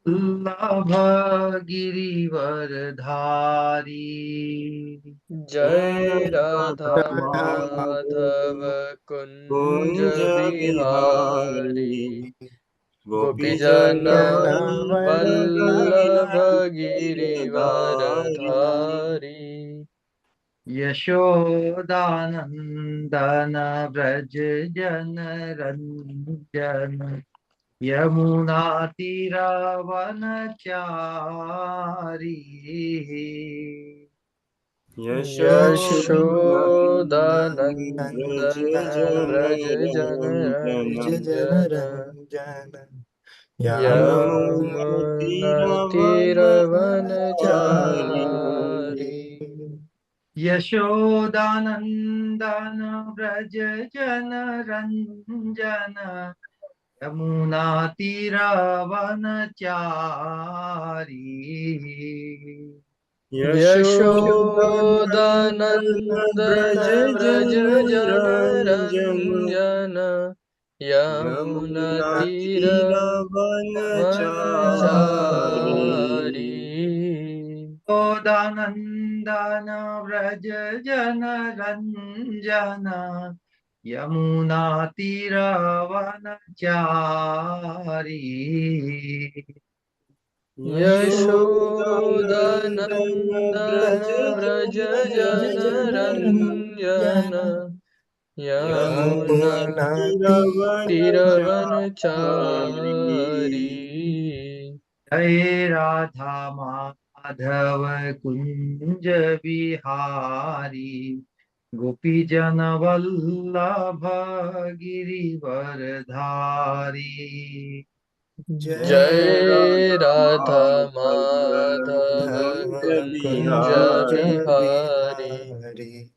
वल्लभ गिरिवरधारी। जय राधा माधव कुंज बिहारी। गोपीजन वल्लभ गिरिवरधारी। यशोदानंदन व्रज जन रंजन, यमुना तीरवनचारी। यशोदानंदन व्रज जन व्रज जन रंजन, रंजन यमुनतीरवनचारी। यशोदानंदन व्रज जन रंजन, यमुना तीरवनचारी। यशोदानंदन व्रज जन रंजन रंजन, यमुना यमुनतीरवनचारी। यशोदानंदन व्रज जन रंजन, यमुना तीरवनचारी। यशोदानंदन व्रज जन रंजन, यमुना यमुनतीरवनचारी। जय राधा माधव कुंज बिहारी, गोपी जन वल्लभ गिरिवरधारी। जय राधा माधव कुंज कुंज बिहारी। बिहारी।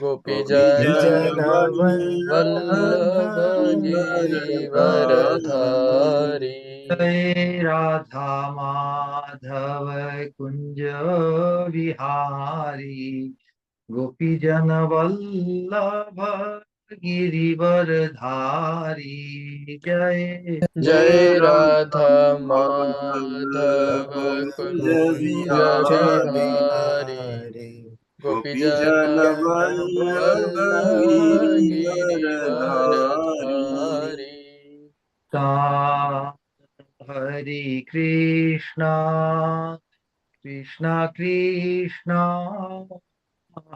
गोपीजन गोपीजन वल्लभ वल्लभ गिरिवरधारी। गिरिवरधारी। जय राधा माधव कुंज बिहारी, गोपी जन वल्लभ गिरिवरधारी। जय जय राधा माधव कुंज कुंज बिहारी। बिहारी। गोपीजन जन वल्लभ गिरिवरधारी। गिरिवरधारी। हरे कृष्णा कृष्णा कृष्णा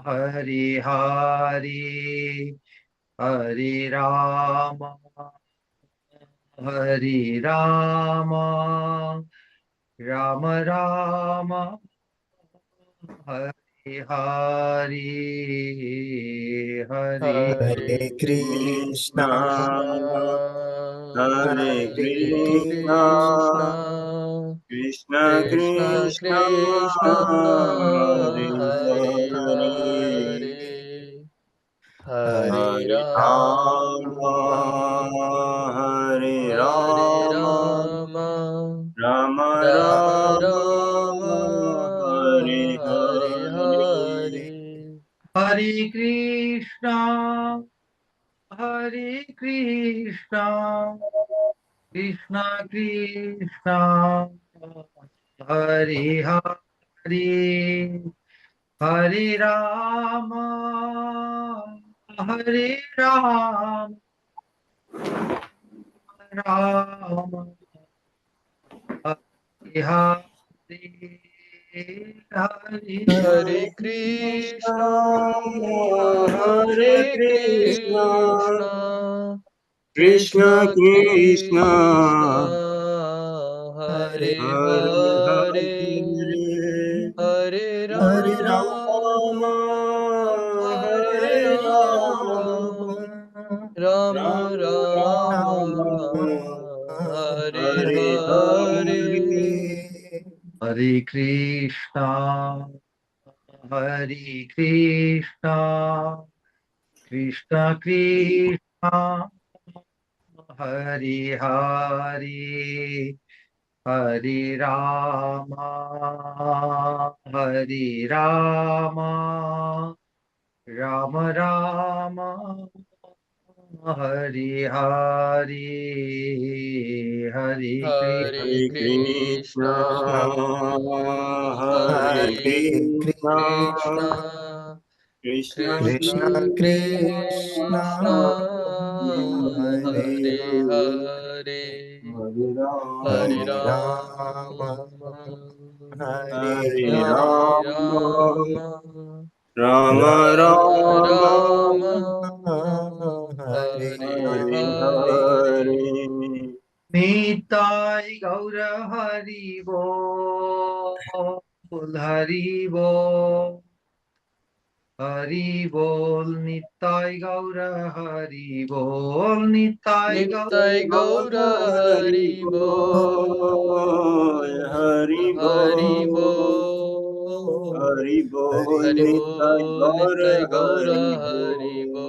हरे हरे, हरे राम हरे राम, राम राम हरे हरे, हरे हरे हरे कृष्णा कृष्णा हरे हरे कृष्णा कृष्णा कृष्ण कृष्णा कृष्ण कृष्णा हरे हरे हरे हरे, हरे हरे राम राम हरे हरे राम राम राम राम राम राम हरे हरे हरे हरे। हरे कृष्णा हरे कृष्णा कृष्णा कृष्णा हरे हरे, हरे राम हरे राम, राम हरे हरे, हरे हरे कृष्ण कृष्णा हरे हरे कृष्ण कृष्णा कृष्ण कृष्णा कृष्ण कृष्णा हरे हरे हरे, हरे हरे हरे राम राम हरे हरे राम, राम राम राम राम राम हरे हरे हरे। हरे हरे कृष्णा हरे कृष्णा कृष्णा कृष्णा हरे हरे, हरे राम हरे Ram, Ram Ram Hari Hari, Hari Krishna, Hare Hare Krishna, Krishna, Hare Hare Krishna, Krishna, Krishna Krishna Krishna, Krishna, Hare Hare Hare, Hare, Hare Hare Rama, Hare Rama, Hare Hare Rama, Rama, Rama Rama Rama, Rama, Hare Hare Hare Hare. Hare. Nitai Gaura Hari Bol, Hari Bol, Hari Bol, Nitai Gaura Hari Bol, Nitai Gaura Nittai Gaura Hari Bol, Bol, Hari Hari Bol, Bol, Hari Bol, Hari Nitai Bol, Gaura Nittai Gaura Hari Hari Bol. Bol.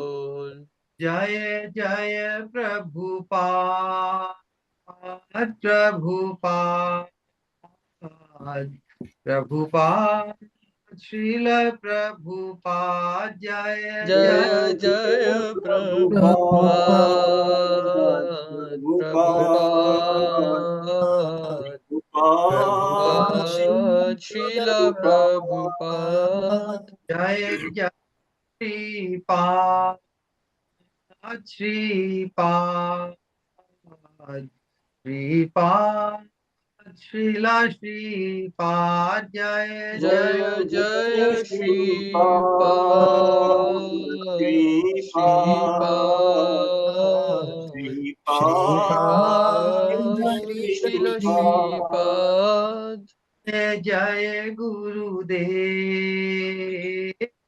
Jaya Jaya Prabhupada, Prabhupada, Prabhupada, Srila Prabhupada, Jaya Jaya Jaya Jaya Prabhupada, Prabhupada, Prabhupada, Prabhupada, Prabhupada, Prabhupada, Srila Srila Prabhupada. Prabhupada. Jaya Jaya Sripad, Sripad, Sripad, Srila Sripad, Jaya Jaya Jaya Jai Jaya Shri Shripad, Sripad, Shripad, Shri Srila Sripad. Shripad. जय जय गुरुदेव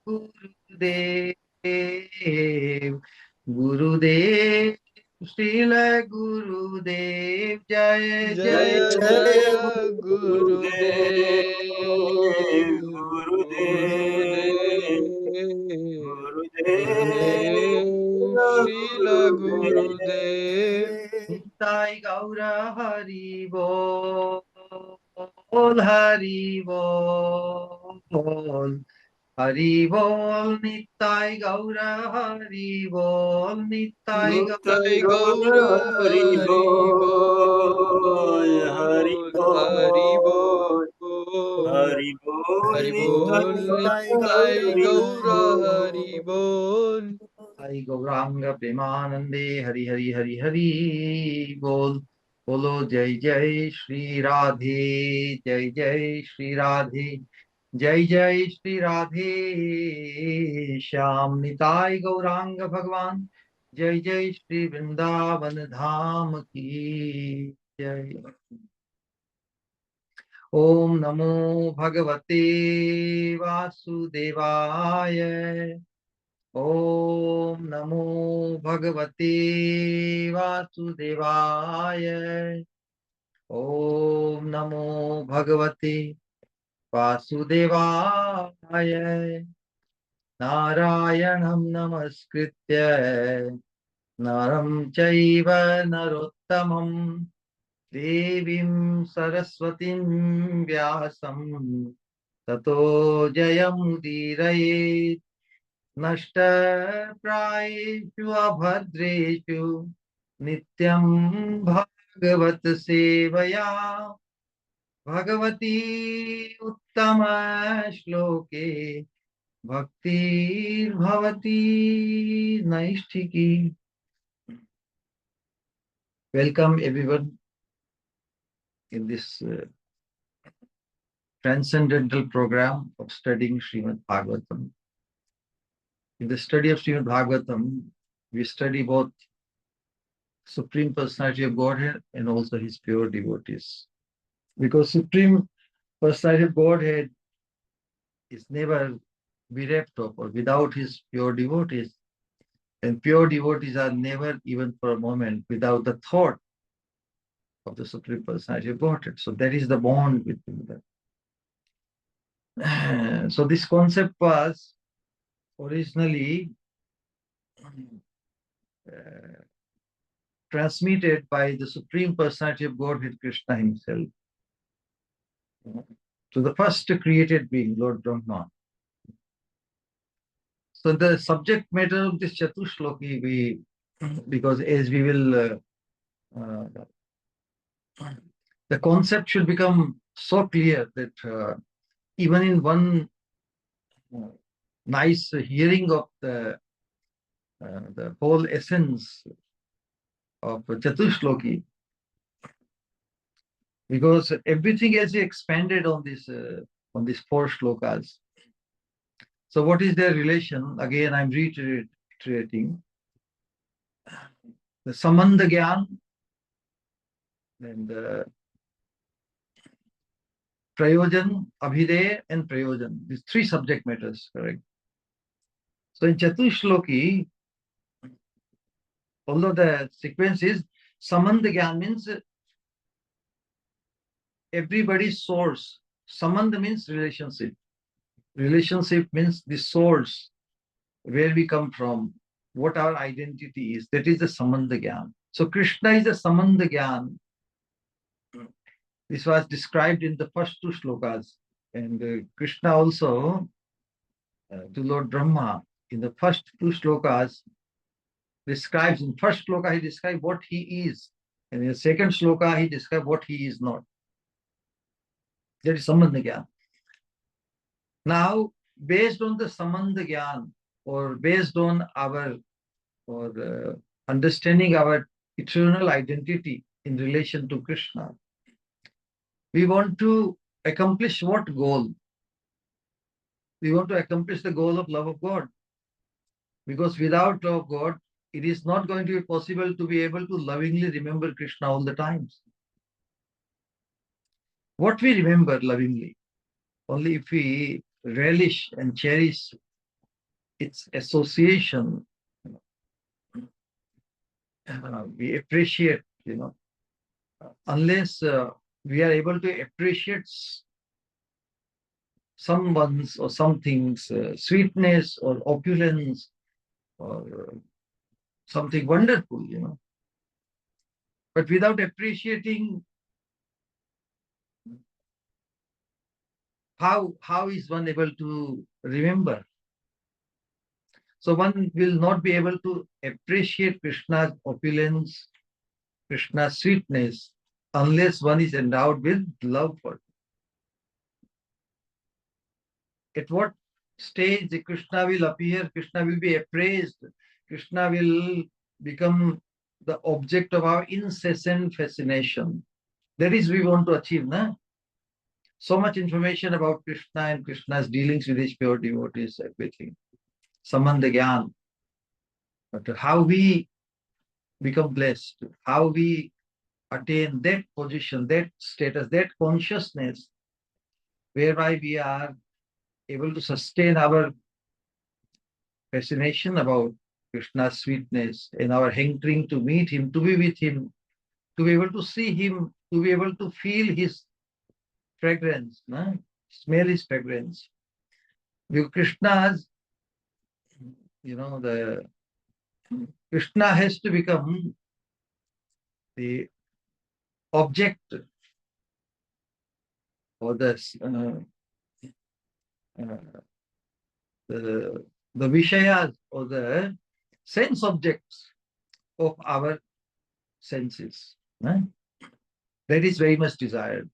गुरुदेव गुरुदेव श्रील गुरुदेव जय जय Jaya Jai Jaya Gurudev, Gurudev, Gurudev, Gurudev, Gurudev, Gurudev, Srila Gurudev. Gurudev. Nitai गौर हरि बोल हरि बोल हरि बोल निताय गौर हरि बोल निताय गौर Nitai Nitai Gaura Gaura Hari Hari Bol, Hari Bol, Hari Bol, Bol, Hari Bol, Hari Bol, Nitai Gaura Nitai Hari Gaura Hari Bol. Bol. Hari Gaurang प्रेमानंदे हरि हरि हरि हरि बोल बोलो जय जय श्री राधे जय जय श्री राधे जय जय श्री राधे श्याम निताय गौरांग भगवान जय जय श्री वृंदावन धाम की जय ओम नमो भगवते वासुदेवाय ओम नमो भगवते वासुदेवाय ओम नमो भगवते वासुदेवाय नारायणं नमस्कृत्य नरं चैव नरोत्तमं देवीं सरस्वतीं व्यासं ततो जयमुदीरयेत् नष्टप्रायेषु अभद्रेषु नित्यं भागवत सेवया भगवती उत्तम श्लोके भक्तिर्भवती नैष्ठिकी Welcome everyone in this transcendental program of studying Srimad Bhagavatam. In the study of Srimad Bhagavatam, we study both Supreme Personality of Godhead and also His pure devotees. Because Supreme Personality of Godhead is never bereft of or without His pure devotees. And pure devotees are never even for a moment without the thought of the Supreme Personality of Godhead. So that is the bond between them. So this concept was originally transmitted by the Supreme Personality of Godhead, Krishna himself, to the first created being, Lord Brahma. So the subject matter of this Chatushloki we because as we will, the concept should become so clear that even in one nice hearing of the whole essence of Chatushloki, because everything has expanded on these four shlokas. So what is their relation? Again, I'm reiterating the Samandha Gyan and the Prayojan, Abhideya, and Prayojan. These three subject matters, correct? So in Chatushloki, although the sequence is Samandha Gyan means everybody's source. Samandha means relationship. Relationship means the source, where we come from, what our identity is. That is the Samandha Gyan. So Krishna is the Samandha Gyan. This was described in the first two shlokas. And Krishna also, to Lord Brahma, in the first two shlokas, describes, in first shloka he describes what he is. And in the second shloka he describes what he is not. That is Samandha Gyan. Now, based on the Samandha Gyan, or based on our understanding our eternal identity in relation to Krishna, we want to accomplish what goal? We want to accomplish the goal of love of God. Because without love of God, it is not going to be possible to be able to lovingly remember Krishna all the times. What we remember lovingly, only if we relish and cherish its association, we appreciate, unless we are able to appreciate someone's or something's sweetness or opulence or something wonderful, But without appreciating, how is one able to remember? So one will not be able to appreciate Krishna's opulence, Krishna's sweetness, unless one is endowed with love for him. At what stage Krishna will appear, Krishna will be appraised, Krishna will become the object of our incessant fascination. That is we want to achieve, na? So much information about Krishna and Krishna's dealings with his pure devotees, everything. Samandha Gyan. But how we become blessed, how we attain that position, that status, that consciousness, whereby we are able to sustain our fascination about Krishna's sweetness and our hankering to meet him, to be with him, to be able to see him, to be able to feel his fragrance, smell his fragrance. Because Krishna's, the Krishna has to become the object or the Vishayas or the sense objects of our senses. That is very much desired.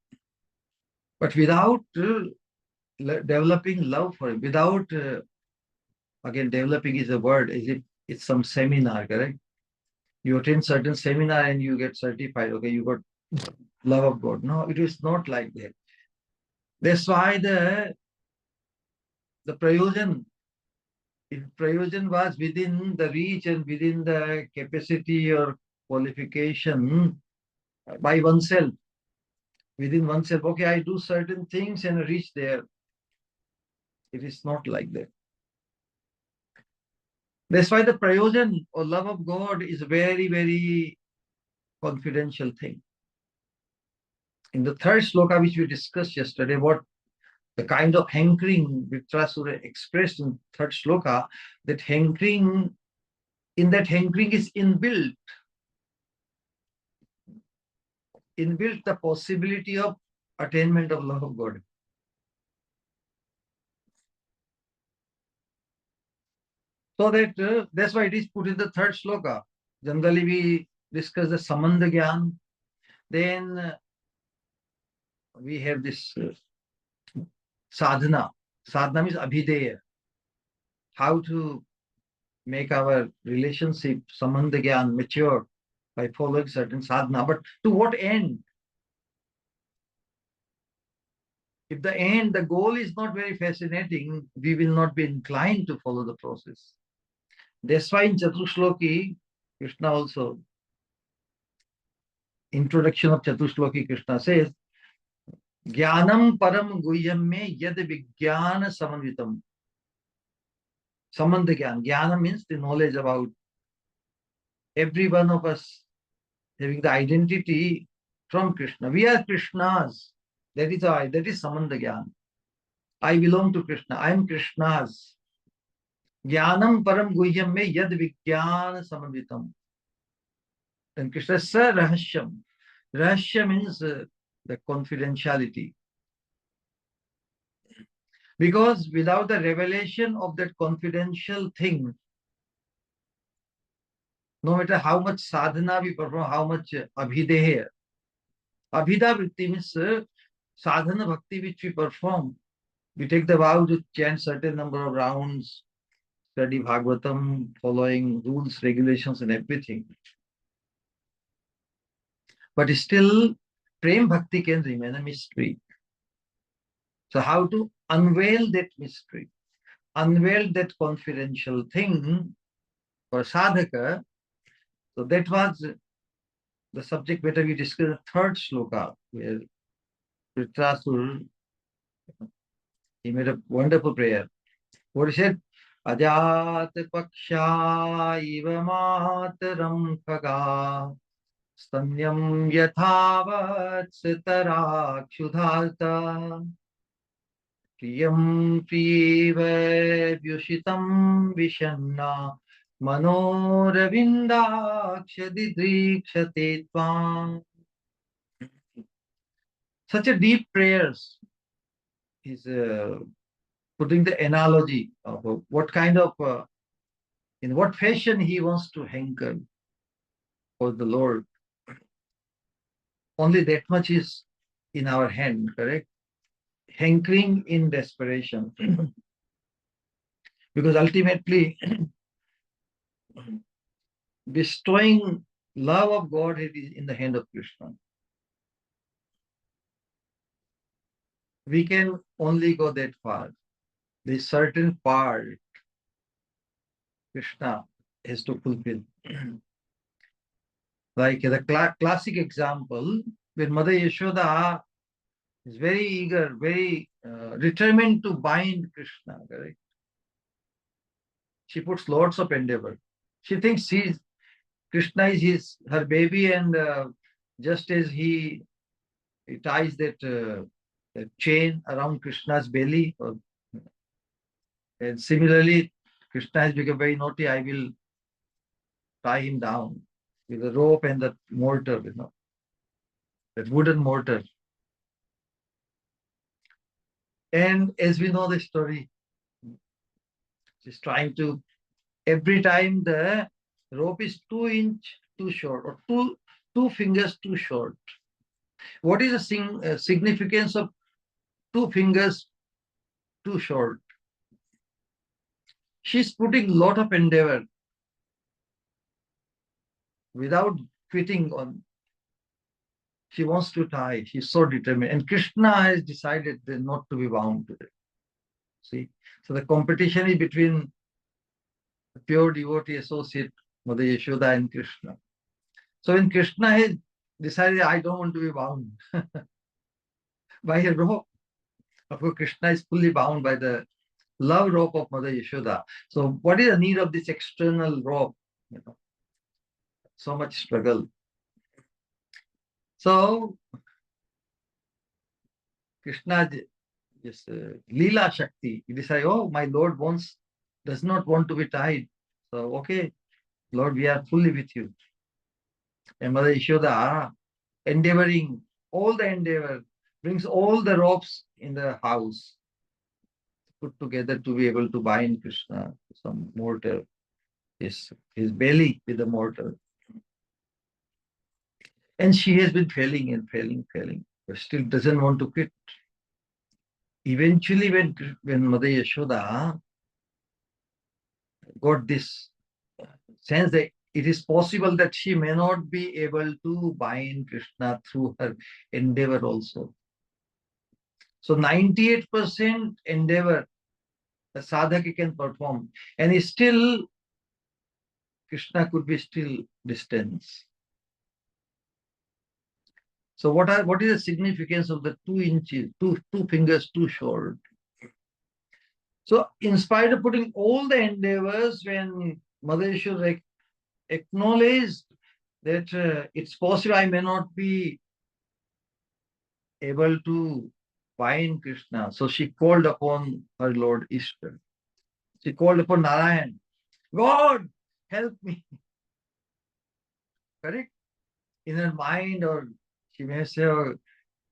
But without developing love for it, without, again, developing is a word, as if it's some seminar, correct? You attend certain seminar and you get certified, okay, you got love of God. No, it is not like that. That's why the prayojan, if prayojan was within the reach and within the capacity or qualification by oneself, within oneself, okay, I do certain things and reach there. It is not like that. That's why the prayojan or love of God is a very, very confidential thing. In the third sloka, which we discussed yesterday, what the kind of hankering Vṛtrāsura expressed in third sloka, that hankering is inbuilt the possibility of attainment of love of God. So that's why it is put in the third sloka. Generally, we discuss the Samandha Gyan. Then we have this sadhana. Sadhana means abhideya. How to make our relationship, Samandha Gyan, mature by following certain sadhana. But to what end? If the end, the goal is not very fascinating, we will not be inclined to follow the process. That's why in Chatushloki, Krishna also, introduction of Chatushloki, Krishna says, Jnanam param guhyam me yad vijnana samanvitam. Samandha Gyan. Jnana means the knowledge about every one of us having the identity from Krishna. We are Krishna's. That is Samandha Gyan. I belong to Krishna. I am Krishna's. Jnanam param guhyam me yad vijnana samanvitam. Then Krishna says, Rahashyam. Rahasya means the confidentiality. Because without the revelation of that confidential thing, no matter how much sadhana we perform, how much abhideya, abhida vritti means sadhana bhakti which we perform. We take the vow to chant certain number of rounds, study Bhagavatam, following rules, regulations, and everything. But still, Prem Bhakti can remain a mystery. So how to unveil that mystery, unveil that confidential thing for sadhaka? So that was the subject matter we discussed, the third sloka, where Vṛtrāsura, he made a wonderful prayer. What he said, Ajat paksha iva mataram khaga stanyam yathavat sitarakshudharta priyam priyeva vyushitam vishanna manoravindakshadidrikshate tvam. Such a deep prayers is putting the analogy of what kind of, in what fashion he wants to hanker for the Lord. Only that much is in our hand, correct? Hankering in desperation. Because ultimately, bestowing love of God is in the hand of Krishna. We can only go that far. There's certain part Krishna has to fulfill. Like the classic example, when Mother Yashoda is very eager, very determined to bind Krishna, correct? She puts lots of endeavor. She thinks Krishna is her baby, and just as he ties that chain around Krishna's belly, and similarly, Krishna has become very naughty, I will tie him down with a rope and that mortar, that wooden mortar. And as we know the story, she's trying to, every time the rope is 2 inches too short, or two fingers too short. What is the significance of 2 fingers too short? She's putting a lot of endeavor without quitting on. She wants to tie. She's so determined. And Krishna has decided not to be bound to it. See? So the competition is between the pure devotee associate, Mother Yashoda, and Krishna. So when Krishna has decided, I don't want to be bound by a rope. Of course, Krishna is fully bound by the love rope of Mother Yashoda. So what is the need of this external rope? So much struggle. So Krishna, this Leela Shakti, he decided, oh, my Lord does not want to be tied. So, okay, Lord, we are fully with you. And Mother Yashoda, endeavoring, all the endeavor, brings all the ropes in the house, put together to be able to bind Krishna, some mortar, his belly with the mortar. And she has been failing and failing, but still doesn't want to quit. Eventually, when Mother Yashoda got this sense that it is possible that she may not be able to bind Krishna through her endeavor also. So 98% endeavor the sadhaka can perform, and still Krishna could be still distance. So what is the significance of the 2 inches, two fingers too short? So in spite of putting all the endeavors, when Mother Yashoda acknowledged that it's possible I may not be able to bind Krishna, so she called upon her Lord Ishtar. She called upon Narayan. God, help me. Correct? In her mind, or she may say, oh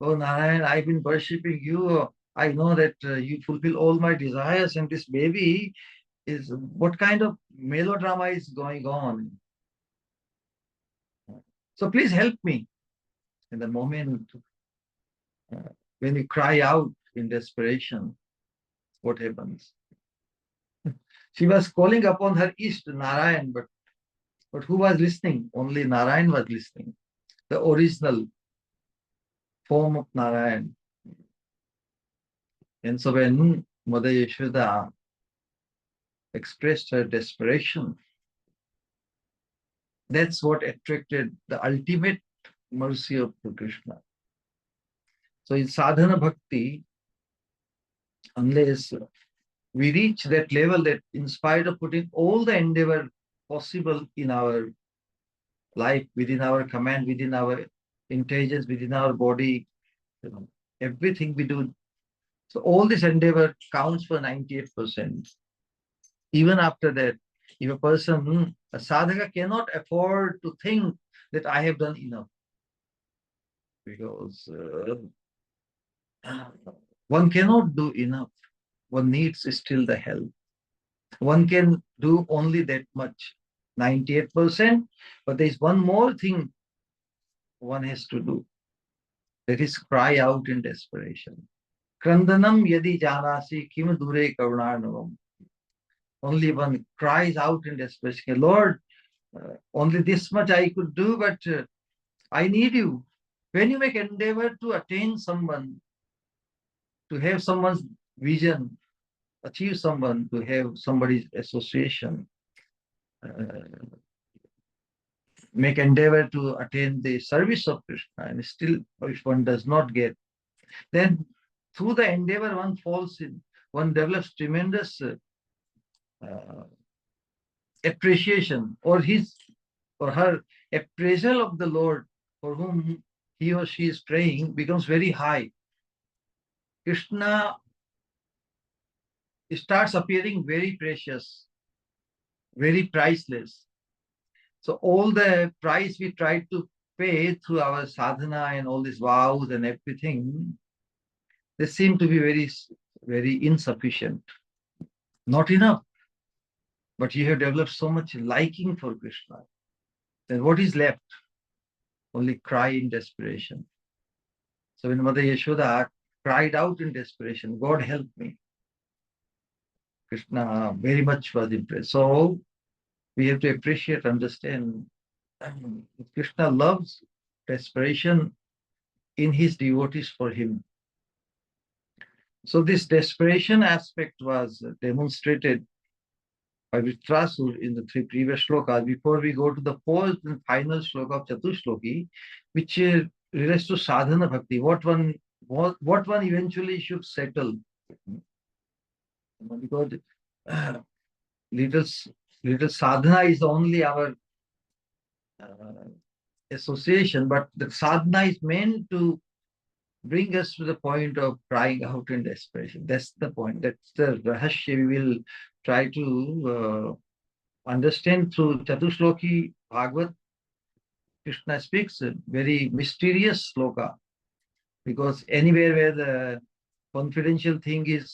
Narayan, I've been worshipping you. I know that you fulfill all my desires, and this baby is, what kind of melodrama is going on? So please help me. In the moment when you cry out in desperation, what happens? She was calling upon her East Narayan, but who was listening? Only Narayan was listening. The original form of Narayan. And so when Mother Yashoda expressed her desperation, that's what attracted the ultimate mercy of Krishna. So in sadhana bhakti, unless we reach that level that in spite of putting all the endeavor possible in our life, within our command, within our intelligence, within our body, everything we do. So all this endeavor counts for 98%. Even after that, if a person, a sadhaka cannot afford to think that I have done enough. Because one cannot do enough. One needs still the help. One can do only that much, 98%, but there is one more thing one has to do. That is cry out in desperation. Krandanam yadi janasi kim dure karunarnavam. Only one cries out in desperation, Lord, only this much I could do, but I need you. When you make endeavor to attain someone, to have someone's vision, achieve someone, to have somebody's association, make endeavor to attain the service of Krishna, and still if one does not get, then through the endeavor one falls in, one develops tremendous appreciation, or his or her appraisal of the Lord for whom he or she is praying becomes very high. Krishna starts appearing very precious, very priceless. So all the price we try to pay through our sadhana and all these vows and everything, they seem to be very, very insufficient. Not enough. But you have developed so much liking for Krishna. Then what is left? Only cry in desperation. So when Mother Yashoda cried out in desperation, God help me, Krishna very much was impressed. So we have to appreciate, understand, Krishna loves desperation in his devotees for him. So this desperation aspect was demonstrated by Vṛtrāsura in the 3 previous shlokas. Before we go to the 4th and final shloka of Chatushloki, which relates to sadhana bhakti, what one eventually should settle. Because little sadhana is only our association, but the sadhana is meant to bring us to the point of crying out in desperation. That's the point. That's the rahasya we will try to understand through Chatushloki Bhagavat. Krishna speaks a very mysterious sloka, because anywhere where the confidential thing is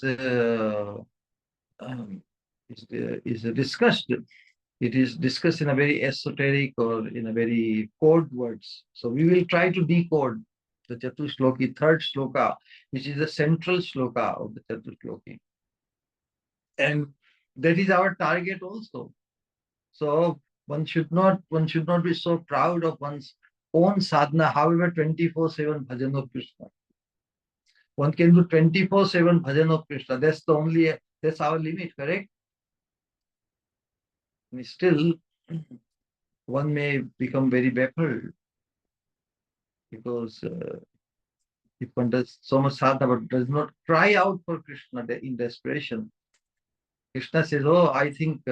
discussed, It is discussed in a very esoteric or in a very code words. So we will try to decode the Chatushloki, third shloka, which is the central shloka of the Chatushloki. And that is our target also. So one should not be so proud of one's own sadhana, however 24/7 bhajan of Krishna. One can do 24/7 bhajan of Krishna. That's our limit, correct? And still, one may become very baffled because if one does so much sadhana but does not cry out for Krishna in desperation, Krishna says, "Oh, I think."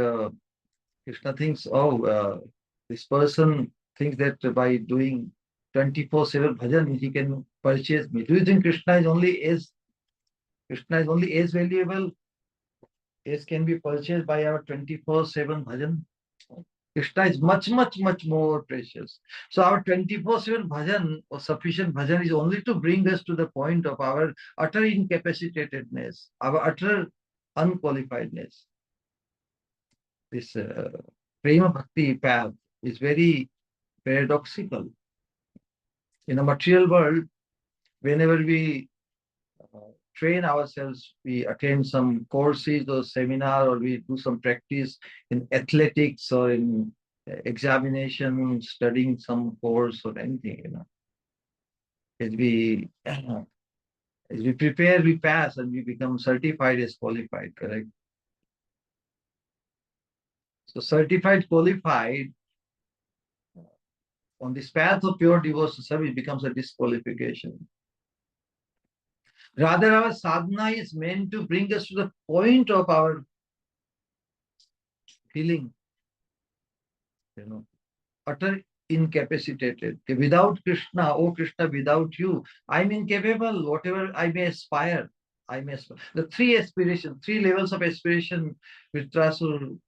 Krishna thinks, "Oh, this person thinks that by doing 24/7 bhajan he can purchase me." Do you think Krishna is only as valuable as can be purchased by our 24/7 bhajan? Krishna is much, much, much more precious. So our 24/7 bhajan or sufficient bhajan is only to bring us to the point of our utter incapacitatedness, our utter unqualifiedness. This prema bhakti path is very paradoxical. In a material world, whenever we train ourselves, we attend some courses or seminar, or we do some practice in athletics or in examination, studying some course or anything, As we prepare, we pass and we become certified as qualified, correct? So certified, qualified, on this path of pure devotional service becomes a disqualification. Rather, our sadhana is meant to bring us to the point of our feeling, utter incapacitated. Without Krishna, oh Krishna, without you, I'm incapable. Whatever I may aspire, The three levels of aspiration, Vṛtrāsura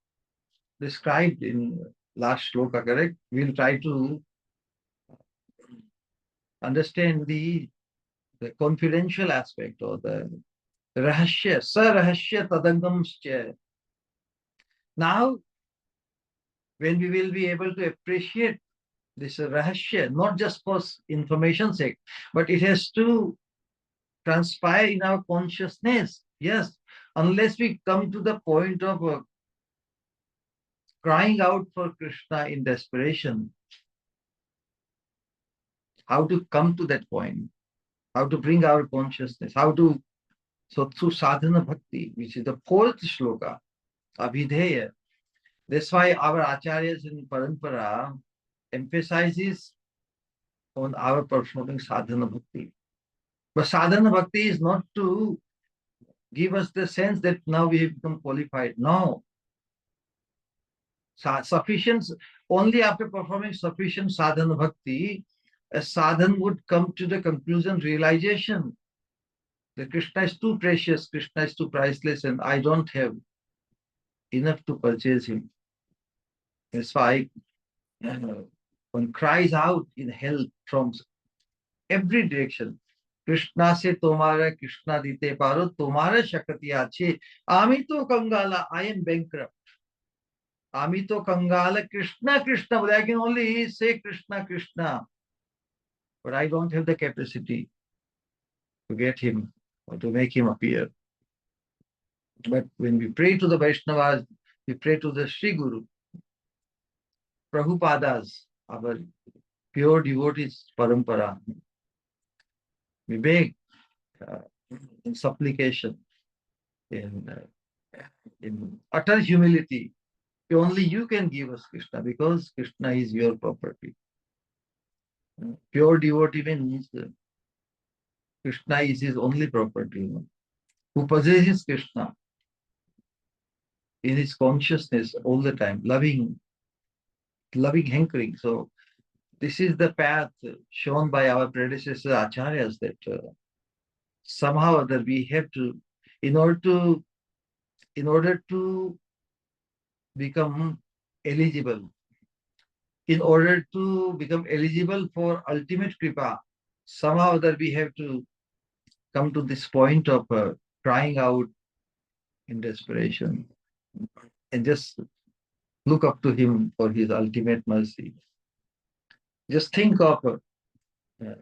described in last shloka, correct? We'll try to understand the confidential aspect or the rahasya, sarahasya tadangamscha. Now, when we will be able to appreciate this rahasya, not just for information's sake, but it has to transpire in our consciousness. Yes, unless we come to the point of crying out for Krishna in desperation, how to come to that point, how to bring our consciousness, so through sadhana bhakti, which is the fourth shloka, abhideya. That's why our acharyas in parampara emphasizes on our performing sadhana bhakti. But sadhana bhakti is not to give us the sense that now we have become qualified. No. Sufficient, only after performing sufficient sadhana bhakti, a sadhan would come to the conclusion, realization that Krishna is too precious, Krishna is too priceless, and I don't have enough to purchase him. That's why one cries out in hell from every direction. Krishna se tomara Krishna dite paro, tomara shakti ache. Amito Kangala, I am bankrupt. Amito Kangala, Krishna, Krishna. But I can only say Krishna, Krishna. But I don't have the capacity to get him or to make him appear. But when we pray to the Vaishnavas, we pray to the Sri Guru, Prabhupadas, our pure devotees, parampara. We beg in supplication, in utter humility. Only you can give us Krishna, because Krishna is your property. Pure devotee means Krishna is his only property. Who possesses Krishna in his consciousness all the time, loving hankering. So this is the path shown by our predecessor acharyas, that somehow or other we have to, in order to become eligible, for ultimate kripa, somehow or other we have to come to this point of crying out in desperation and just look up to him for his ultimate mercy. Just think of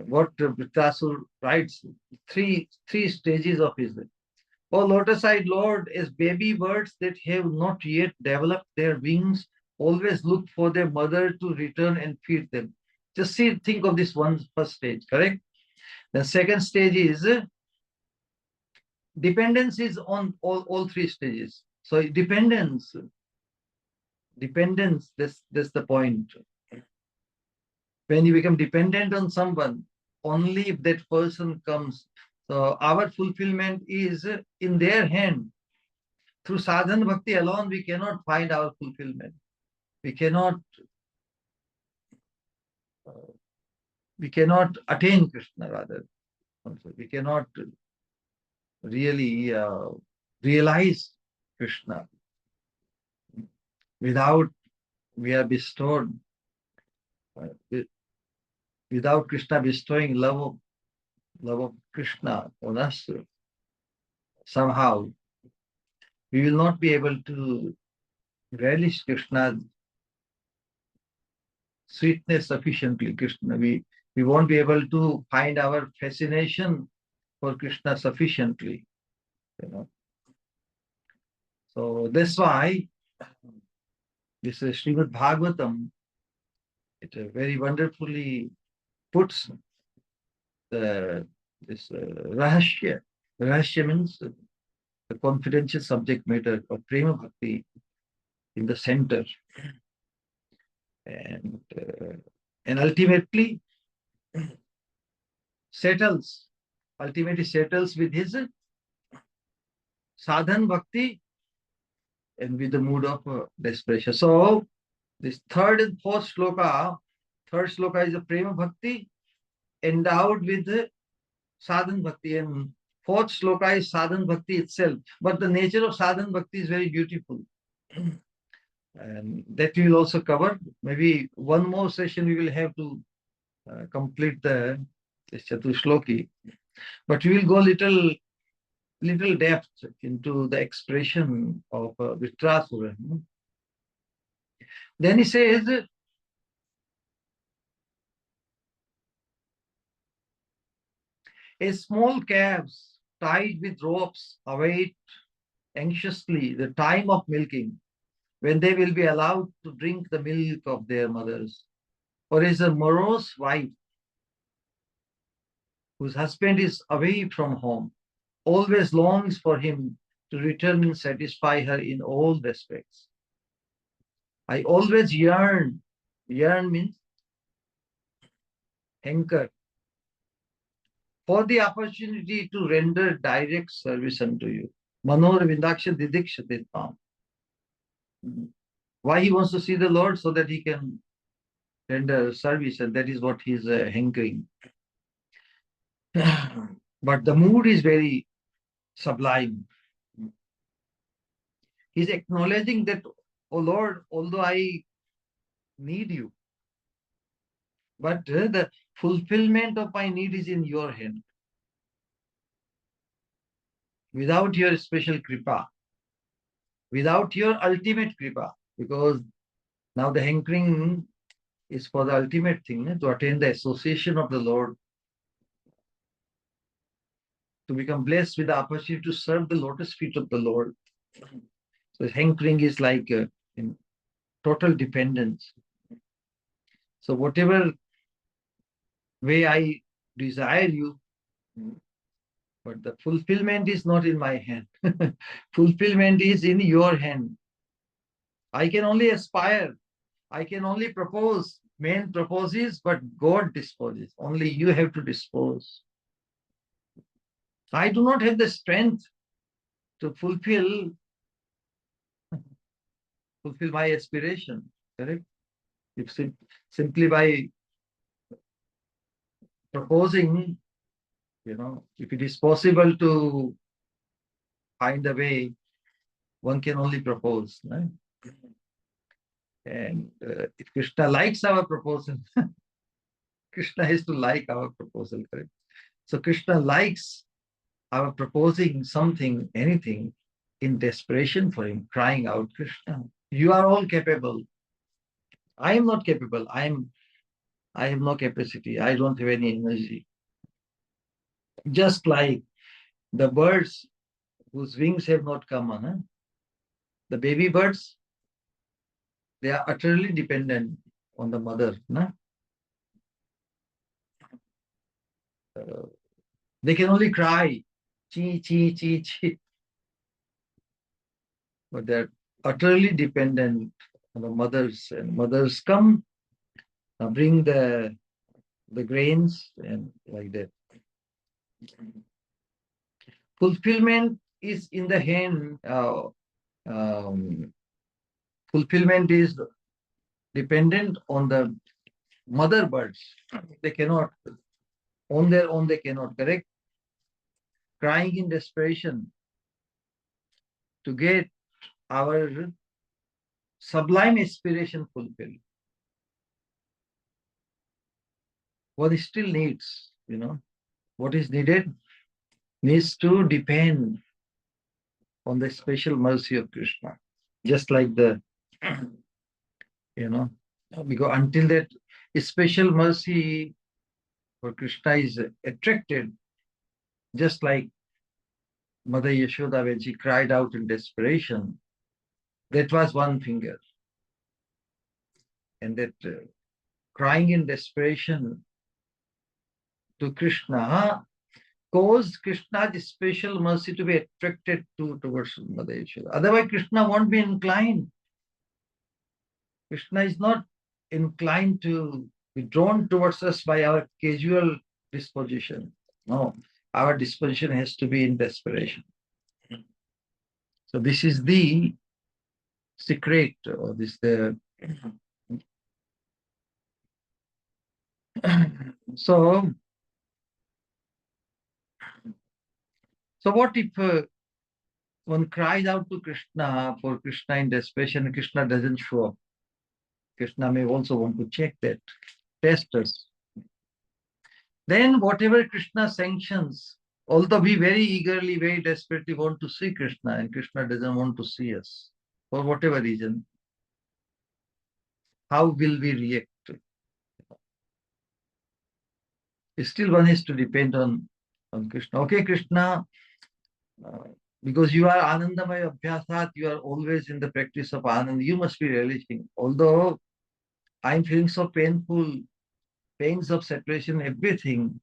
what Vṛtrāsura writes, three stages of his life. O lotus-eyed Lord, as baby birds that have not yet developed their wings always look for their mother to return and feed them. Just think of this one first stage, correct? The second stage is dependence is on all three stages. So dependence, that's the point. When you become dependent on someone, only if that person comes. So our fulfillment is in their hand. Through sadhana bhakti alone, we cannot find our fulfillment. We cannot attain Krishna, rather. We cannot really realize Krishna without we are bestowed, without Krishna bestowing love of Krishna on us. Somehow we will not be able to relish Krishna's sweetness sufficiently. Krishna, we won't be able to find our fascination for Krishna sufficiently. So that's why this Srimad Bhagavatam, it very wonderfully puts this rahasya. Rahasya means the confidential subject matter of prema bhakti in the center, and ultimately settles with his sadhan bhakti and with the mood of desperation. So this third and fourth sloka, third sloka is a prema bhakti endowed with the sadhan bhakti, and fourth sloka is sadhan bhakti itself. But the nature of sadhan bhakti is very beautiful. And that we will also cover. Maybe one more session we will have to complete the Chatushloki. But we will go little depth into the expression of Vṛtrāsura. Then he says, as small calves tied with ropes await anxiously the time of milking, when they will be allowed to drink the milk of their mothers. Or as a morose wife whose husband is away from home, always longs for him to return and satisfy her in all respects. I always yearn means hanker, for the opportunity to render direct service unto you. Manor Vindaksha Didikshatitam. Why he wants to see the Lord? So that he can render service, and that is what he is hankering. But the mood is very sublime. He's acknowledging that, oh Lord, although I need you, but the fulfillment of my need is in your hand. Without your special kripa, without your ultimate kripa, because now the hankering is for the ultimate thing, to attain the association of the Lord, to become blessed with the opportunity to serve the lotus feet of the Lord. So hankering is like in total dependence. So whatever way I desire you, but the fulfillment is not in my hand. Fulfillment is in your hand. I can only aspire. I can only propose. Man proposes, but God disposes. Only you have to dispose. I do not have the strength to fulfill my aspiration. Correct? If simply by proposing, if it is possible to find a way, one can only propose. Right? And if Krishna likes our proposal, Krishna has to like our proposal, correct? So Krishna likes our proposing something, anything, in desperation for him, crying out, Krishna, You are all capable. I am not capable. I have no capacity. I don't have any energy. Just like the birds whose wings have not come on, the baby birds, they are utterly dependent on the mother. They can only cry, chee, chee, chee, chee. But they're utterly dependent on the mothers. And mothers come, bring the grains and like that. Fulfillment is in the hand. Fulfillment is dependent on the mother birds. They cannot, on their own, they cannot, correct? Crying in desperation to get our sublime aspiration fulfilled. What it still needs, what is needed needs to depend on the special mercy of Krishna. Just like the, because until that special mercy for Krishna is attracted, just like Mother Yashoda, when she cried out in desperation, that was one finger. And that crying in desperation to Krishna caused Krishna's special mercy to be attracted towards Mother Yashoda. Otherwise, Krishna won't be inclined. Krishna is not inclined to be drawn towards us by our casual disposition. No, our disposition has to be in desperation. So this is the secret, or this the so what if one cries out to Krishna for Krishna in desperation, Krishna doesn't show up? Krishna may also want to check that, test us. Then whatever Krishna sanctions, although we very eagerly, very desperately want to see Krishna, and Krishna doesn't want to see us, for whatever reason, how will we react? Still one has to depend on Krishna. Okay, Krishna, because you are Anandamaya Abhyasat, you are always in the practice of Anand, you must be relishing. Although I'm feeling so painful, pains of separation, everything,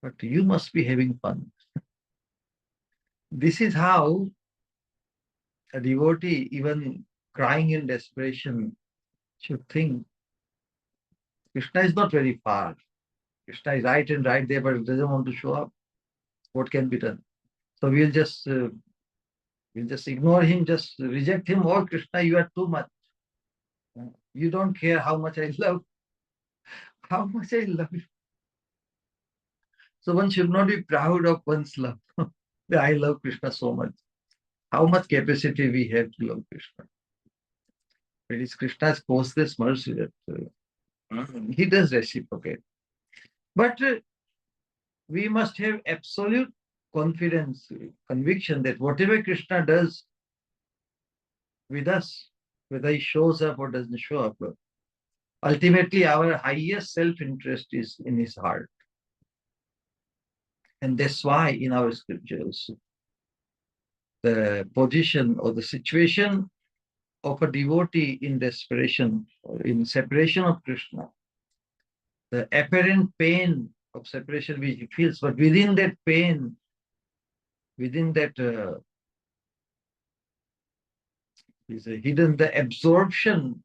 but you must be having fun. This is how a devotee, even crying in desperation, should think. Krishna is not very far. Krishna is right there, but doesn't want to show up. What can be done? So we'll just ignore him, just reject him. Oh, Krishna, you are too much. You don't care how much I love you. So one should not be proud of one's love. I love Krishna so much. How much capacity we have to love Krishna. It is Krishna's causeless mercy that he does reciprocate. But we must have absolute confidence, conviction that whatever Krishna does with us, whether he shows up or doesn't show up, ultimately our highest self-interest is in his heart. And that's why in our scriptures, the position or the situation of a devotee in desperation or in separation of Krishna, the apparent pain of separation which he feels, but within that pain, within that is hidden the absorption,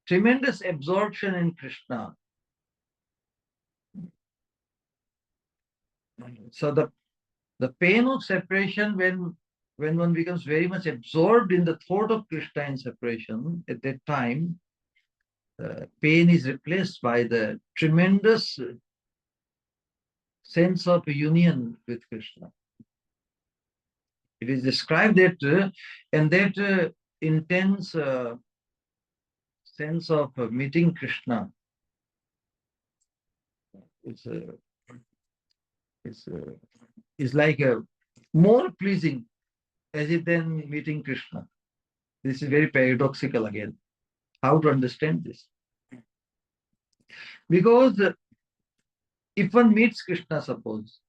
tremendous absorption in Krishna. So the pain of separation, when one becomes very much absorbed in the thought of Krishna in separation, at that time, pain is replaced by the tremendous sense of union with Krishna. It is described that, and that intense sense of meeting Krishna is like a more pleasing as if then meeting Krishna. This is very paradoxical again. How to understand this? Because if one meets Krishna, suppose,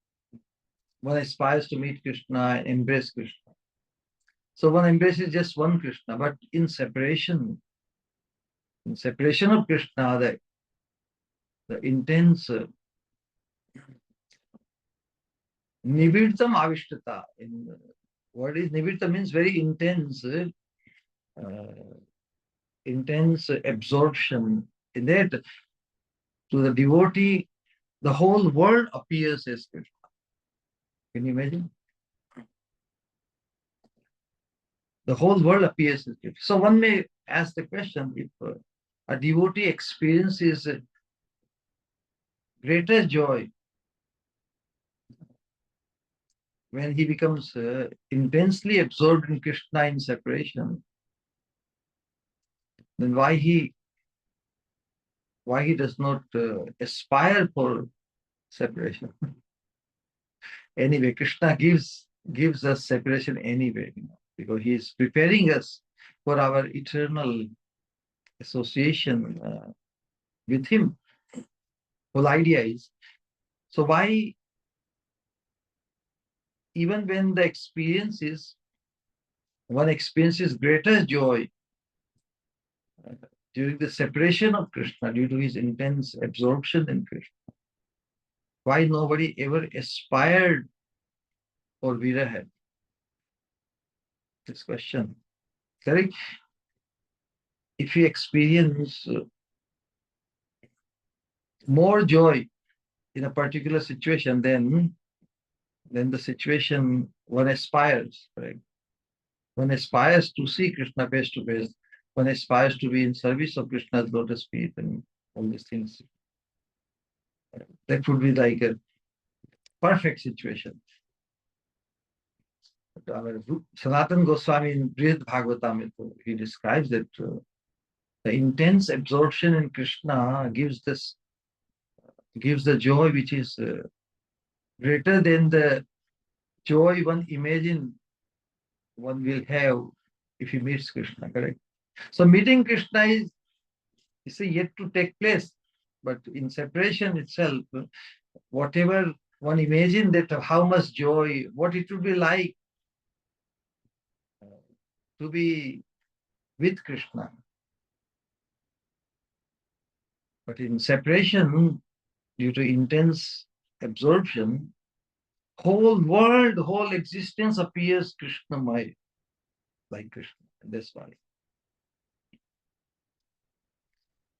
one aspires to meet Krishna, embrace Krishna. So one embraces just one Krishna, but in separation of Krishna, the intense nivirtam avishtata. What is nivirta means very intense absorption. In that, to the devotee, the whole world appears as Krishna. Can you imagine? The whole world appears as Krishna. So one may ask the question, if a devotee experiences greater joy when he becomes intensely absorbed in Krishna in separation, then why he does not aspire for separation? Anyway, Krishna gives us separation anyway, because he is preparing us for our eternal association with him. Whole idea is, so why, even when one experiences greater joy during the separation of Krishna due to his intense absorption in Krishna, why nobody ever aspired for viraha? This question, correct? If you experience more joy in a particular situation, then the situation one aspires, correct? One aspires to see Krishna face to face. One aspires to be in service of Krishna's lotus feet and all these things. That would be like a perfect situation. Sanatana Goswami in Bhagavatam, he describes that the intense absorption in Krishna gives the joy which is greater than the joy one imagine one will have if he meets Krishna, correct? So meeting Krishna is yet to take place, but in separation itself, whatever one imagine that how much joy, what it would be like to be with Krishna. But in separation, due to intense absorption, whole world, whole existence appears Krishnamaya, like Krishna. That's why.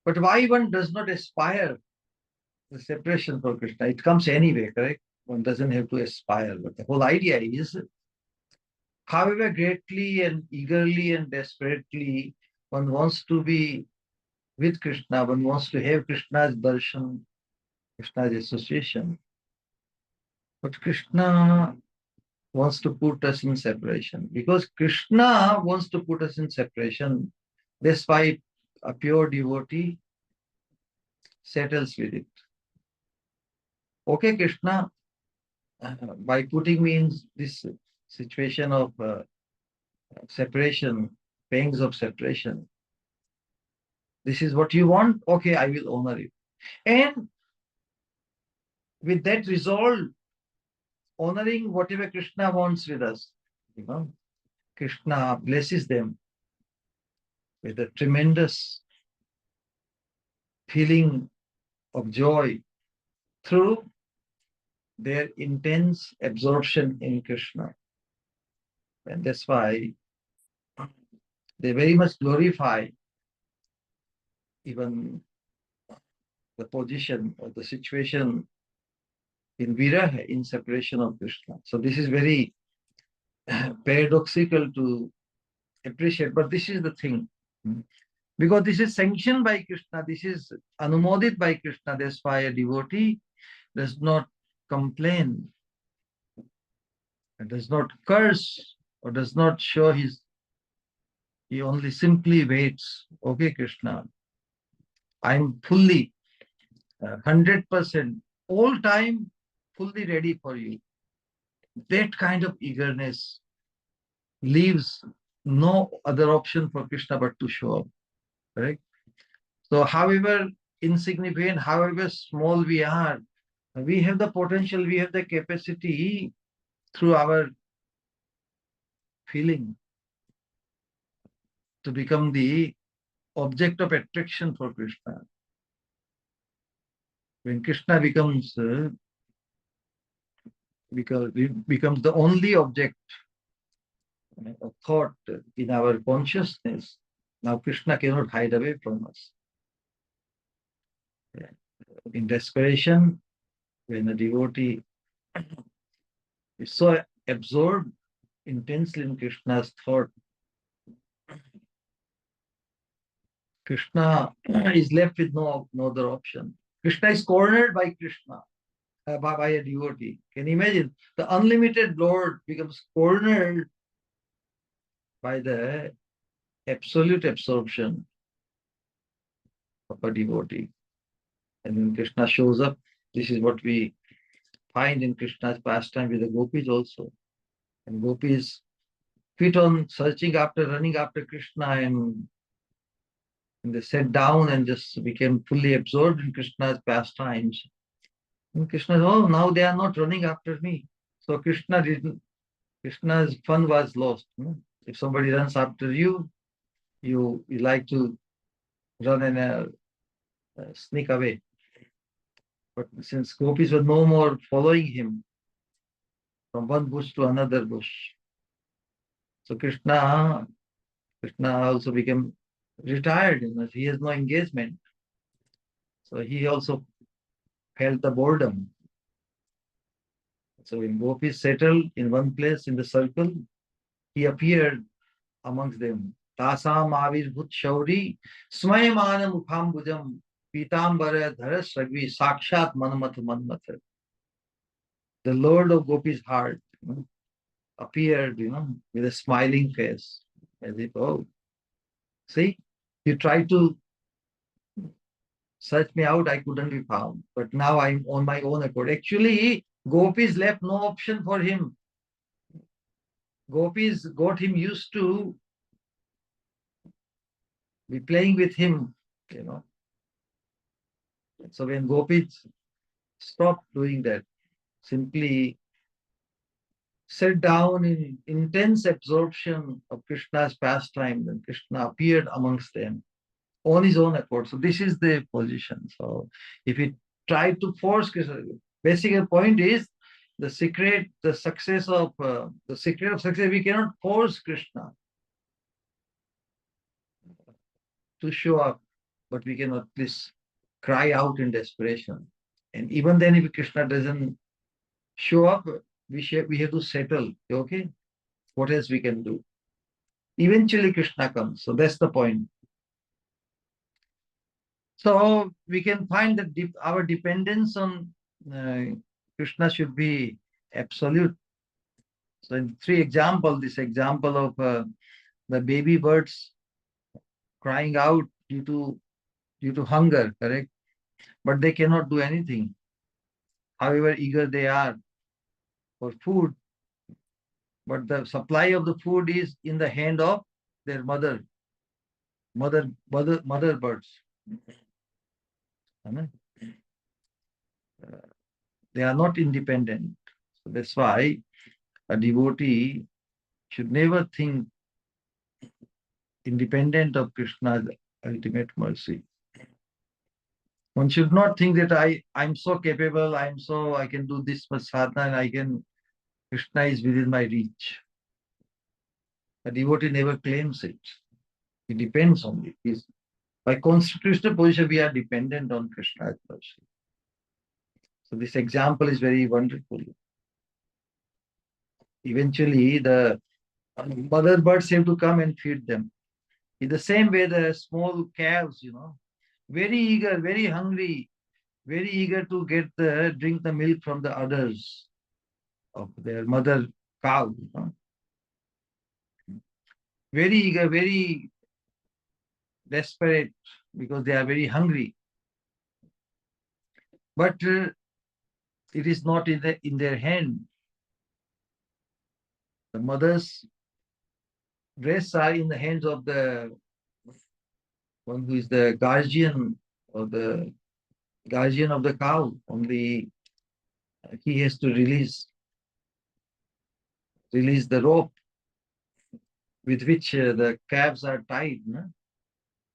But why one does not aspire the separation for Krishna? It comes anyway, correct? One doesn't have to aspire. But the whole idea is, however greatly and eagerly and desperately one wants to be with Krishna, one wants to have Krishna's darshan, Krishna's association. But Krishna wants to put us in separation. Because Krishna wants to put us in separation, that's why a pure devotee settles with it. Okay, Krishna, by putting me in this situation of separation, pangs of separation, this is what you want, okay, I will honor it. And with that resolve, honoring whatever Krishna wants with us, Krishna blesses them with a tremendous feeling of joy through their intense absorption in Krishna. And that's why they very much glorify even the position or the situation in viraha, in separation of Krishna. So this is very paradoxical to appreciate, but this is the thing. Because this is sanctioned by Krishna, this is anumodit by Krishna, that's why a devotee does not complain, and does not curse, or does not show he only simply waits. Okay, Krishna, I'm fully 100% all time fully ready for you. That kind of eagerness leaves no other option for Krishna but to show up. Correct? So however insignificant, however small we are, we have the potential, we have the capacity through our feeling to become the object of attraction for Krishna. When Krishna becomes the only object of thought in our consciousness, now Krishna cannot hide away from us. In desperation, when a devotee is so absorbed intensely in Krishna's thought, Krishna is left with no other option. Krishna is cornered by Krishna, by a devotee. Can you imagine? The unlimited Lord becomes cornered by the absolute absorption of a devotee. And when Krishna shows up, this is what we find in Krishna's pastime with the gopis also. And gopis fit on running after Krishna, and they sat down and just became fully absorbed in Krishna's pastimes. And Krishna said, oh, now they are not running after me. So Krishna's fun was lost. If somebody runs after you, you like to run and sneak away. But since gopis were no more following him from one bush to another bush, so Krishna also became retired. He has no engagement. So he also felt the boredom. So when gopis settled in one place in the circle, he appeared amongst them. Tasam avirbhut shauri smayamana mukhambujam pitambara dharas ragvi sakshat manamath manmath. The Lord of Gopi's heart appeared, with a smiling face, as if, oh, see, you tried to search me out, I couldn't be found, but now I'm on my own accord. Actually, gopis left no option for him. Gopis got him used to be playing with him, So when gopis stopped doing that, simply sat down in intense absorption of Krishna's pastime, then Krishna appeared amongst them on his own accord. So this is the position. So if we try to force Krishna, basic point is the secret of success, we cannot force Krishna to show up, but we can at least cry out in desperation. And even then, if Krishna doesn't show up, we have to settle. Okay, what else we can do? Eventually, Krishna comes. So that's the point. So we can find that our dependence on Krishna should be absolute. So in this example of the baby birds crying out due to hunger, correct? But they cannot do anything. However eager they are for food, but the supply of the food is in the hand of their mother birds. They are not independent. So that's why a devotee should never think independent of Krishna's ultimate mercy. One should not think that I'm so capable, I can do this much sadhana and Krishna is within my reach. A devotee never claims it. He depends on it. By constitutional position, we are dependent on Krishna's mercy. So this example is very wonderful. Eventually, the mother birds have to come and feed them. In the same way, the small calves, very eager, very hungry, very eager to drink the milk from the udders of their mother cow. Very eager, very desperate because they are very hungry. But it is not in their hand. The mothers breasts are in the hands of the one who is the guardian or the guardian of the cow. Only he has to release the rope with which the calves are tied, no?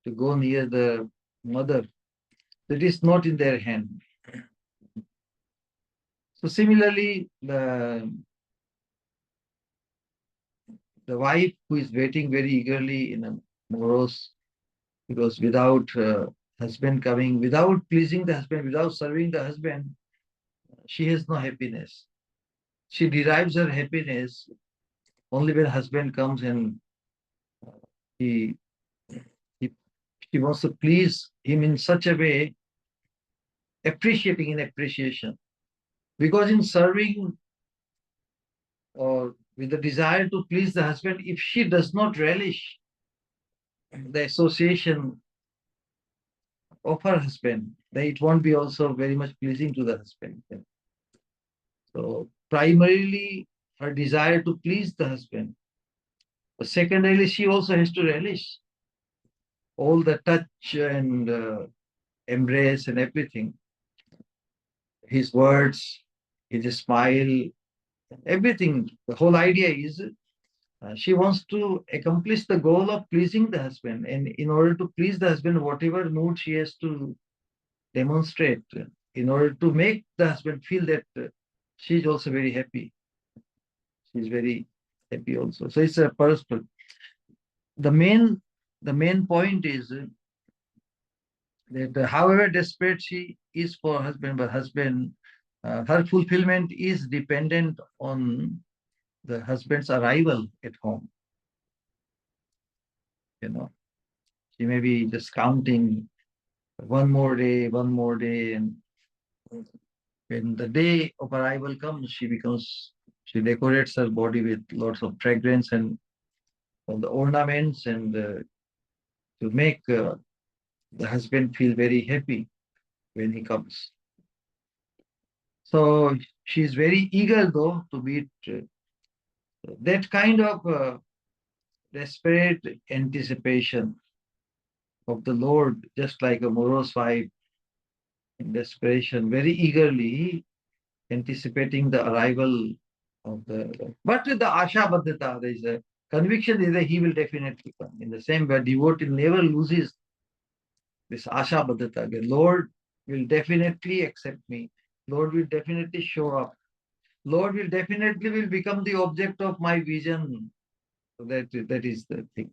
To go near the mother. That is not in their hand. So similarly, the wife who is waiting very eagerly in a morose, because without husband coming, without pleasing the husband, without serving the husband, she has no happiness. She derives her happiness only when husband comes and he, he she wants to please him in such a way, appreciating in appreciation. Because in serving or with the desire to please the husband, if she does not relish the association of her husband, then it won't be also very much pleasing to the husband. So primarily her desire to please the husband. But secondarily, she also has to relish all the touch and embrace and everything. His words, his smile, everything. The whole idea is she wants to accomplish the goal of pleasing the husband. And in order to please the husband, whatever mood she has to demonstrate, in order to make the husband feel that she is also very happy. She's very happy also. So it's a personal. The main point is that however desperate she is for husband, but husband, her fulfillment is dependent on the husband's arrival at home. You know, she may be just counting one more day, and when the day of arrival comes, she decorates her body with lots of fragrance and all the ornaments, and to make the husband feel very happy when he comes. So she's very eager though to meet that kind of desperate anticipation of the Lord, just like a morose wife in desperation, very eagerly anticipating the arrival of the. But the Asha Baddhata, there is a conviction is that he will definitely come. In the same way, devotee never loses this Asha Baddhata. The Lord will definitely accept me. Lord will definitely show up. Lord will definitely will become the object of my vision. So that is the thing.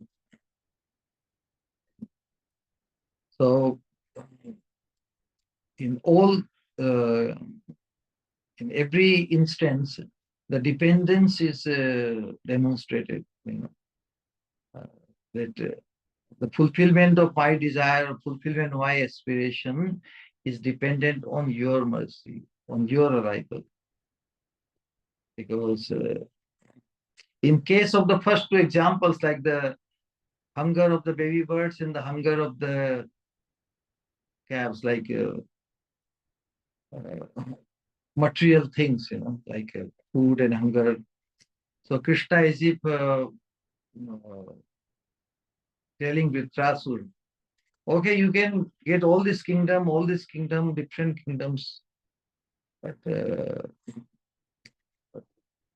So in all in every instance, the dependence is demonstrated. That the fulfillment of my desire, fulfillment of my aspiration is dependent on your mercy, on your arrival. Because in case of the first two examples, like the hunger of the baby birds and the hunger of the calves, like material things, like food and hunger. So Krishna is if telling Vṛtrāsura, okay, you can get all this kingdom, different kingdoms, but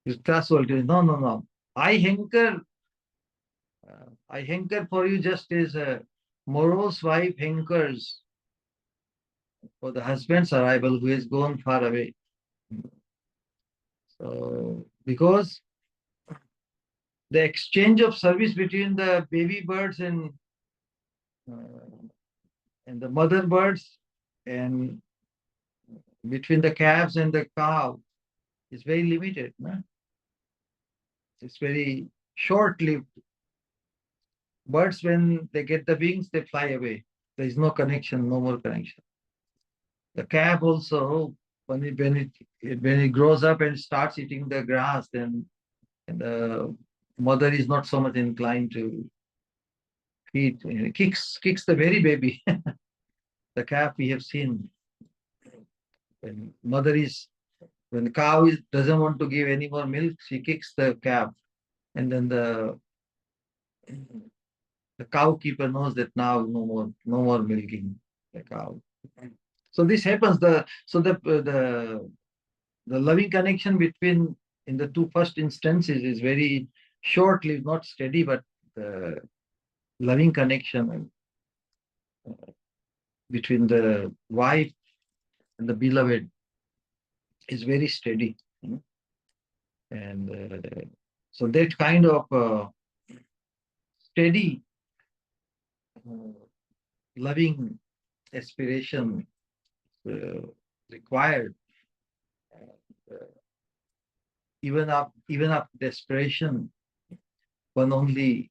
Vṛtrāsura says, no. I hanker for you just as a morose wife hankers for the husband's arrival who has gone far away. So, because the exchange of service between the baby birds and the mother birds and between the calves and the cow is very limited. No? It's very short-lived. Birds, when they get the wings, they fly away. There is no connection, no more connection. The calf also, when it grows up and starts eating the grass, then the mother is not so much inclined to feed. It kicks the very baby. The calf we have seen. When the cow doesn't want to give any more milk, she kicks the calf, and then the the cow keeper knows that now no more milking the cow. So this happens. The loving connection between in the two first instances is very short-lived, not steady, but the loving connection between the wife and the beloved is very steady. And so that kind of steady, loving aspiration required. Uh, even up desperation, one only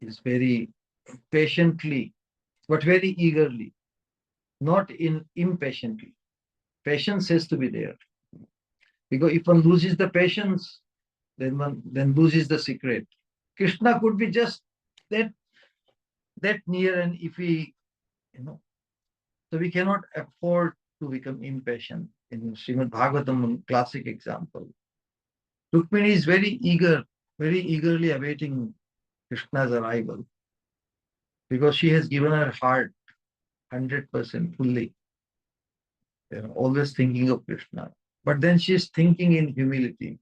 is very patiently, but very eagerly, not impatiently. Patience has to be there, because if one loses the patience, then one loses the secret. Krishna could be just that near, and if we, so we cannot afford to become impatient. In Srimad Bhagavatam, classic example, Rukmini is very eagerly awaiting Krishna's arrival, because she has given her heart 100% fully, always thinking of Krishna. But then she is thinking in humility.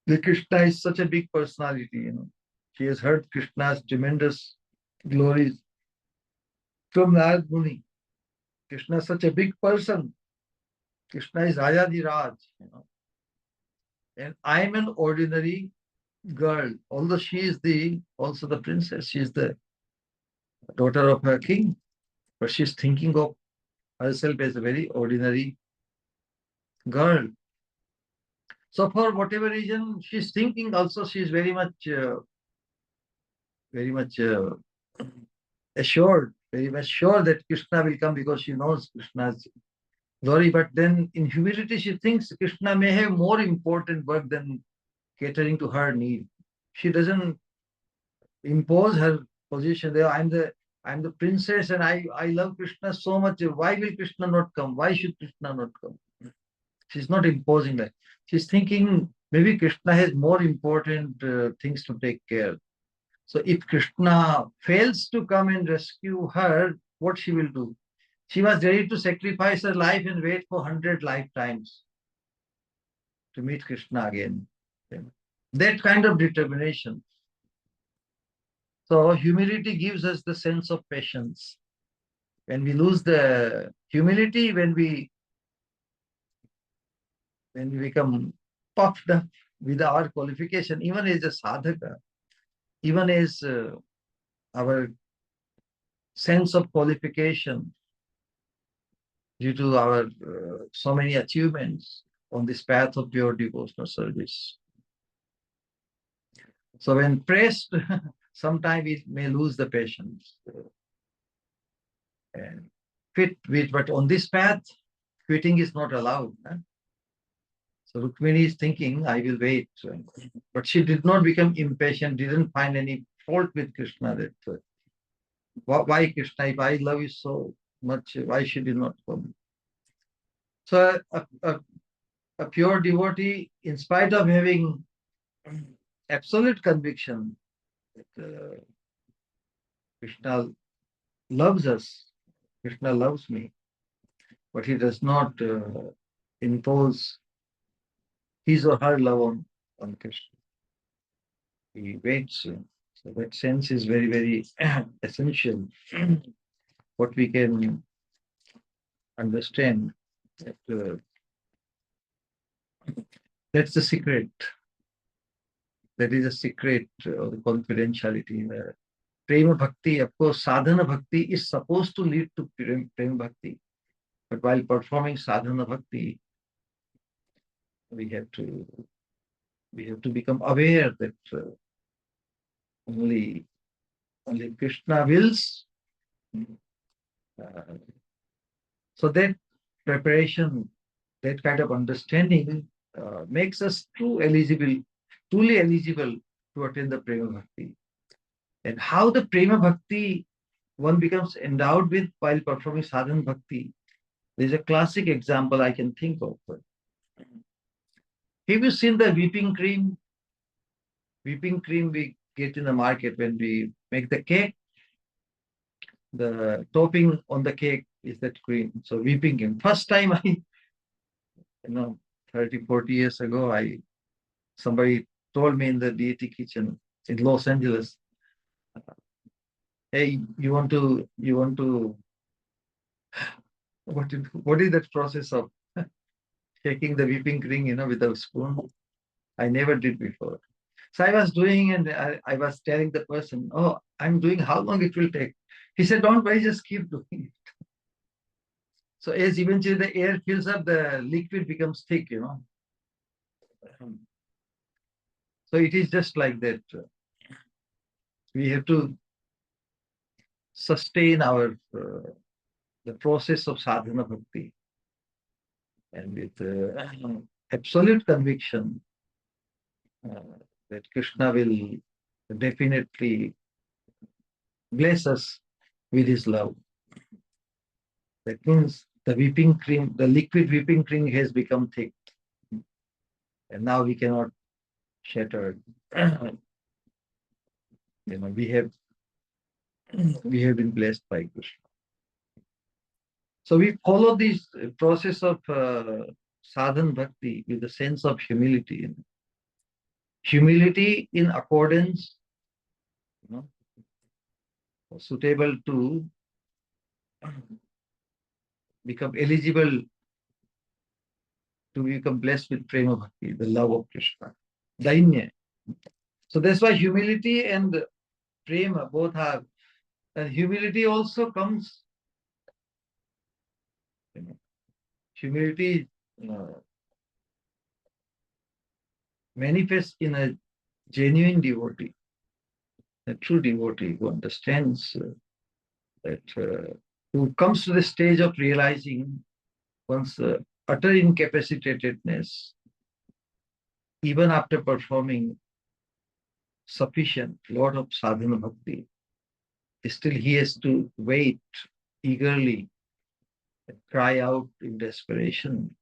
The Krishna is such a big personality, She has heard Krishna's tremendous glories from Narad Muni. Krishna is such a big person. Krishna is Rajadhiraj, And I am an ordinary girl, although she is also the princess. She is the daughter of her king, but she's thinking of herself as a very ordinary girl. So for whatever reason she's thinking, also she's very much assured, very much sure that Krishna will come, because she knows Krishna's glory. But then in humility she thinks Krishna may have more important work than catering to her need. She doesn't impose her position there. I'm the princess, and I love Krishna so much. Why will Krishna not come? Why should Krishna not come? She's not imposing that. She's thinking maybe Krishna has more important things to take care. So if Krishna fails to come and rescue her, what she will do? She was ready to sacrifice her life and wait for 100 lifetimes to meet Krishna again. That kind of determination. So humility gives us the sense of patience. When we lose the humility, when we become puffed up with our qualification, even as a sadhaka, even as our sense of qualification due to our so many achievements on this path of pure devotional service. So when pressed, sometimes it may lose the patience and quit with, but on this path, quitting is not allowed. So Rukmini is thinking, I will wait. But she did not become impatient, didn't find any fault with Krishna. That why Krishna, if I love you so much, why should you not come? So a pure devotee, in spite of having absolute conviction that Krishna loves us, Krishna loves me, but he does not impose his or her love on Krishna. He waits. So that sense is very, very essential. What we can understand that that's the secret. That is a secret of the confidentiality in the Prema Bhakti. Of course, Sadhana Bhakti is supposed to lead to Prema Bhakti. But while performing Sadhana Bhakti, we have to become aware that only Krishna wills. So that preparation, that kind of understanding makes us truly eligible to attain the Prema Bhakti. And how the Prema Bhakti one becomes endowed with while performing Sadhana Bhakti. There's a classic example I can think of. Have you seen the whipping cream? whipping cream we get in the market when we make the cake. The topping on the cake is that cream. So whipping cream. First time I, 30, 40 years ago, somebody told me in the deity kitchen in Los Angeles, hey, you want to, what is that process of shaking the whipping cream, with a spoon? I never did before. So I was doing, and I was telling the person, oh, I'm doing, how long it will take? He said, don't worry, just keep doing it. So as eventually the air fills up, the liquid becomes thick, So it is just like that. We have to sustain the process of sadhana bhakti, and with absolute conviction that Krishna will definitely bless us with his love. That means the whipping cream, the liquid whipping cream has become thick, and now we cannot shatter it. We have been blessed by Krishna. So we follow this process of sadhana bhakti with a sense of humility. Humility in accordance, suitable to become eligible to become blessed with prema bhakti, the love of Krishna. Dainya. So that's why humility and prema both have, and humility also comes, humility manifests in a genuine devotee, a true devotee who understands who comes to the stage of realizing one's utter incapacitatedness, even after performing sufficient lot of sadhana bhakti, still he has to wait eagerly, cry out in desperation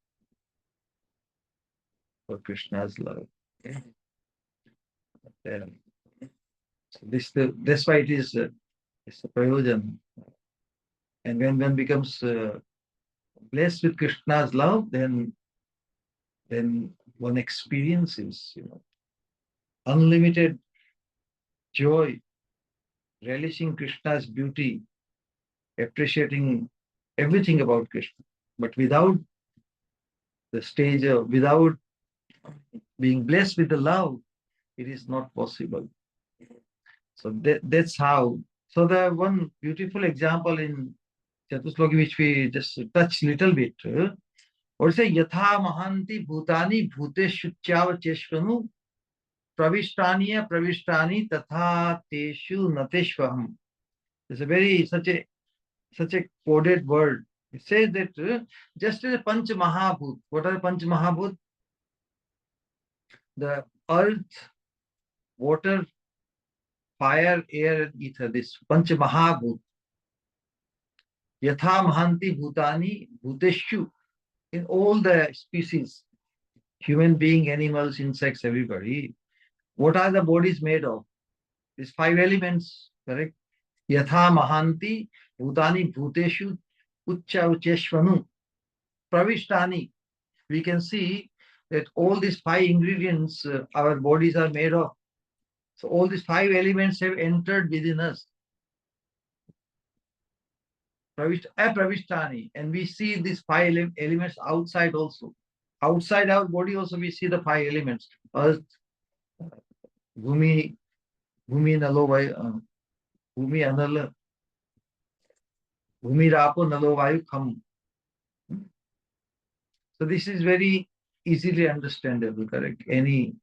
for Krishna's love. So that's why it's a prayojan. And when one becomes blessed with Krishna's love, then one experiences, unlimited joy, relishing Krishna's beauty, appreciating everything about Krishna. But without without being blessed with the love, it is not possible. So that's how. So the one beautiful example in Chatusloki, which we just touch little bit, or say yatha mahanti bhutani bhuteshuchyavacheshvanu pravishtani tatha teshu nateshvaham. It's a very such a coded word. It says that just as a Panch Mahabhut. What are Panch Mahabhut? The earth, water, fire, air, and ether. This Panch Mahabhut. Yatha Mahanti Bhutani Bhuteshu. In all the species, human being, animals, insects, everybody. What are the bodies made of? These 5 elements, correct? Yatha Mahanti Bhutani Bhuteshu Ucha Ucheshvanu Pravishtani. We can see that all these 5 ingredients our bodies are made of. So all these 5 elements have entered within us. Pravishtani. And we see these 5 elements outside also. Outside our body also we see the 5 elements. Earth, Bhumi Nalo Vayu, Bhumi Anala, Bhumi Rapo Nalo Vayu Kham. So this is very easily understandable, correct? Any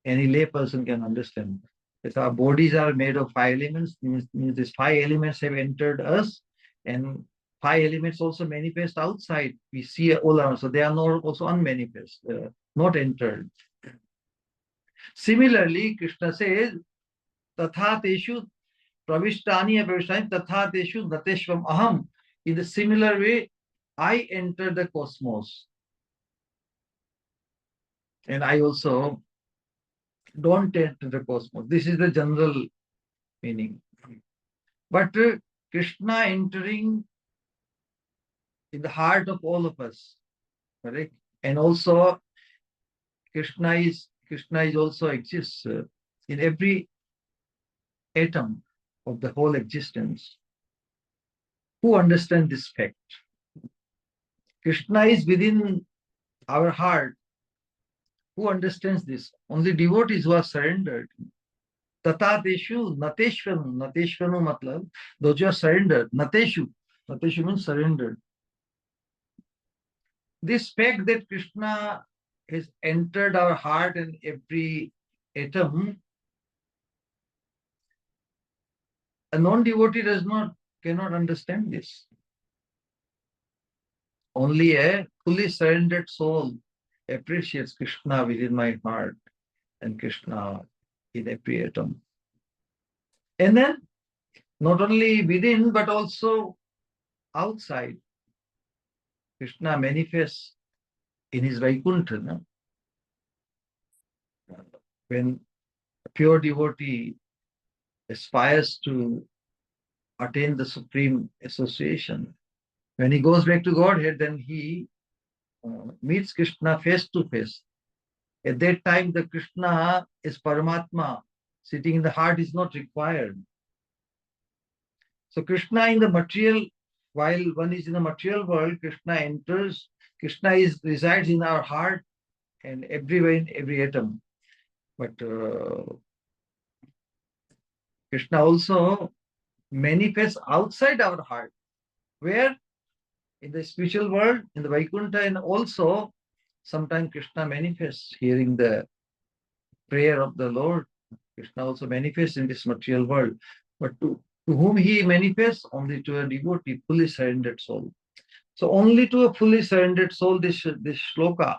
lay person can understand. If our bodies are made of 5 elements, means these 5 elements have entered us, and 5 elements also manifest outside. We see all around, so they are not also unmanifest, not entered. Similarly, Krishna says, Tatha Teshu Pravishtani Pravishtani Tatha Teshu Nateshvam Aham. In the similar way, I enter the cosmos. And I also Don't enter the cosmos. This is the general meaning. But Krishna entering in the heart of all of us, correct? And also Krishna is also exists in every atom of the whole existence. Who understand this fact? Krishna is within our heart. Who understands this? Only devotees who are surrendered. Tata Teshu Nateshvanu. Nateshvanu matlab, those who are surrendered. Nateshu. Nateshu means surrendered. This fact that Krishna has entered our heart and every atom, a non-devotee cannot understand this. Only a fully surrendered soul appreciates Krishna within my heart and Krishna in every atom. And then not only within but also outside, Krishna manifests in his Vaikuntha. No? When a pure devotee aspires to attain the supreme association, when he goes back to Godhead, then he meets Krishna face to face. At that time, the Krishna is Paramatma, sitting in the heart is not required. So Krishna in the material, while one is in the material world, Krishna resides in our heart and everywhere in every atom. But Krishna also manifests outside our heart, where in the spiritual world, in the Vaikuntha, and also sometimes Krishna manifests hearing the prayer of the Lord. Krishna also manifests in this material world. But to whom he manifests? Only to a devotee, fully surrendered soul. So only to a fully surrendered soul this shloka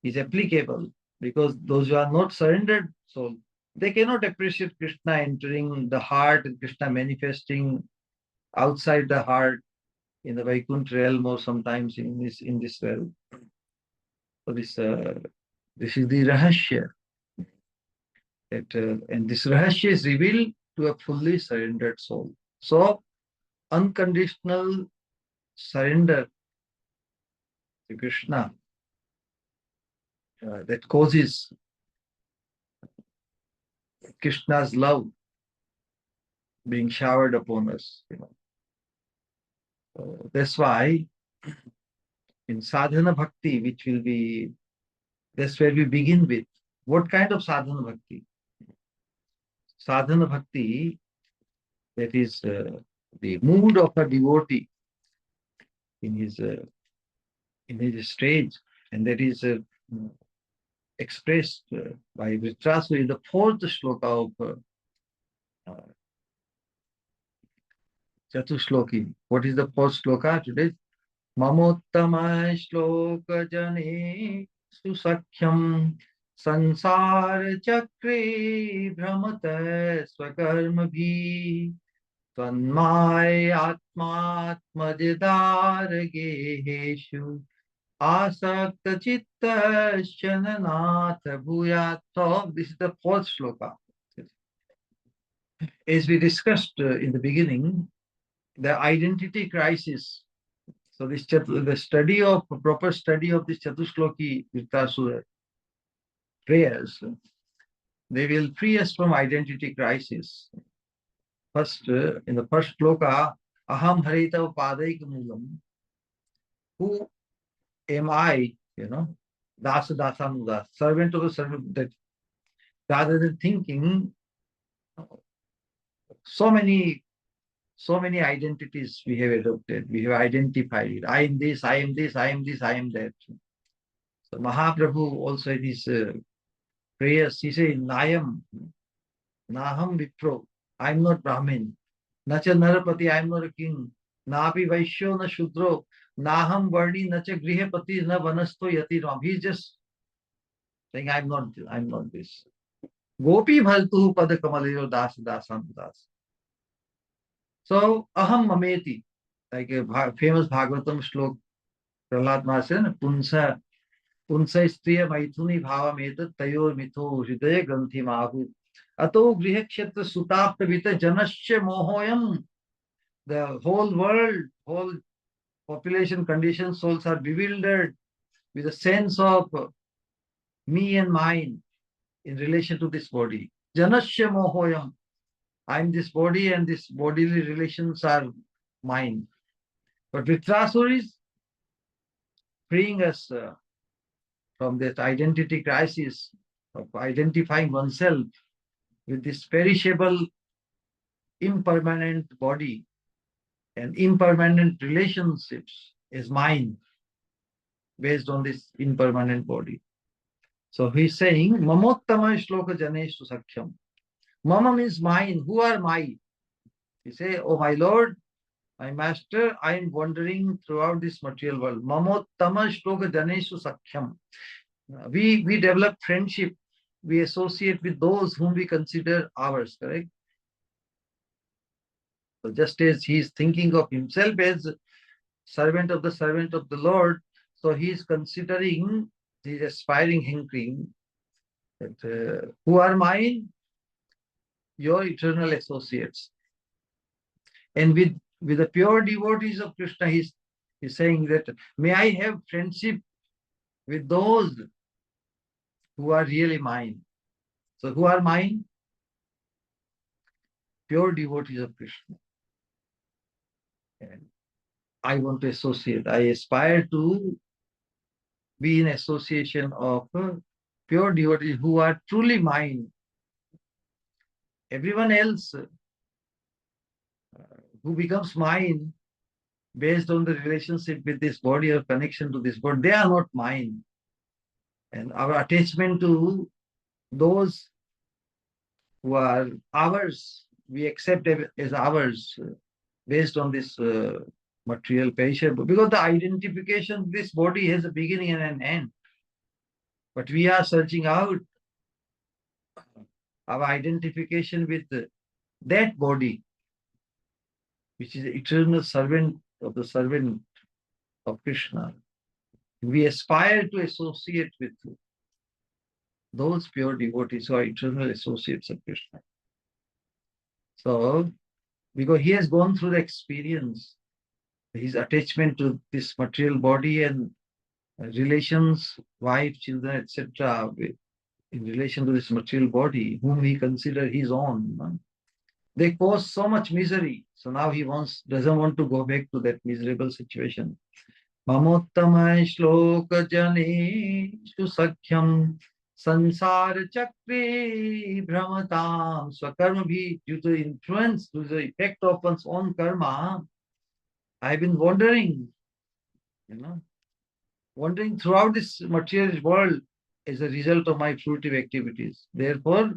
is applicable, because those who are not surrendered soul, they cannot appreciate Krishna entering the heart and Krishna manifesting outside the heart in the Vaikuntha realm or sometimes in this realm. So this is the rahasya. And this rahasya is revealed to a fully surrendered soul. So unconditional surrender to Krishna that causes Krishna's love being showered upon us. So that's why in sadhana bhakti, that's where we begin with. What kind of sadhana bhakti? Sadhana bhakti, that is the mood of a devotee in his stage, and that is expressed by Vṛtrāsura in the fourth shloka of Chatushloki. What is the fourth shloka today? Mamottama shloka jane susakhyam sansar chakre bhramata swakarma bhi tvanmay atmatmadidar geheshu asakta chitta shananatha bhuyat. So this is the fourth shloka. As we discussed in the beginning, the identity crisis. So this proper study of this Chatushloki Vṛtrāsura prayers, they will free us from identity crisis. First, in the first shloka, Aham Harita Padaika Moolam. Who am I? Dasa Dasanudas, servant of the servant. That rather than thinking so many identities we have adopted, we have identified it. I am this, I am this, I am this, I am that. So Mahaprabhu also in his prayers, he says, Nayam, Naham Vipro, I am not Brahmin. Nacha Narapati, I am not a king. Napi Vaishyo, na Shudro, Naham Varni, Nacha Grihapati, na Vanasto Yati Ram. He's just saying, I'm not this. Gopi Bhaltu Pada Kamaliro Das Dasan Das. So Aham Mameti, like a famous Bhagavatam shlok, Prahlad Maharaj said, Punsa पुंसै स्त्रिय मैथुनी भावमेतत् तयोर् मिथो हृदय ग्रंथि माहु अतो गृह क्षेत्र सुताप्त वित जनश्च मोहोयम. The whole world, whole population conditioned souls are bewildered with a sense of me and mine in relation to this body. Janasya mohoyam. I am this body and this bodily relations are mine. But Vṛtrāsura is freeing us from that identity crisis of identifying oneself with this perishable, impermanent body and impermanent relationships as mine based on this impermanent body. So he's saying, Mamottama shloka janeshu sakhyam. Mama means mine. Who are my? He say, oh my Lord, my master, I am wandering throughout this material world. Mamottama shloka janeshu sakhyam. We develop friendship. We associate with those whom we consider ours, correct? So just as he is thinking of himself as servant of the Lord, so he is considering his aspiring hankering that who are mine? Your eternal associates. And with the pure devotees of Krishna, he's saying that may I have friendship with those who are really mine. So who are mine? Pure devotees of Krishna. And I want to associate. I aspire to be in association of pure devotees who are truly mine. Everyone else who becomes mine based on the relationship with this body or connection to this body, they are not mine. And our attachment to those who are ours, we accept as ours based on this material perishable. Because the identification of this body has a beginning and an end. But we are searching out our identification with that body, which is the eternal servant of Krishna. We aspire to associate with those pure devotees who are eternal associates of Krishna. So, because he has gone through the experience, his attachment to this material body and relations, wife, children, etc., in relation to this material body, whom he considers his own, they cause so much misery. So now he doesn't want to go back to that miserable situation. Mamottama shloka janeshu sakhyam sansara chakri brahmatam swakarma bhi. Due to the influence, due to the effect of one's own karma, I've been wandering, wandering throughout this material world as a result of my fruitive activities. Therefore,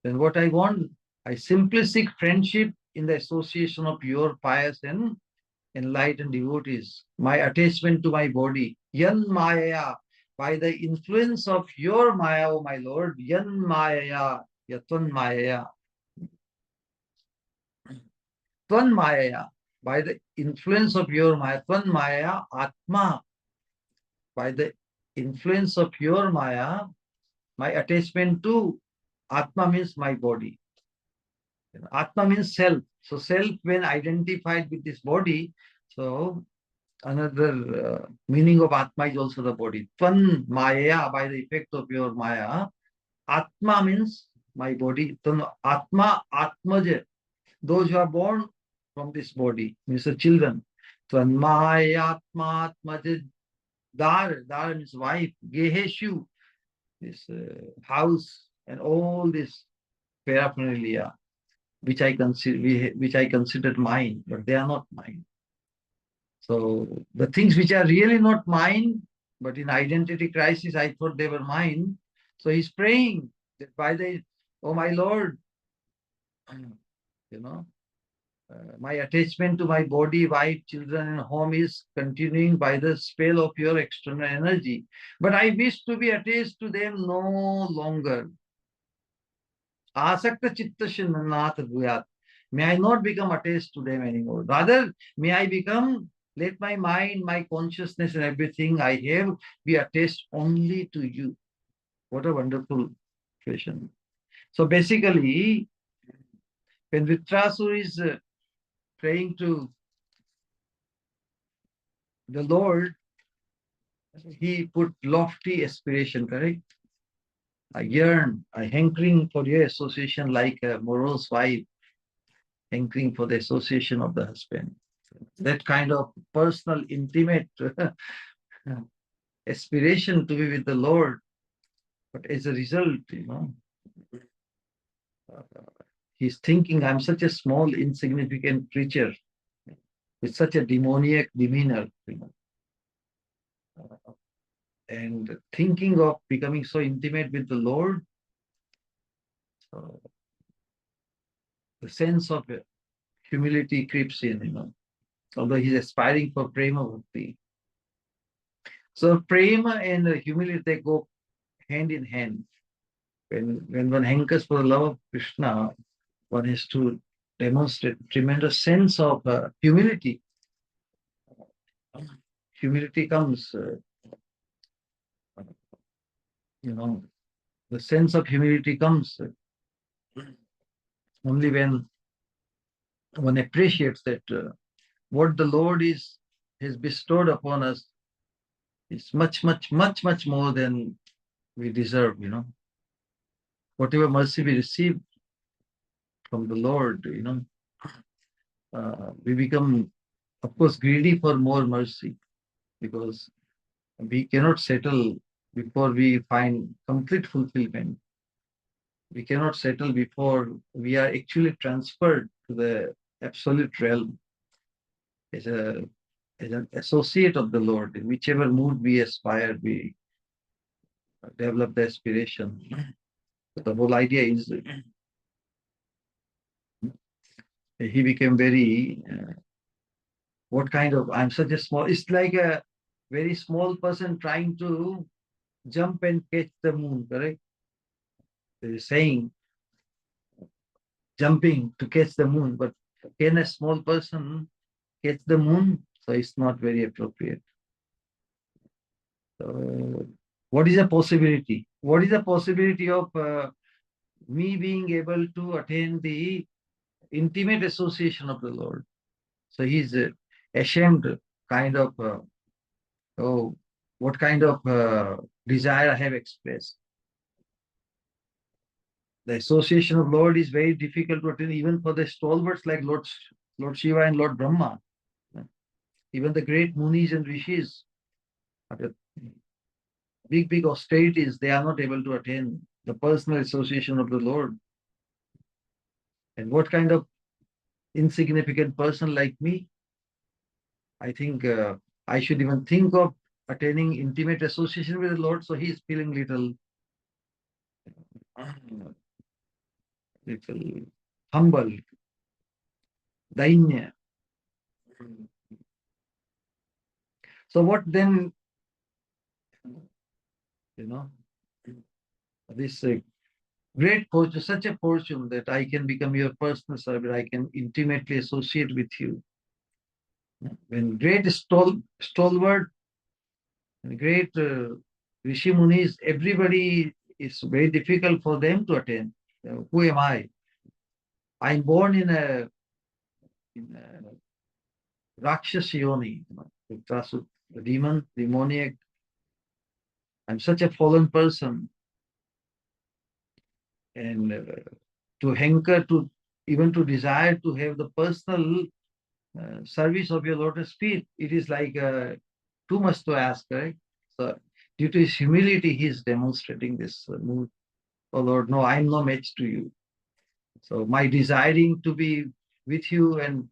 then what I want, I simply seek friendship in the association of pure, pious and enlightened devotees. My attachment to my body, yan maya, by the influence of your maya, O my Lord, yan maya, yatvan maya, tvan maya, by the influence of your maya, tvan maya, atma, by the influence of your maya, my attachment to atma means my body. Atma means self. So self, when identified with this body, so another meaning of Atma is also the body. Tvan Maya, by the effect of your Maya. Atma means my body. Tvan Atma, Atmaja. Those who are born from this body, means the children. Tvan Maya, Atma, Atmaja. Dar means wife. Geheshu, this house and all this paraphernalia, which I considered mine, but they are not mine. So the things which are really not mine, but in identity crisis, I thought they were mine. So he's praying that oh my Lord, my attachment to my body, wife, children, and home is continuing by the spell of your external energy. But I wish to be attached to them no longer. Asakta chitta shinnath bhuyat. May I not become attached to them anymore. Rather, may I become Let my mind, my consciousness and everything I have be attached only to you. What a wonderful question. So basically, when Vṛtrāsura is praying to the Lord, he put lofty aspiration, correct? I yearn, I hankering for your association like a morose wife hankering for the association of the husband. That kind of personal, intimate aspiration to be with the Lord. But as a result, he's thinking, I'm such a small, insignificant creature with such a demoniac demeanor, and thinking of becoming so intimate with the Lord, the sense of humility creeps in, although he's aspiring for prema bhakti. So prema and humility, they go hand in hand. When one hankers for the love of Krishna, one has to demonstrate tremendous sense of humility. Humility comes, the sense of humility comes only when one appreciates that what the Lord has bestowed upon us is much, much, much, much more than we deserve, Whatever mercy we receive from the Lord, we become, of course, greedy for more mercy, because we cannot settle before we find complete fulfillment. We cannot settle before we are actually transferred to the absolute realm as an associate of the Lord. In whichever mood we aspire, we develop the aspiration. But the whole idea is he became very, I'm such a small, it's like a very small person trying to jump and catch the moon, correct? They're saying jumping to catch the moon, but can a small person catch the moon? So it's not very appropriate. So what is the possibility? What is the possibility of me being able to attain the intimate association of the Lord? So he's ashamed, kind of, oh, what kind of desire I have expressed. The association of Lord is very difficult to attain, even for the stalwarts like Lord Shiva and Lord Brahma. Even the great Munis and Rishis, after big austerities, they are not able to attain the personal association of the Lord. And what kind of insignificant person like me, I think I should even think of attaining intimate association with the Lord. So he's feeling little humble, dainya. So what then, this great fortune, such a fortune that I can become your personal servant, I can intimately associate with you. When great stalwart, and great Rishi Munis, everybody, is very difficult for them to attain. Who am I? I'm born in a Rakshas Yoni, Vṛtrāsura, the demoniac. I'm such a fallen person. And to hanker, to even to desire to have the personal service of your lotus feet, it is like too much to ask, right? So due to his humility, he is demonstrating this mood. Oh Lord, no, I'm no match to you. So my desiring to be with you and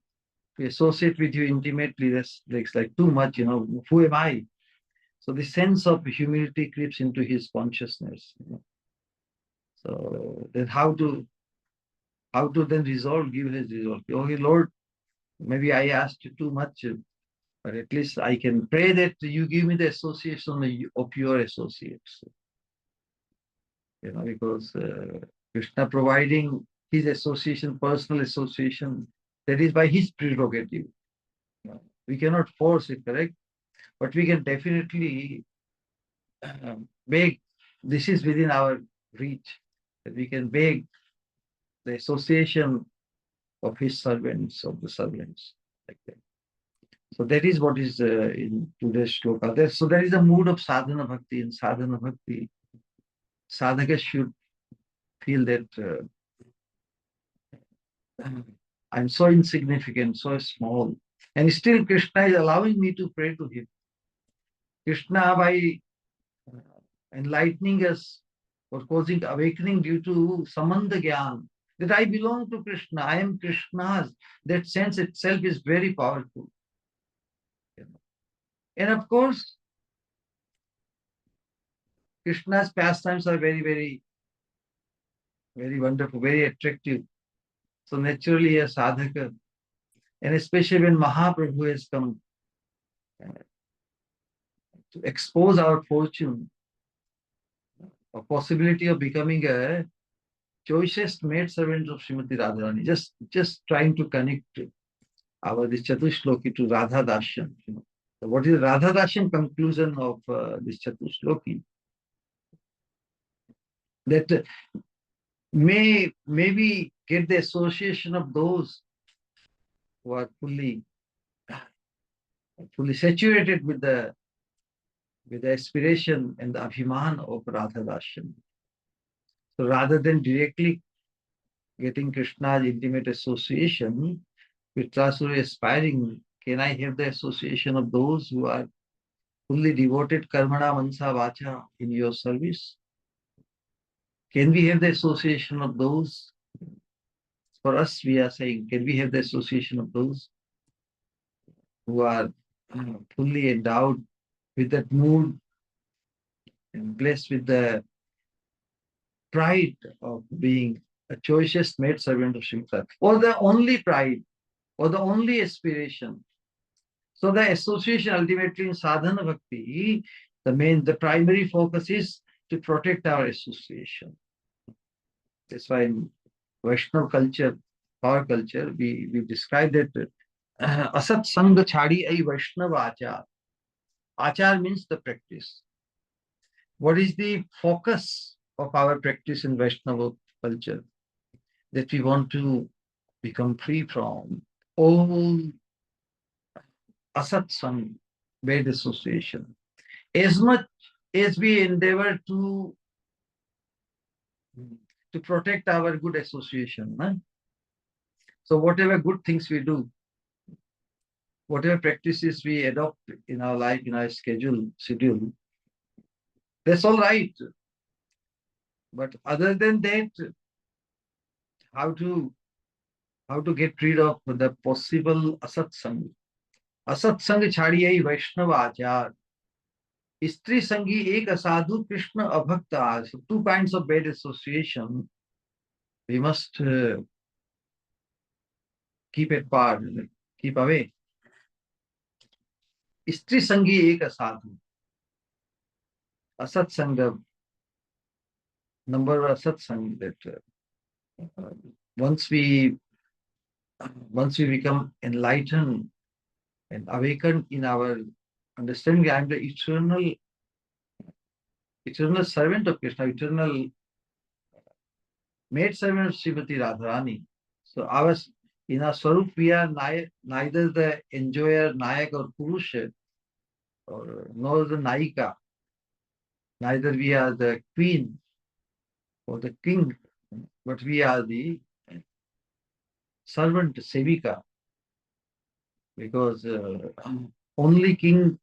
to associate with you intimately, that's like too much, who am I? So the sense of humility creeps into his consciousness. So then how to then give his resolve? Okay, Lord, maybe I asked you too much, but at least I can pray that you give me the association of your associates. Because Krishna providing his association, personal association, that is by his prerogative. We cannot force it, correct? But we can definitely beg. This is within our reach. That we can beg the association of his servants, of the servants, like that. So that is what is in today's shloka. So there is a mood of sadhana bhakti. In sadhana bhakti, sadhaka should feel that I'm so insignificant, so small, and still Krishna is allowing me to pray to him. Krishna, by enlightening us or causing awakening due to samandha gyan, that I belong to Krishna, I am Krishna's, that sense itself is very powerful. And of course, Krishna's pastimes are very, very, very wonderful, very attractive. So naturally, a sadhaka, and especially when Mahaprabhu has come to expose our fortune, a possibility of becoming a choicest maid servant of Srimati Radharani, just trying to connect our this Chatushloki to Radha Darshan. So what is the Radha Darshan conclusion of this Chatushloki? That maybe get the association of those who are fully saturated with the aspiration and the abhiman of Radha Darshan. So rather than directly getting Krishna's intimate association, Vṛtrāsura aspiring, can I have the association of those who are fully devoted karmana mansa vacha in your service? Can we have the association of those? For us, we are saying, can we have the association of those who are fully endowed with that mood and blessed with the pride of being a choicest maid servant of Shimsa, or the only pride, or the only aspiration. So the association ultimately in sadhana bhakti, the primary focus is to protect our association. That's why in Vaishnava culture, our culture, we describe that asat sangha chhadi ai Vaishnava achar. Achar means the practice. What is the focus of our practice in Vaishnava culture? That we want to become free from all asat sang, bad association. As much as we endeavor to protect our good association. So whatever good things we do, whatever practices we adopt in our life, in our schedule, that's all right. But other than that, how to get rid of the possible asat sang. Asat sang chhadiyai Vaishnava achar. Istri sangi ek asadhu Krishna abhakta. So 2 kinds of bad association we must keep apart, keep away. Istri sangi ek asadhu. Asat sangha, number of asat sang, that once we become enlightened and awakened in our understanding, I am the eternal servant of Krishna, eternal maid servant of Srimati Radharani. So in our Swarup, we are neither the enjoyer, Nayak or Purusha, nor the Naika. Neither we are the queen or the king, but we are the servant, Sevika. Because only king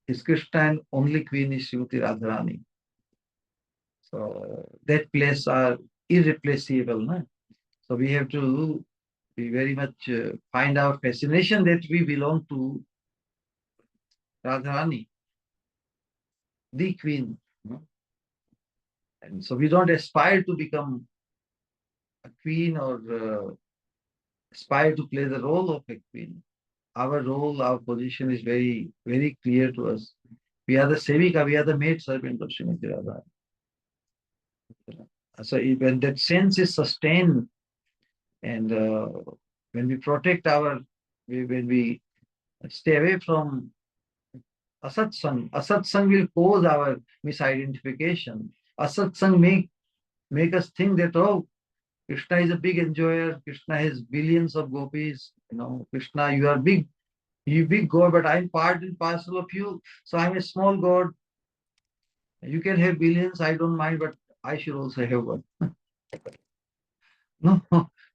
is Krishna and only queen is Srimati Radharani. So that place are irreplaceable. No? So we have to be very much find our fascination that we belong to Radharani, the queen. No? And so we don't aspire to become a queen or aspire to play the role of a queen. Our role, our position is very, very clear to us. We are the Sevika, we are the maid servant of Srimati Radha. So when that sense is sustained, and when we protect when we Stay away from asatsang. Asatsang will cause our misidentification. Asatsang make us think that, oh, Krishna is a big enjoyer. Krishna has billions of gopis. Krishna, you are big. You big God, but I'm part and parcel of you. So I'm a small God. You can have billions, I don't mind, but I should also have one. No,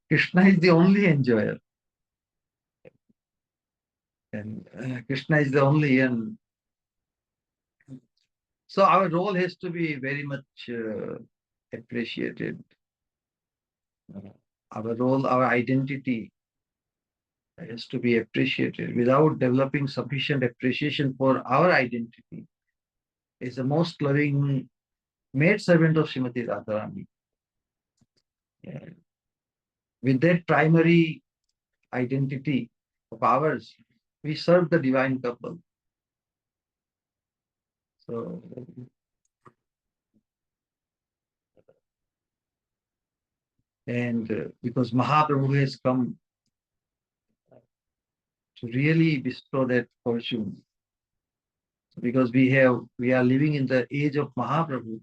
Krishna is the only enjoyer. And Krishna is the only, and so our role has to be very much appreciated. Our role, our identity has to be appreciated. Without developing sufficient appreciation for our identity, is the most loving maid servant of Srimati Radharani. Yeah. With that primary identity of ours, we serve the divine couple. So, and because Mahaprabhu has come to really bestow that fortune, because we are living in the age of Mahaprabhu.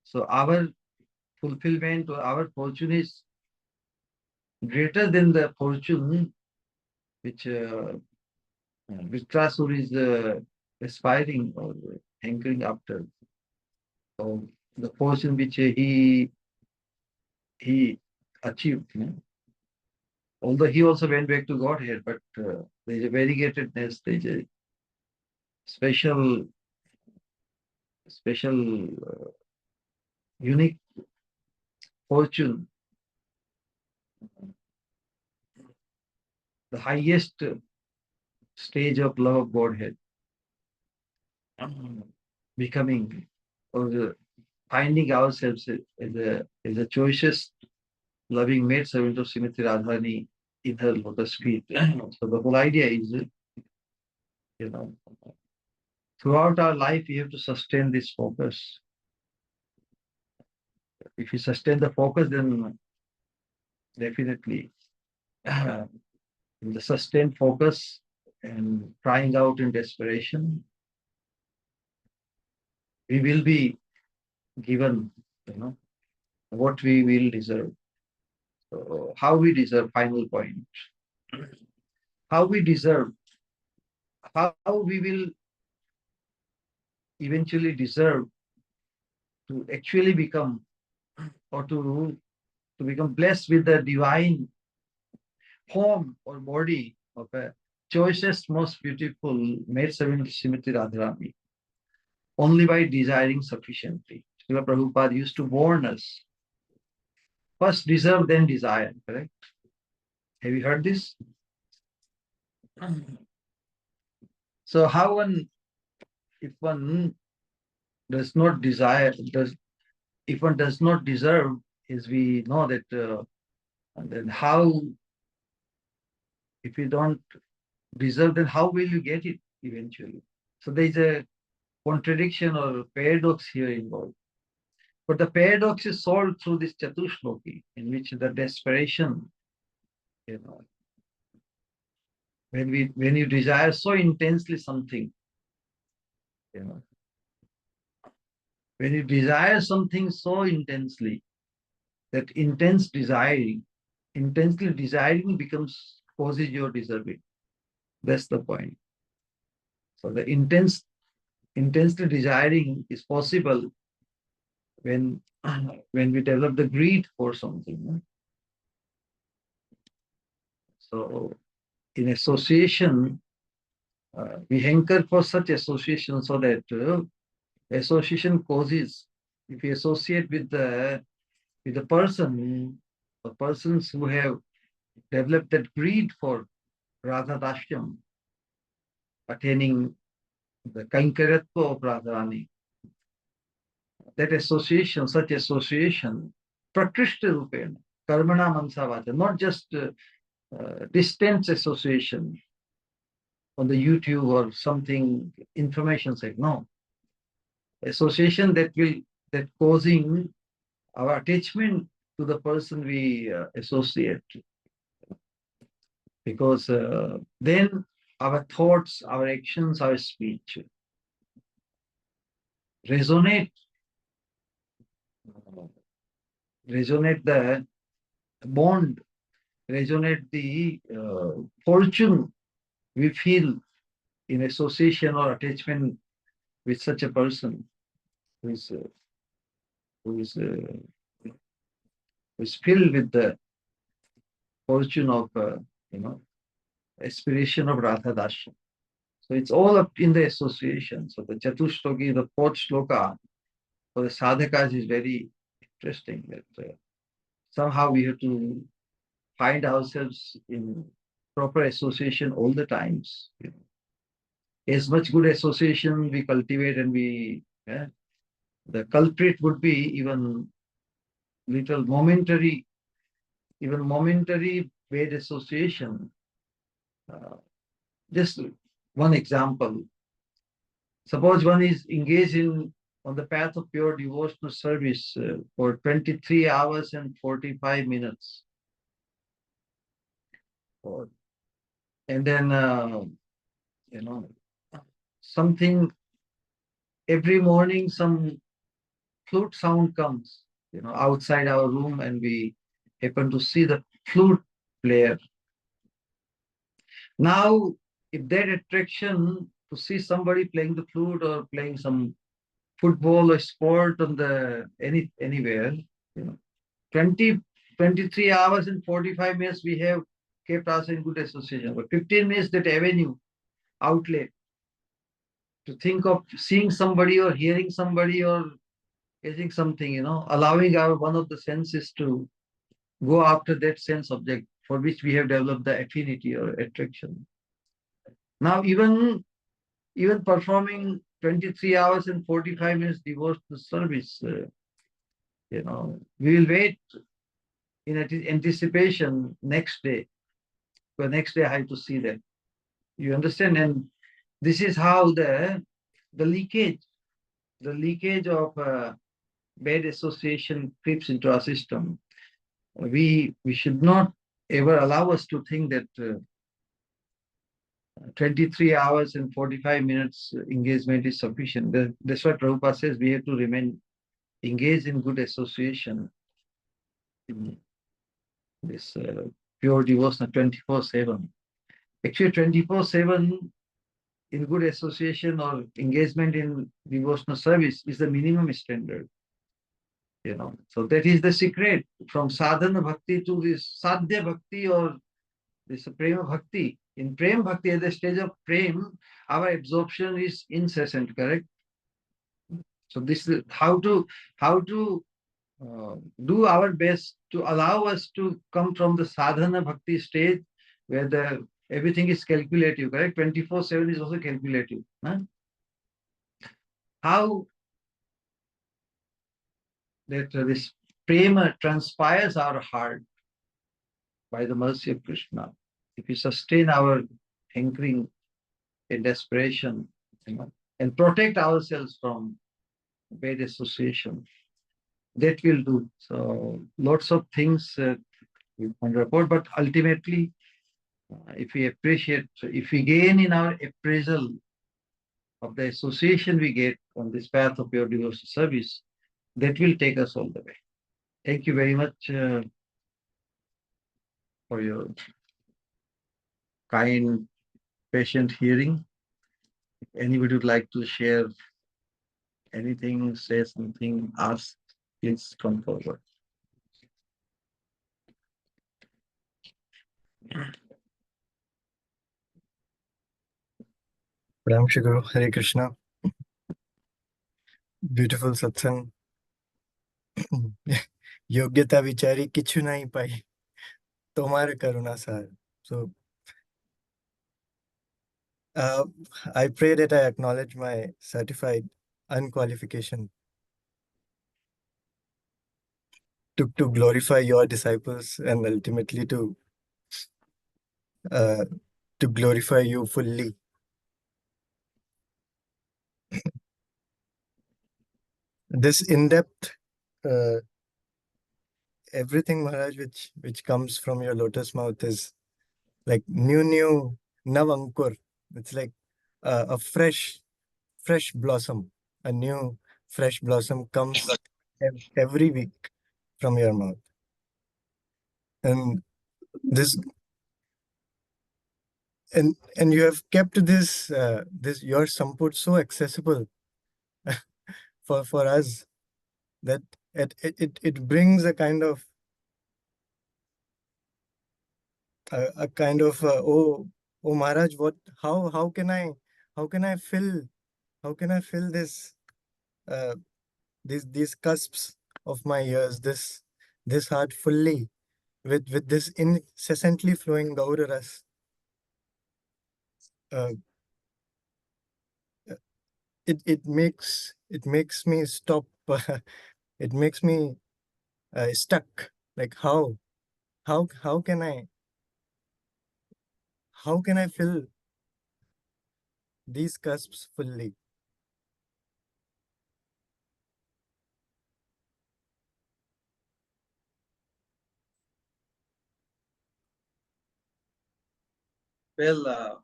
So our fulfillment or our fortune is greater than the fortune which Vṛtrāsura is aspiring or hankering after. So the fortune which he achieved. Although he also went back to Godhead, but there is a variegatedness, there is a special, unique fortune. The highest stage of love of Godhead, becoming or finding ourselves as the choicest loving maid servant of Srimati Radharani in her lotus feet. So the whole idea is, throughout our life, we have to sustain this focus. If you sustain the focus, then definitely the sustained focus and crying out in desperation, we will be given, what we will deserve. So how we deserve, final point. How we deserve, how we will eventually deserve to actually become, or to become blessed with the divine form or body of a choicest, most beautiful maid servant Srimati Radharani, only by desiring sufficiently. Srila Prabhupada used to warn us, first deserve, then desire, correct? Have you heard this? So how if one does not desire, if one does not deserve, as we know that, then how, if you don't deserve, then how will you get it eventually? So there is a contradiction or paradox here involved. But the paradox is solved through this Chatushloki, in which the desperation, when you desire so intensely something, when you desire something so intensely, that intensely desiring causes your deserving. That's the point. So the intensely desiring is possible when we develop the greed for something. So in association, we hanker for such association, so that association causes, if we associate with the person, or persons who have developed that greed for Radha Dashyam, attaining the Kankaratva of Radharani, that association, such association, prakrishta rupena, karmana mansavacha, not just distance association on the YouTube or something, information site, no. Association that causing our attachment to the person we associate. because then our thoughts, our actions, our speech resonate the bond, resonate the fortune we feel in association or attachment with such a person who is who is uh, who is filled with the fortune of aspiration of Radha Dasya. So it's all up in the association. So the Chatushloki, the fourth shloka for the sadhakas is very interesting. That somehow we have to find ourselves in proper association all the times. As much good association we cultivate and the culprit would be even little momentary bad association. Just one example. Suppose one is engaged on the path of pure devotional service for 23 hours and 45 minutes. And then, something, every morning some flute sound comes, outside our room, and we happen to see the flute player. Now, if that attraction to see somebody playing the flute or playing some football or sport on anywhere, 23 hours and 45 minutes we have kept us in good association. But 15 minutes that avenue, outlet, to think of seeing somebody or hearing somebody or getting something, allowing our one of the senses to go after that sense object for which we have developed the affinity or attraction. Now, even performing 23 hours and 45 minutes devotional service, we will wait in anticipation next day. The next day I have to see that. You understand? And this is how the leakage of bad association creeps into our system. We should not ever allow us to think that 23 hours and 45 minutes engagement is sufficient. That's why Prabhupada says we have to remain engaged in good association in this pure devotion 24/7. Actually, 24/7 in good association or engagement in devotional service is the minimum standard. So that is the secret from sadhana bhakti to this sadhya bhakti or this prema bhakti. In prema bhakti, at the stage of prema, our absorption is incessant, correct? So this is how to do our best to allow us to come from the sadhana bhakti stage where everything is calculative, correct? 24/7 is also calculative. Huh? How that this prema transpires our heart by the mercy of Krishna. If we sustain our hankering and desperation, and protect ourselves from bad association, that will do. So lots of things we can report, but ultimately, if we gain in our appraisal of the association we get on this path of pure devotional service, that will take us all the way. Thank you very much for your kind, patient hearing. If anybody would like to share anything, say something, ask, please come forward. Pranam Shri Guru, Hare Krishna. Beautiful satsang. Yogyata vichari kichu nahi pai. Tomar karuna sar. So, I pray that I acknowledge my certified unqualification to glorify your disciples and ultimately to glorify you fully. This in-depth everything, Maharaj, which comes from your lotus mouth is like new navankur. It's like a fresh blossom. A new fresh blossom comes every week from your mouth. And this and you have kept this your samput so accessible for us that it brings a kind of oh Maharaj, what how can I fill this uh, these cusps of my ears, this heart fully with this incessantly flowing Gaura ras. Uh, it makes me stop. It makes me stuck. Like how can I fill these cusps fully? Well, a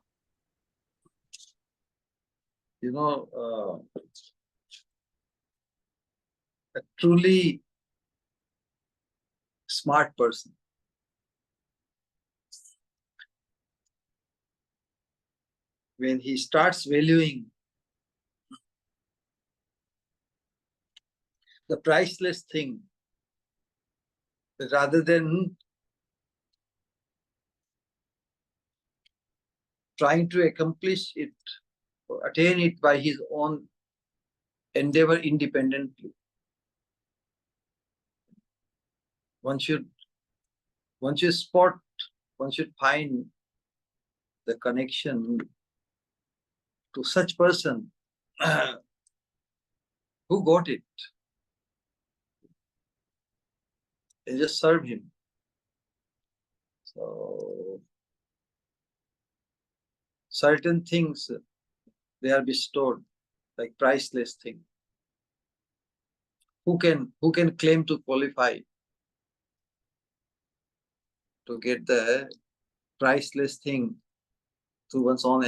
truly smart person, when he starts valuing the priceless thing, rather than trying to accomplish it or attain it by his own endeavor independently, one should spot, one should find the connection to such person who got it, and just serve him. So certain things, they are bestowed like priceless thing. Who can claim to qualify to get the priceless thing through one's own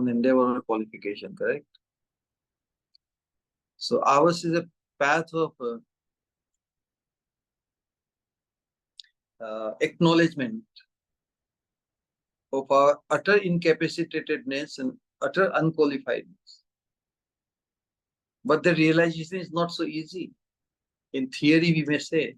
endeavor or qualification, correct? So ours is a path of acknowledgement of our utter incapacitatedness and utter unqualifiedness. But the realization is not so easy. In theory, we may say.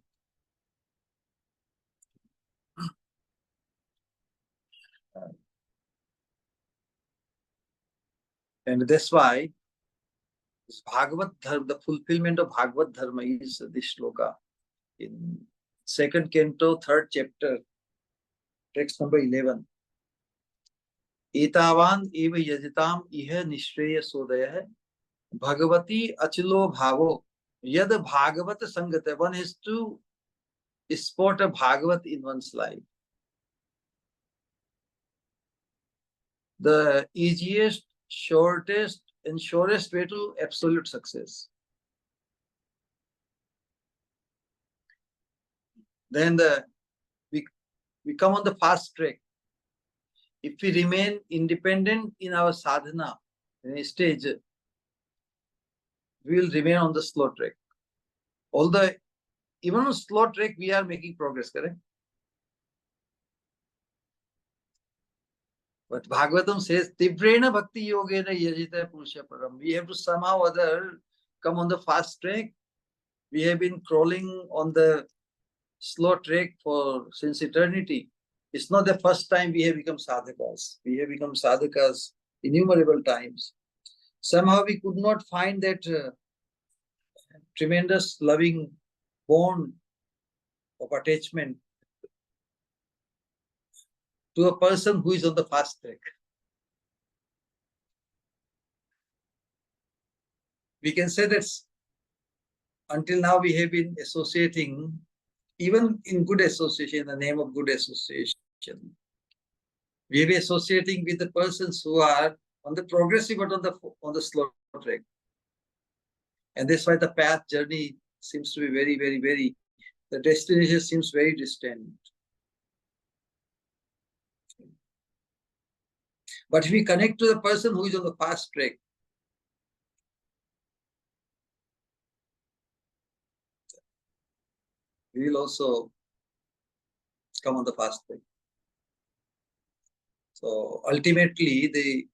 And that's why this Bhagavad Dharma, the fulfillment of Bhagavad Dharma is this shloka in second canto, third chapter, text number 11. Etavan eva yajitam iha nishreya sodaya bhagavati achilo bhavo yad bhagavat sangata. One has to spot a Bhagavat in one's life. The easiest, shortest, and surest way to absolute success. Then we come on the fast track. If we remain independent in our sadhana, in a stage, we will remain on the slow track. Although even on slow track, we are making progress, correct? But Bhagavatam says, Tivrena Bhakti Yogena Yajita Purusha Param. We have to somehow or other come on the fast track. We have been crawling on the slow track since eternity. It's not the first time we have become sadhakas. We have become sadhakas innumerable times. Somehow we could not find that tremendous loving bond of attachment to a person who is on the fast track. We can say that until now we have been associating, even in good association, in the name of good association, we have been associating with the persons who are on the progressive but on the slow track. And that's why the path journey seems to be very, the destination seems very distant. But if we connect to the person who is on the fast track, we will also come on the fast track. So ultimately, the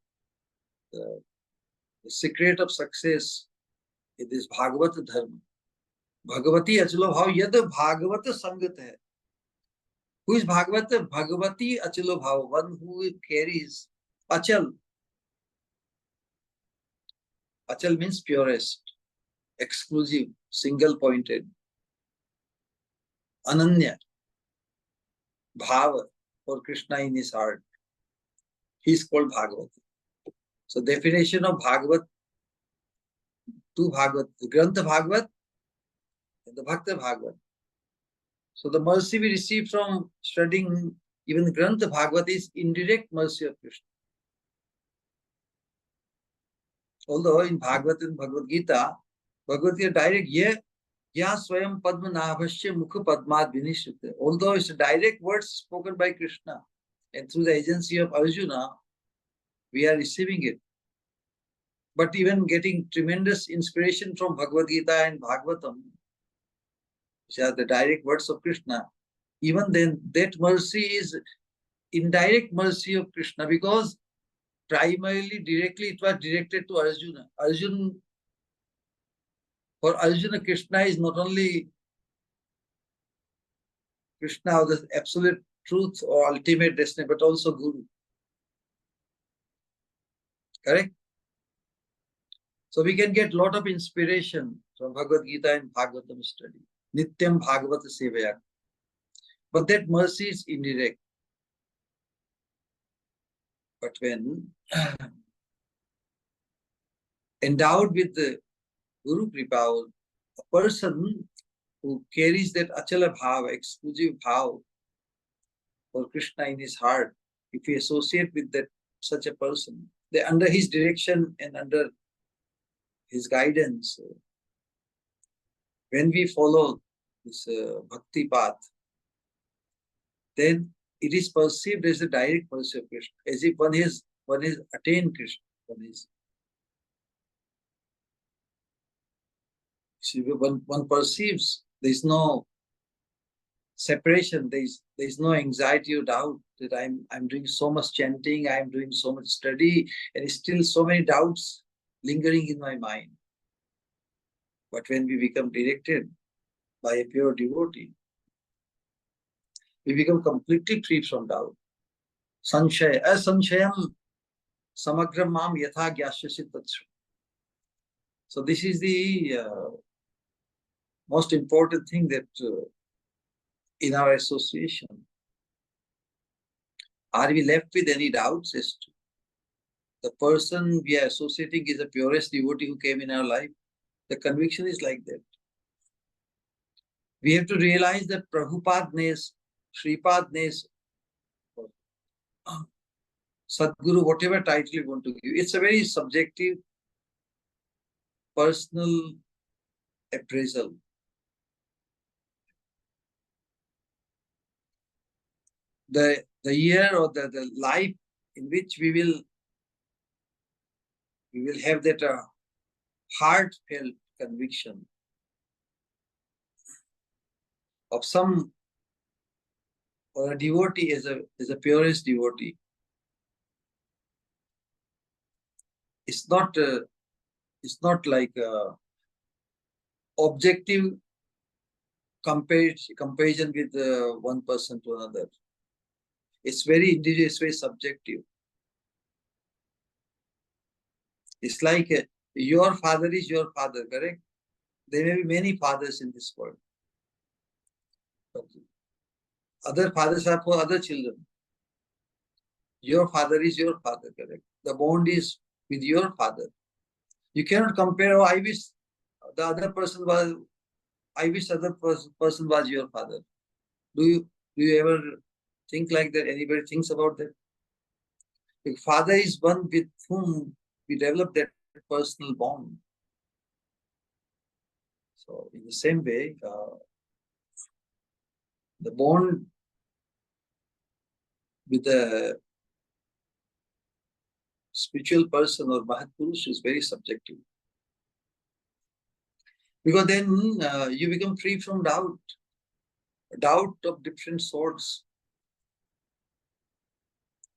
secret of success is this Bhagavata Dharma. Bhagavati Achalo Bhav Yad Bhagavata Sangat hai. Who is Bhagavata? Bhagavati Achalo Bhav, one who carries Achal. Achal means purest, exclusive, single-pointed, Ananya, Bhava for Krishna in his heart. He is called Bhagavata. So definition of Bhagavat, two Bhagavat, the Grantha Bhagavat and the Bhakta Bhagavat. So the mercy we receive from studying even the Grantha Bhagavat is indirect mercy of Krishna. Although in Bhagavat and Bhagavad Gita direct, Ya Swayam Padma Nabhasya Mukha Padmad Vinishrita. Although it's a direct words spoken by Krishna and through the agency of Arjuna, we are receiving it. But even getting tremendous inspiration from Bhagavad Gita and Bhagavatam, which are the direct words of Krishna, even then that mercy is indirect mercy of Krishna, because primarily, directly it was directed to Arjuna. For Arjuna, Krishna is not only Krishna or the absolute truth or ultimate destiny, but also Guru. Correct? So we can get a lot of inspiration from Bhagavad Gita and Bhagavatam study. Nityam Bhagavata Sevaya. But that mercy is indirect. But when endowed with the Guru Kripa, a person who carries that Achala Bhava, exclusive Bhava for Krishna in his heart, if we associate with that such a person, they under his direction and under his guidance, when we follow this bhakti path, then it is perceived as a direct mercy of Krishna, as if one has attained Krishna. One perceives there is no separation, there is no anxiety or doubt that I'm doing so much chanting, I'm doing so much study, and still so many doubts lingering in my mind. But when we become directed by a pure devotee, we become completely free from doubt. Sanshaya, asanshayam samagram mam yatha gyasyasit tatsva. So this is the most important thing that in our association. Are we left with any doubts as to the person we are associating is the purest devotee who came in our life? The conviction is like that. We have to realize that Prabhupada-ness, Shripad-ness, Sadguru, whatever title you want to give, it's a very subjective, personal appraisal. The year or the life in which we will have that heartfelt conviction of some or a devotee as a purest devotee. It's not like objective comparison with one person to another. It's very individual, it's very subjective. It's like your father is your father, correct? There may be many fathers in this world. But other fathers are for other children. Your father is your father, correct? The bond is with your father. You cannot compare, I wish the other person was, I wish other person was your father. Do you ever think like that? Anybody thinks about that? The father is one with whom we develop that personal bond. So in the same way, the bond with the spiritual person or Mahatpurush is very subjective. Because then you become free from doubt of different sorts.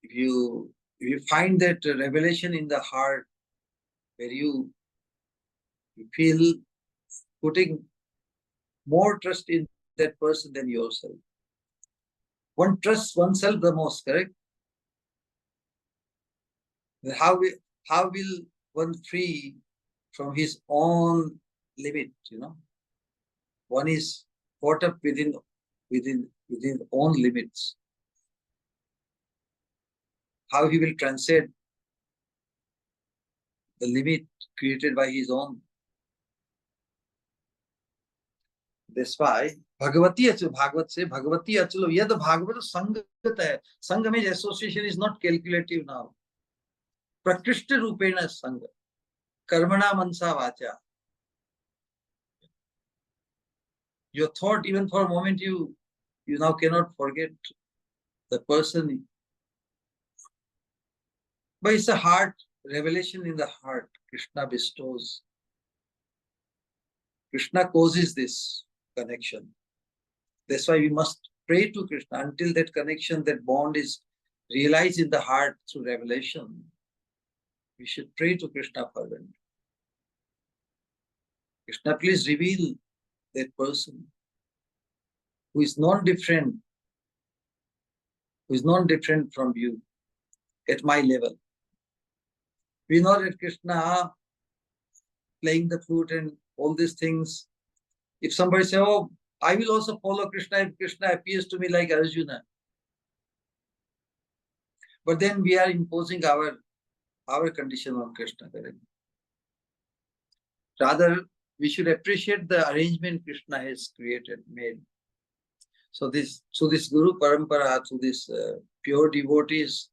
If you find that revelation in the heart, where you feel putting more trust in that person than yourself. One trusts oneself the most, correct? How will one free from his own limit, One is caught up within own limits. How he will transcend the limit created by his own. That's why Bhagavati Achalo, Bhagavat say Bhagavati Achalo, yad Bhagavat Sangat hai. Sangha means association is not calculative now. Prakrishta Rupena Sangha. Karmana Mansa Vacha. Your thought, even for a moment, you now cannot forget the person. But it's a heart, revelation in the heart. Krishna bestows. Krishna causes this connection. That's why we must pray to Krishna until that connection, that bond is realized in the heart through revelation. We should pray to Krishna fervently. Krishna, please reveal that person who is non-different, from you at my level. We know that Krishna playing the flute and all these things. If somebody says, oh, I will also follow Krishna if Krishna appears to me like Arjuna. But then we are imposing our condition on Krishna. Correct? Rather, we should appreciate the arrangement Krishna has made. So this Guru Parampara, through this pure devotees,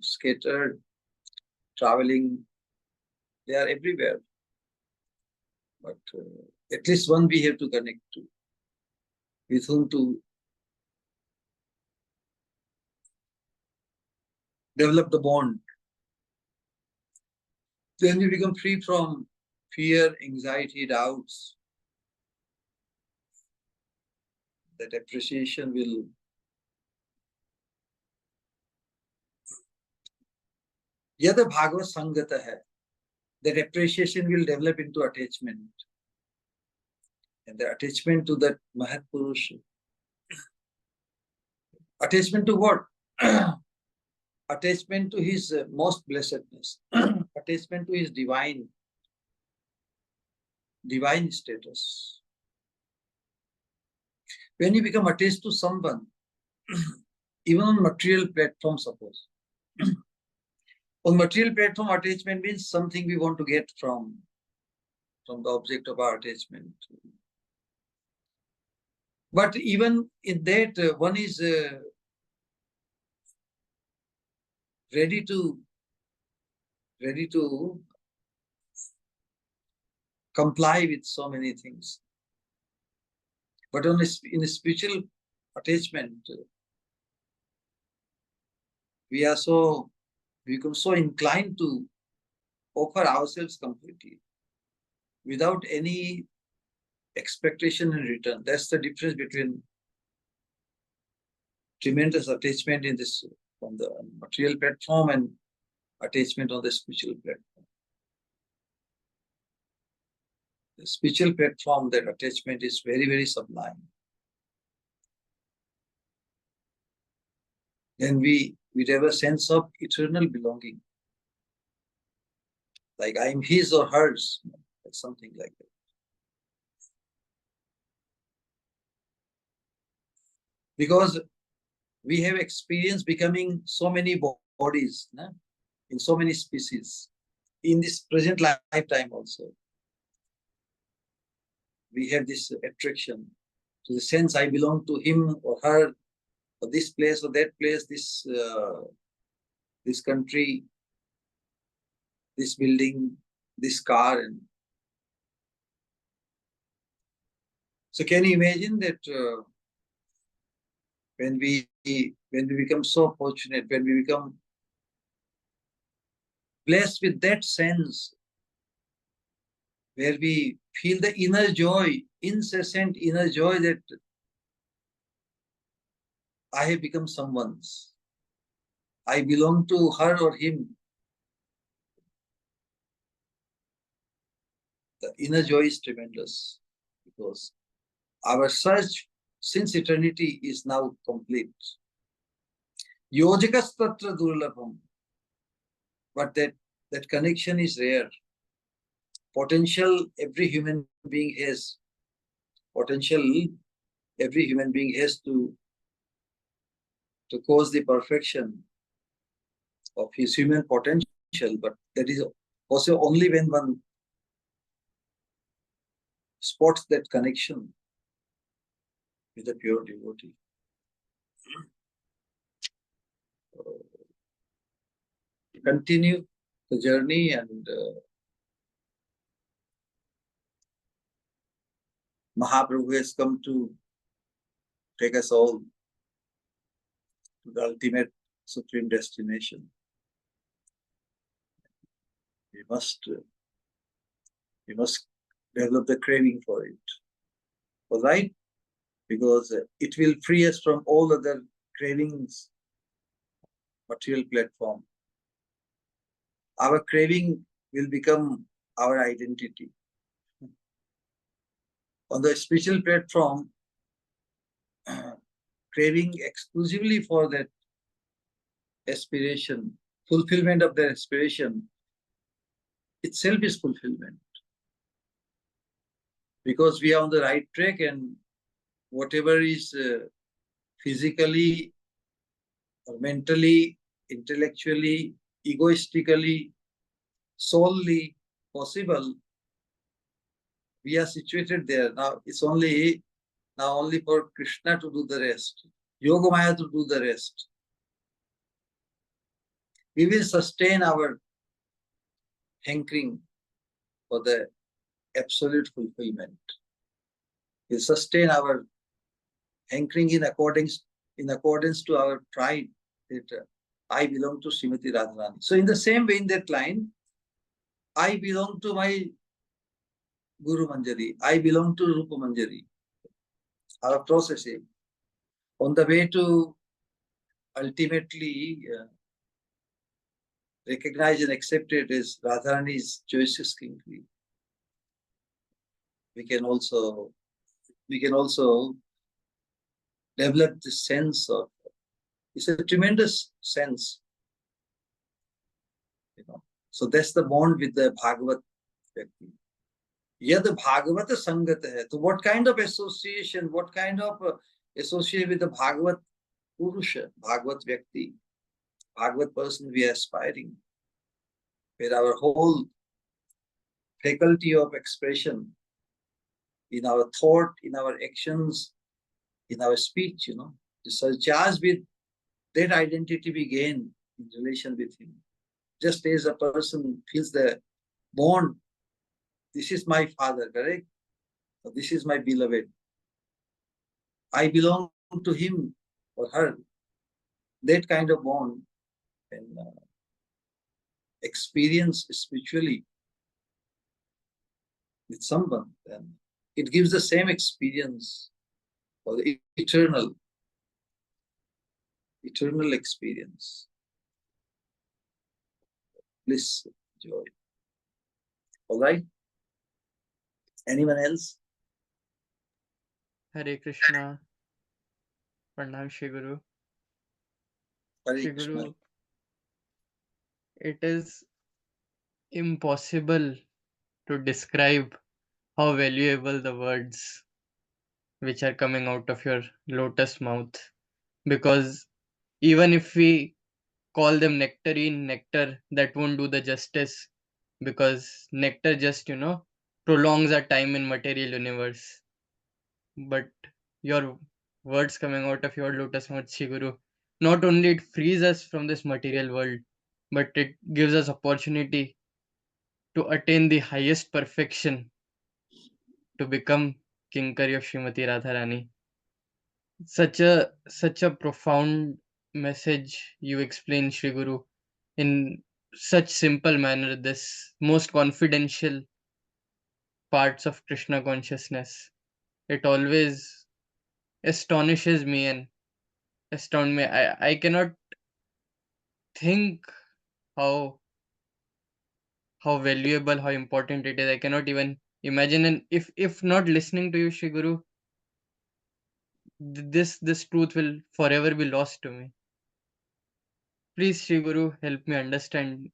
scattered, traveling, they are everywhere. But at least one we have to connect to, with whom to develop the bond. Then we become free from fear, anxiety, doubts. That appreciation will Yada Bhagavad Sangata hai. That appreciation will develop into attachment. And the attachment to that Mahatpurush. Attachment to what? Attachment to his most blessedness. Attachment to his divine status. When you become attached to someone, even on material platform, suppose. On material platform, attachment means something we want to get from the object of our attachment. But even in that, one is ready to comply with so many things. But in a spiritual attachment, we become so inclined to offer ourselves completely without any expectation in return. That's the difference between tremendous attachment in this from the material platform and attachment on the spiritual platform. The spiritual platform, that attachment is very, very sublime. Then we have a sense of eternal belonging. Like I am his or hers, like something like that. Because we have experienced becoming so many bodies, in so many species, in this present lifetime also. We have this attraction to the sense I belong to him or her, or this place or that place, this country, this building, this car. And so can you imagine that when we become so fortunate, when we become blessed with that sense where we feel the inner joy, incessant inner joy that I have become someone's. I belong to her or him. The inner joy is tremendous because our search since eternity is now complete. Yojakas tatra durlabham. But that connection is rare. Potential every human being has. Potential every human being has to cause the perfection of his human potential, but that is also only when one spots that connection with a pure devotee. Continue the journey, and Mahaprabhu has come to take us all to the ultimate supreme destination. We must develop the craving for it. All right? Because it will free us from all other cravings, material platform. Our craving will become our identity. On the spiritual platform, craving exclusively for that aspiration, fulfillment of that aspiration, itself is fulfillment. Because we are on the right track, and whatever is physically or mentally, intellectually, egoistically, solely possible, we are situated there. Now it's only for Krishna to do the rest, Yogamaya to do the rest. We will sustain our hankering for the absolute fulfillment. We'll sustain our hankering in accordance to our pride that I belong to Srimati Radharani. So in the same way, in that line, I belong to my Guru Manjari. I belong to Rupa Manjari. Our processing on the way to ultimately recognize and accept it as Radharani's choicest king. We can also develop this sense of, it's a tremendous sense, So that's the bond with the Bhagavat Vyakti. Yad Bhagavata Sangata hai. So what kind of association with the Bhagavat Purusha, Bhagavat Vyakti, Bhagavat person we are aspiring, where our whole faculty of expression in our thought, in our actions, in our speech, to surcharge with that identity we gain in relation with him. Just as a person feels the bond, this is my father, correct? So this is my beloved. I belong to him or her. That kind of bond and experience spiritually with someone, then it gives the same experience for the eternal experience. Bliss, joy. All right? Anyone else? Hare Krishna. Pranam Shri Guru. Hare Shri Krishna. Guru, it is impossible to describe how valuable the words which are coming out of your lotus mouth, because even if we call them nectarine nectar, that won't do the justice, because nectar just prolongs our time in material universe. But your words coming out of your lotus mouth, Shri Guru, not only it frees us from this material world, but it gives us opportunity to attain the highest perfection, to become Kinkari of Srimati Radharani. Such a profound message you explain, Shri Guru, in such simple manner this most confidential parts of Krishna consciousness. It always astonishes me and astound me. I cannot think how valuable, how important it is. I cannot even imagine. And if not listening to you, Shri Guru, this truth will forever be lost to me. Please, Shri Guru, help me understand.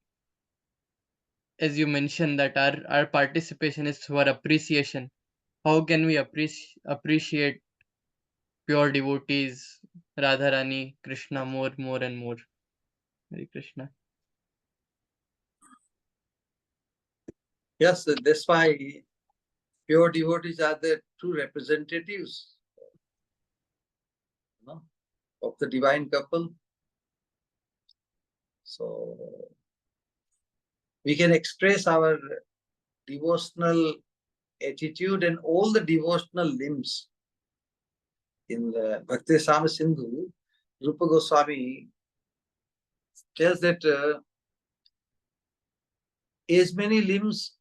As you mentioned that our participation is for appreciation. How can we appreciate pure devotees, Radharani, Krishna more and more? Hare Krishna. Yes, that's why pure devotees are the true representatives, you know, of the divine couple. So we can express our devotional attitude and all the devotional limbs. In the Bhakti-Sama Sindhu, Rupa Goswami tells that as many limbs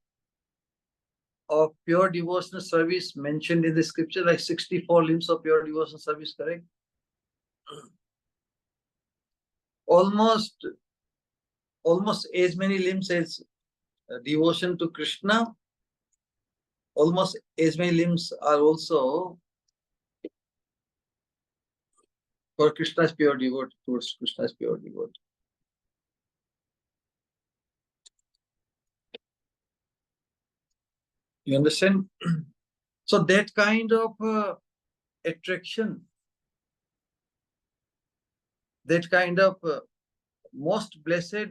of pure devotional service mentioned in the scripture, like 64 limbs of pure devotional service, correct? Almost as many limbs as devotion to Krishna, almost as many limbs are also for Krishna's pure devotee, towards Krishna's pure devotee. You understand? So that kind of attraction, that kind of most blessed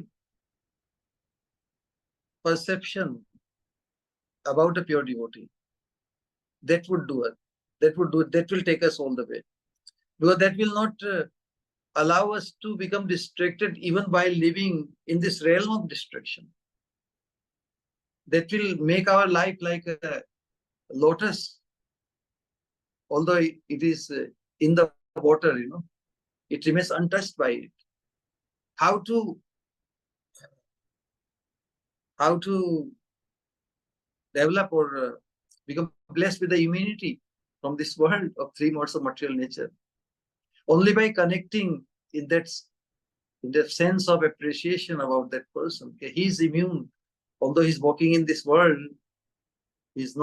perception about a pure devotee, that would do it. That will take us all the way. Because that will not allow us to become distracted even while living in this realm of distraction. That will make our life like a lotus, although it is in the water, you know, it remains untouched by it. How to develop or become blessed with the immunity from this world of three modes of material nature? Only by connecting in that sense of appreciation about that person. Okay, he is immune. Although he's walking in this world, he's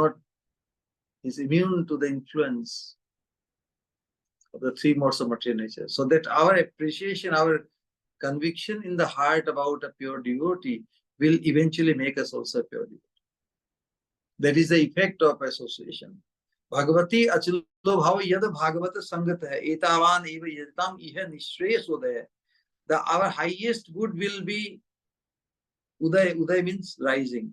immune to the influence of the three modes of material nature. So that our appreciation, our conviction in the heart about a pure devotee will eventually make us also a pure devotee. That is the effect of association. Bhagavati achilo bhava yad bhagavata sangat hai etavan eva yadam iha nishreya sodaya. Our highest good will be uday. Uday means rising.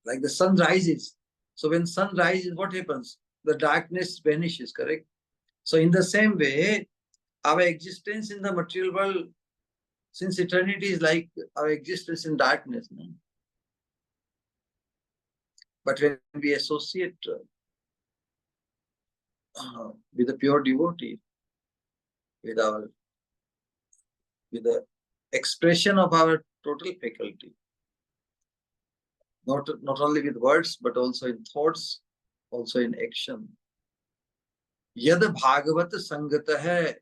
Like the sun rises. So when sun rises, what happens? The darkness vanishes, correct? So in the same way, our existence in the material world since eternity is like our existence in darkness. No? But when we associate with a pure devotee, with the expression of our total faculty, not only with words, but also in thoughts, also in action. Yad Bhagavata Sangata hai.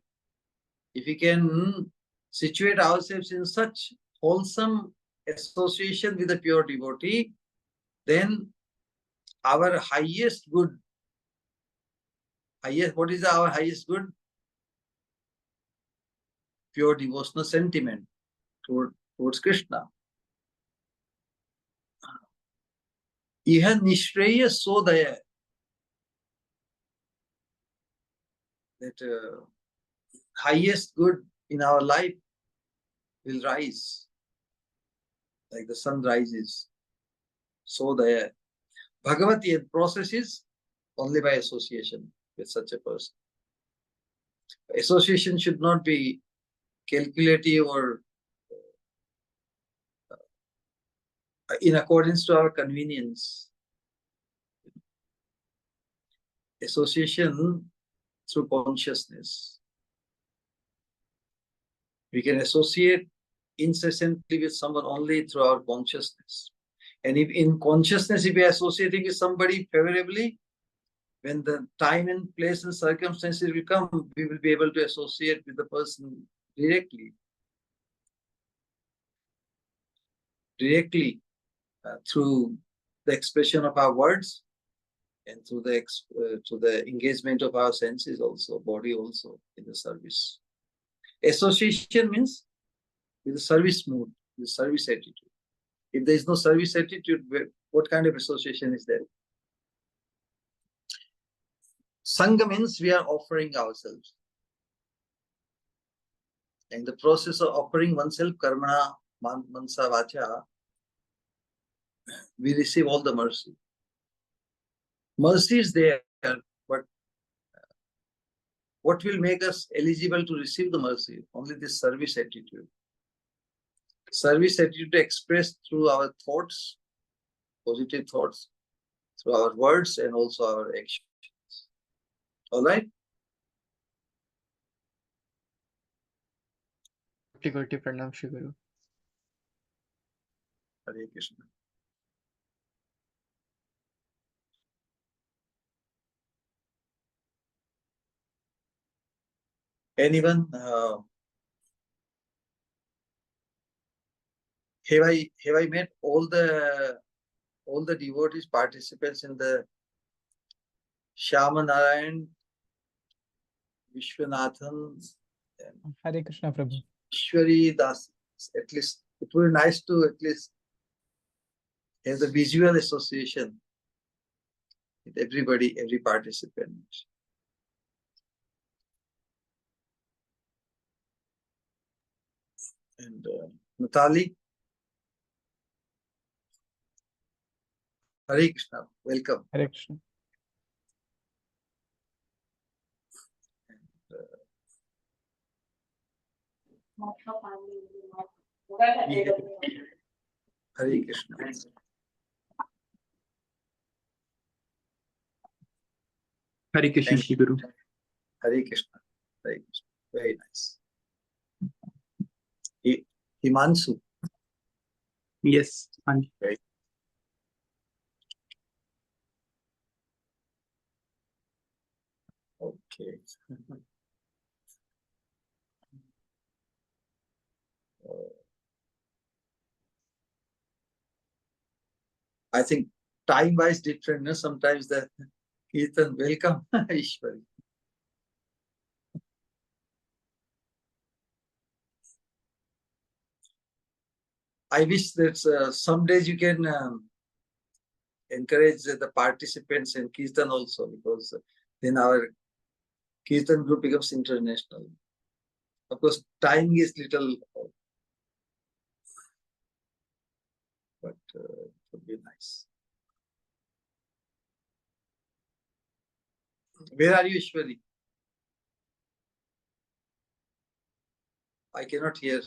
If we can situate ourselves in such wholesome association with a pure devotee, then our highest good, what is our highest good? Pure devotional sentiment towards Krishna. Iha nishreya sodaya. That highest good in our life will rise like the sun rises. Sodaya. Bhagavati process is only by association with such a person. Association should not be calculative or in accordance to our convenience. Association through consciousness. We can associate incessantly with someone only through our consciousness. And if in consciousness, if we are associating with somebody favorably, when the time and place and circumstances will come, we will be able to associate with the person directly through the expression of our words and through the engagement of our senses also, body also in the service. Association means with the service mood, the service attitude. If there is no service attitude, what kind of association is there? Sangha means we are offering ourselves. In the process of offering oneself, karmana, mansa, vacha, we receive all the mercy. Mercy is there, but what will make us eligible to receive the mercy? Only this service attitude. Service attitude expressed through our thoughts, positive thoughts, through our words and also our actions. All right? Koti Pranam Shri Guru. Hare Krishna. Anyone? Have I met all the devotees participants in the Shama Narayan, Vishwanathan, Hare Krishna Prabhu. Ishwari Das? At least it would be nice to at least have the visual association with everybody, every participant. And Natali, Hare Krishna, welcome. Hare Krishna. Hare Krishna. Hare Krishna, Thank Shri you. Guru. Hare Krishna. Hare Krishna. Very nice. Himansu. Yes, Anji. Okay. I think time-wise different. No? Sometimes the Kirtan, welcome, Ishwari. I wish that some days you can encourage the participants in Kirtan also, because then our Kirtan group becomes international. Of course, time is little, but it would be nice. Where are you, Ishwari? I cannot hear.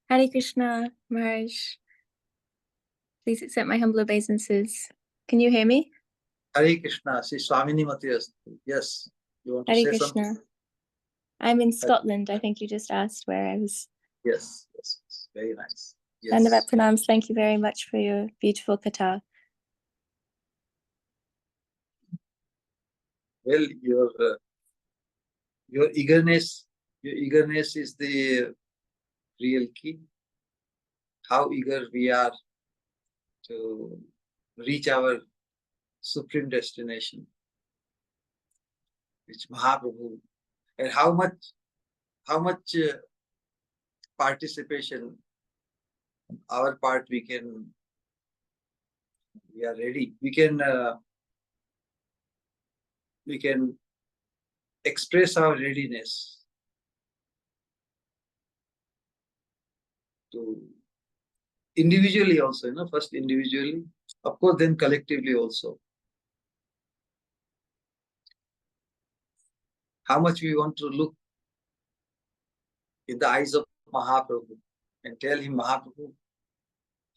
Hare Krishna, Maharaj. Please accept my humble obeisances. Can you hear me? Hare Krishna, Sri Swamini Matias. Yes, you want to Hare say Krishna. something? I'm in Scotland. I think you just asked where I was. Yes, yes, yes. Very nice. Yes. Dandavat pranams. Thank you very much for your beautiful katha. Well, your eagerness is the real key. How eager we are to reach our supreme destination, which Mahaprabhu, and how much participation on our part we are ready. We can express our readiness to individually also, first individually, of course, then collectively also. How much we want to look in the eyes of Mahaprabhu and tell him, Mahaprabhu,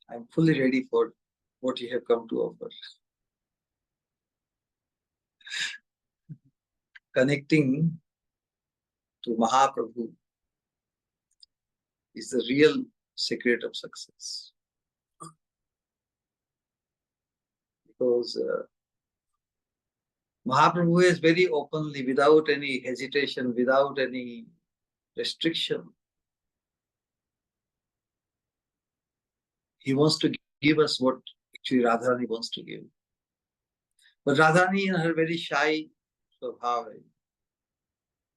I'm fully ready for what you have come to offer. Connecting to Mahaprabhu is the real secret of success. Because Mahaprabhu is very openly, without any hesitation, without any restriction, he wants to give us what actually Radharani wants to give. But Radharani, in her very shy swabhava,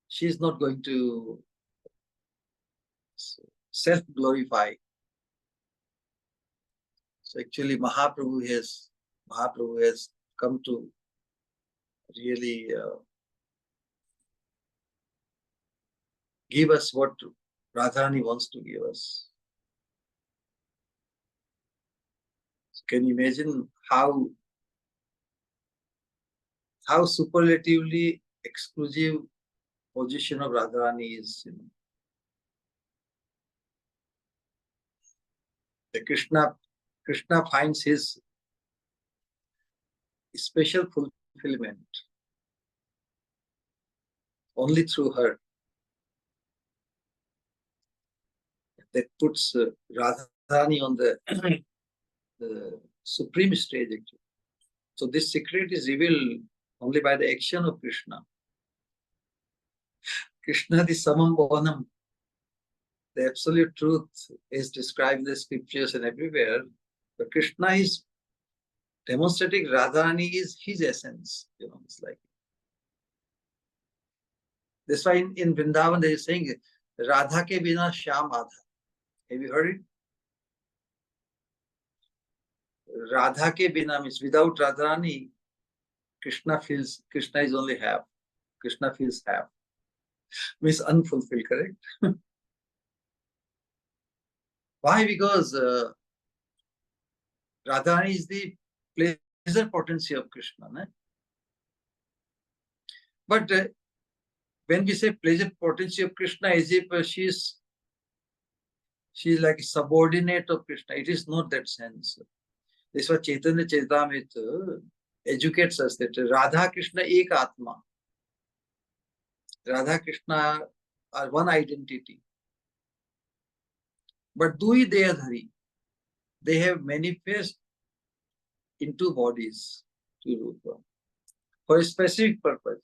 she is not going to self-glorify. So actually Mahaprabhu has come to really give us what Radharani wants to give us. So can you imagine how superlatively exclusive position of Radharani is? You know? The Krishna finds his special fulfillment only through her. That puts Radharani on the supreme stage actually. So this secret is revealed only by the action of Krishna. Krishna the samam bhavanam, the absolute truth is described in the scriptures and everywhere. But Krishna is demonstrating Radharani is his essence. You know, it's like that's why in Vrindavan they are saying Radha ke bina Shyam Adha. Have you heard it? Radha ke bina means without Radharani, Krishna is only half. Krishna feels half. Means unfulfilled, correct? Why? Because Radharani is the pleasure potency of Krishna. Ne? But when we say pleasure potency of Krishna, as if she is like a subordinate of Krishna. It is not that sense. This is what Chaitanya Charitamrita educates us that Radha Krishna ek Atma. Radha Krishna are one identity. But Dui Deyadhari, they have manifest in two bodies for a specific purpose.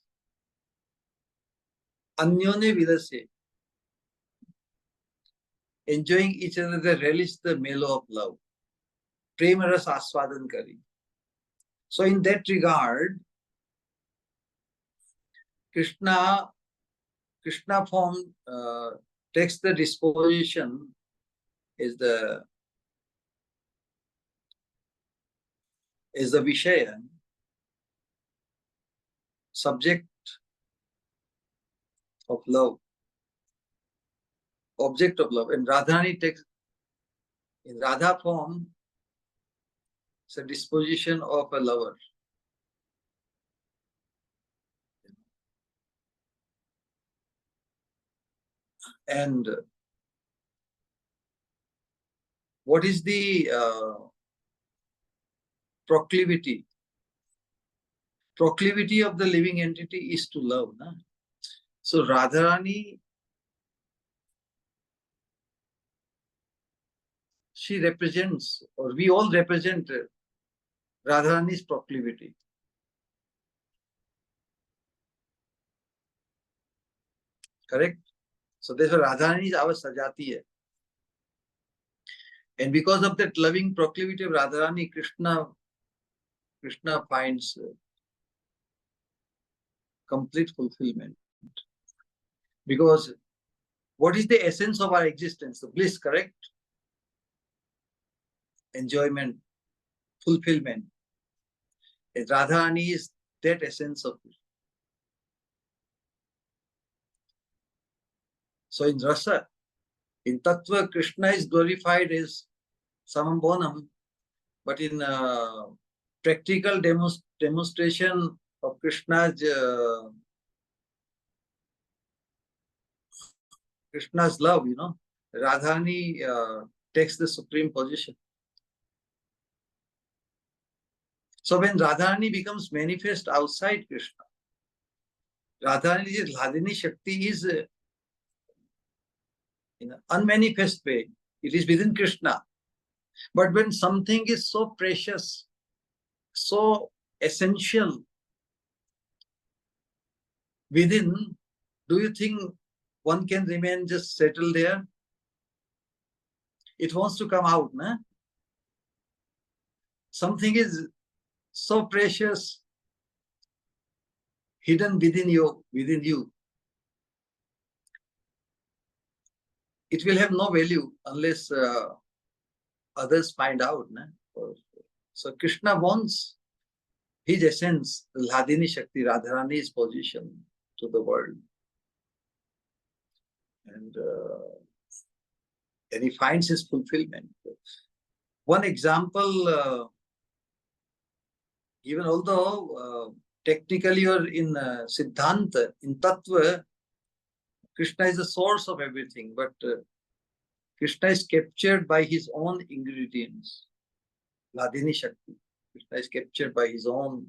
Anyone Vidase, enjoying each other, they relish the mellow of love. Prema ras aswadan kari. So in that regard, Krishna form takes the disposition is the Vishaya, subject of love, object of love. And Radharani takes, in Radha form, it's a disposition of a lover. And what is the proclivity? Proclivity of the living entity is to love. Na? So Radharani, she represents, or we all represent Radharani's proclivity. Correct? So therefore Radharani is our Sajati. And because of that loving proclivity of Radharani, Krishna finds complete fulfillment. Because what is the essence of our existence? The bliss, correct? Enjoyment, fulfillment. And Radharani is that essence of it. So in Rasa, in Tattva, Krishna is glorified as Samambonam, but in practical demonstration of Krishna's love, you know, Radharani takes the supreme position. So when Radharani becomes manifest outside Krishna, Radharani's Hladini Shakti is in an unmanifest way. It is within Krishna. But when something is so precious, so essential within, do you think one can remain just settled there? It wants to come out, no? Something is so precious, hidden within you. It will have no value unless others find out. No? So Krishna wants his essence, the Hladini Shakti, Radharani's position to the world. And he finds his fulfillment. One example, even although technically or in Siddhanta, in Tattva, Krishna is the source of everything, but Krishna is captured by his own ingredients. Hladini Shakti. Krishna is captured by his own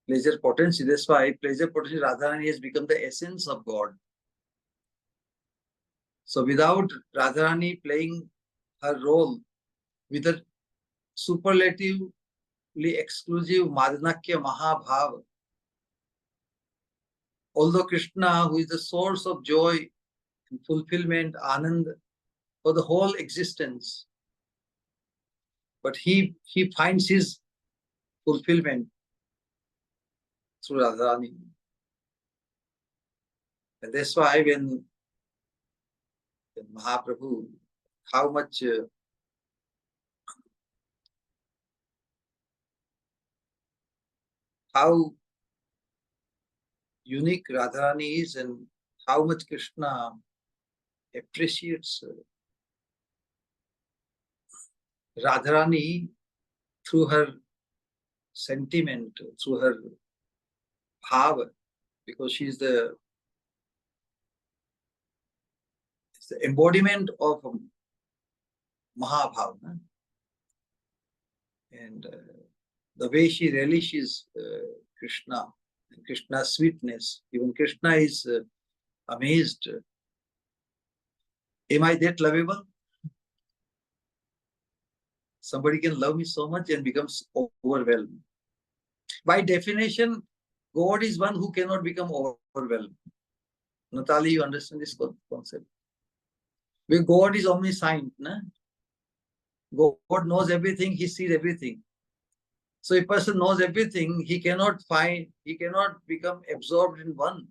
pleasure potency. That's why pleasure potency Radharani has become the essence of God. So without Radharani playing her role with her superlatively exclusive Madhanakya Mahabhava, although Krishna, who is the source of joy and fulfillment, Anand, for the whole existence, but he finds his fulfillment through Radharani. And that's why when Mahaprabhu, how much how unique Radharani is and how much Krishna appreciates Radharani through her sentiment, through her bhava, because she is the embodiment of Mahabhava. And the way she relishes Krishna, and Krishna's sweetness, even Krishna is amazed. Am I that lovable? Somebody can love me so much and becomes overwhelmed. By definition, God is one who cannot become overwhelmed. Natali, you understand this concept? Because God is omniscient. Na? God knows everything, he sees everything. So if a person knows everything, he cannot become absorbed in one.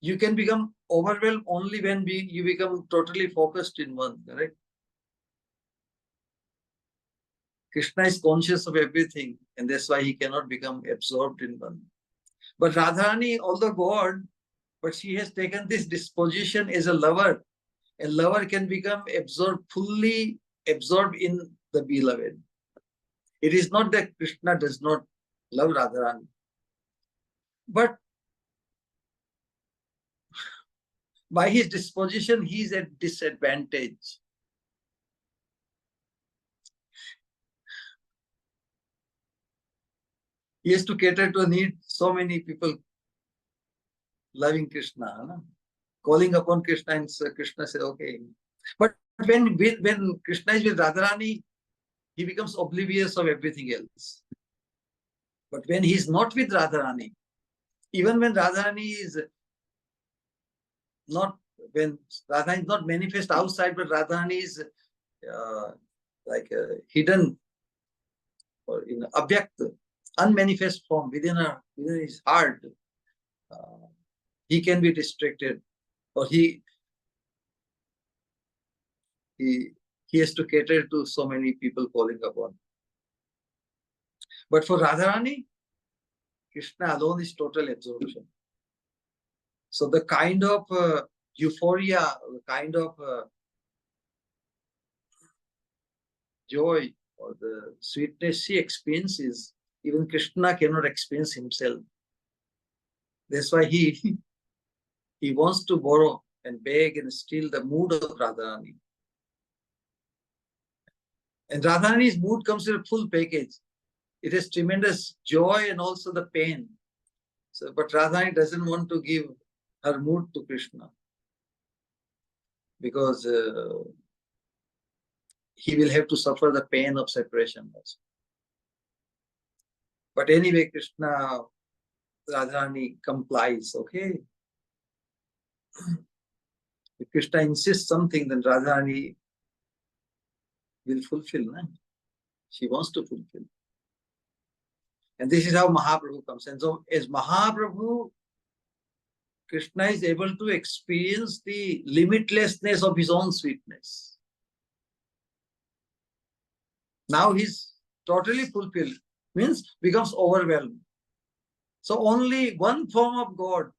You can become overwhelmed only when you become totally focused in one, correct? Krishna is conscious of everything, and that's why he cannot become absorbed in one. But Radharani, although God, but she has taken this disposition as a lover. A lover can become fully absorbed in the beloved. It is not that Krishna does not love Radharani, but by his disposition, he is at disadvantage. He has to cater to a need so many people loving Krishna, no? Calling upon Krishna, and Krishna says, okay. But when Krishna is with Radharani, he becomes oblivious of everything else. But when he is not with Radharani, even when Radharani is not manifest outside, but Radharani is like a hidden or in abhyakt, unmanifest form within his heart, he can be distracted, or he has to cater to so many people calling upon. But for Radharani, Krishna alone is total absorption. So the kind of euphoria, the kind of joy or the sweetness she experiences, even Krishna cannot experience himself. That's why he wants to borrow and beg and steal the mood of Radharani. And Radharani's mood comes in a full package. it has tremendous joy and also the pain. So, but Radharani doesn't want to give her mood to Krishna because he will have to suffer the pain of separation also. But anyway, Krishna, Radharani complies, okay? If Krishna insists something, then Radharani will fulfill. No? She wants to fulfill. And this is how Mahaprabhu comes. And so as Mahaprabhu, Krishna is able to experience the limitlessness of his own sweetness. Now he's totally fulfilled, means becomes overwhelmed. So only one form of God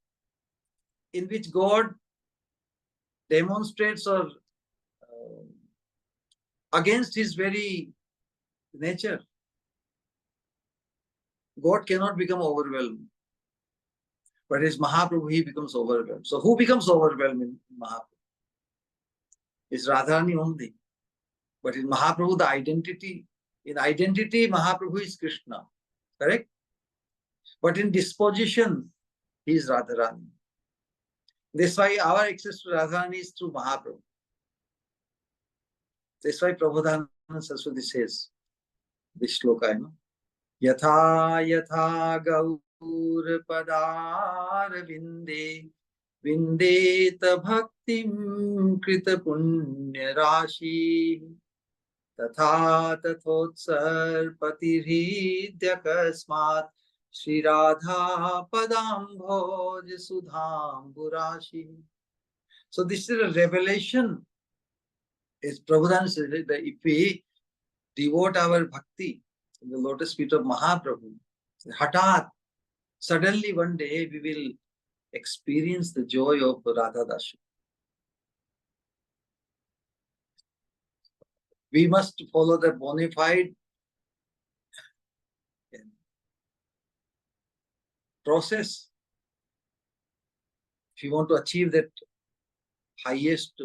in which God demonstrates or against his very nature. God cannot become overwhelmed. But as Mahaprabhu, he becomes overwhelmed. So who becomes overwhelmed in Mahaprabhu? It's Radharani only. But in Mahaprabhu, the identity, in identity, Mahaprabhu is Krishna. Correct? But in disposition, he is Radharani. That's why our access to Radharani is through Mahaprabhu. That's why Prabhupada Saraswati says, this shloka, you know, Yatha yatha gaur padar vinde vindeta bhaktim krita punya rashi tatha tathotsar patiridya kasmat Shri Radha padam bhoj sudham burashi. So this is a revelation. As Prabhupada says that if we devote our bhakti in the lotus feet of Mahaprabhu, hatat, suddenly one day we will experience the joy of Radha Dasya. We must follow the bona fide process. If you want to achieve that highest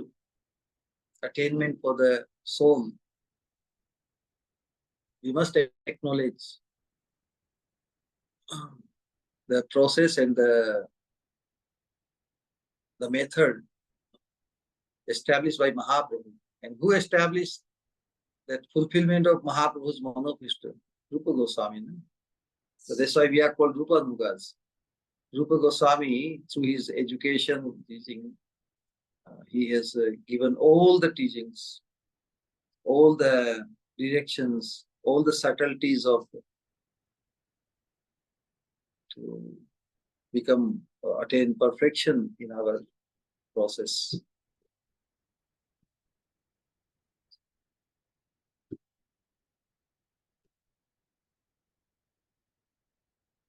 attainment for the soul, we must acknowledge the process and the method established by Mahaprabhu. And who established that fulfillment of Mahaprabhu's Manopishta? Rupa Goswami. No? So that's why we are called Rupa Nugas. Rupa Goswami, through his education, teaching, he has given all the teachings, all the directions, all the subtleties of to become, attain perfection in our process.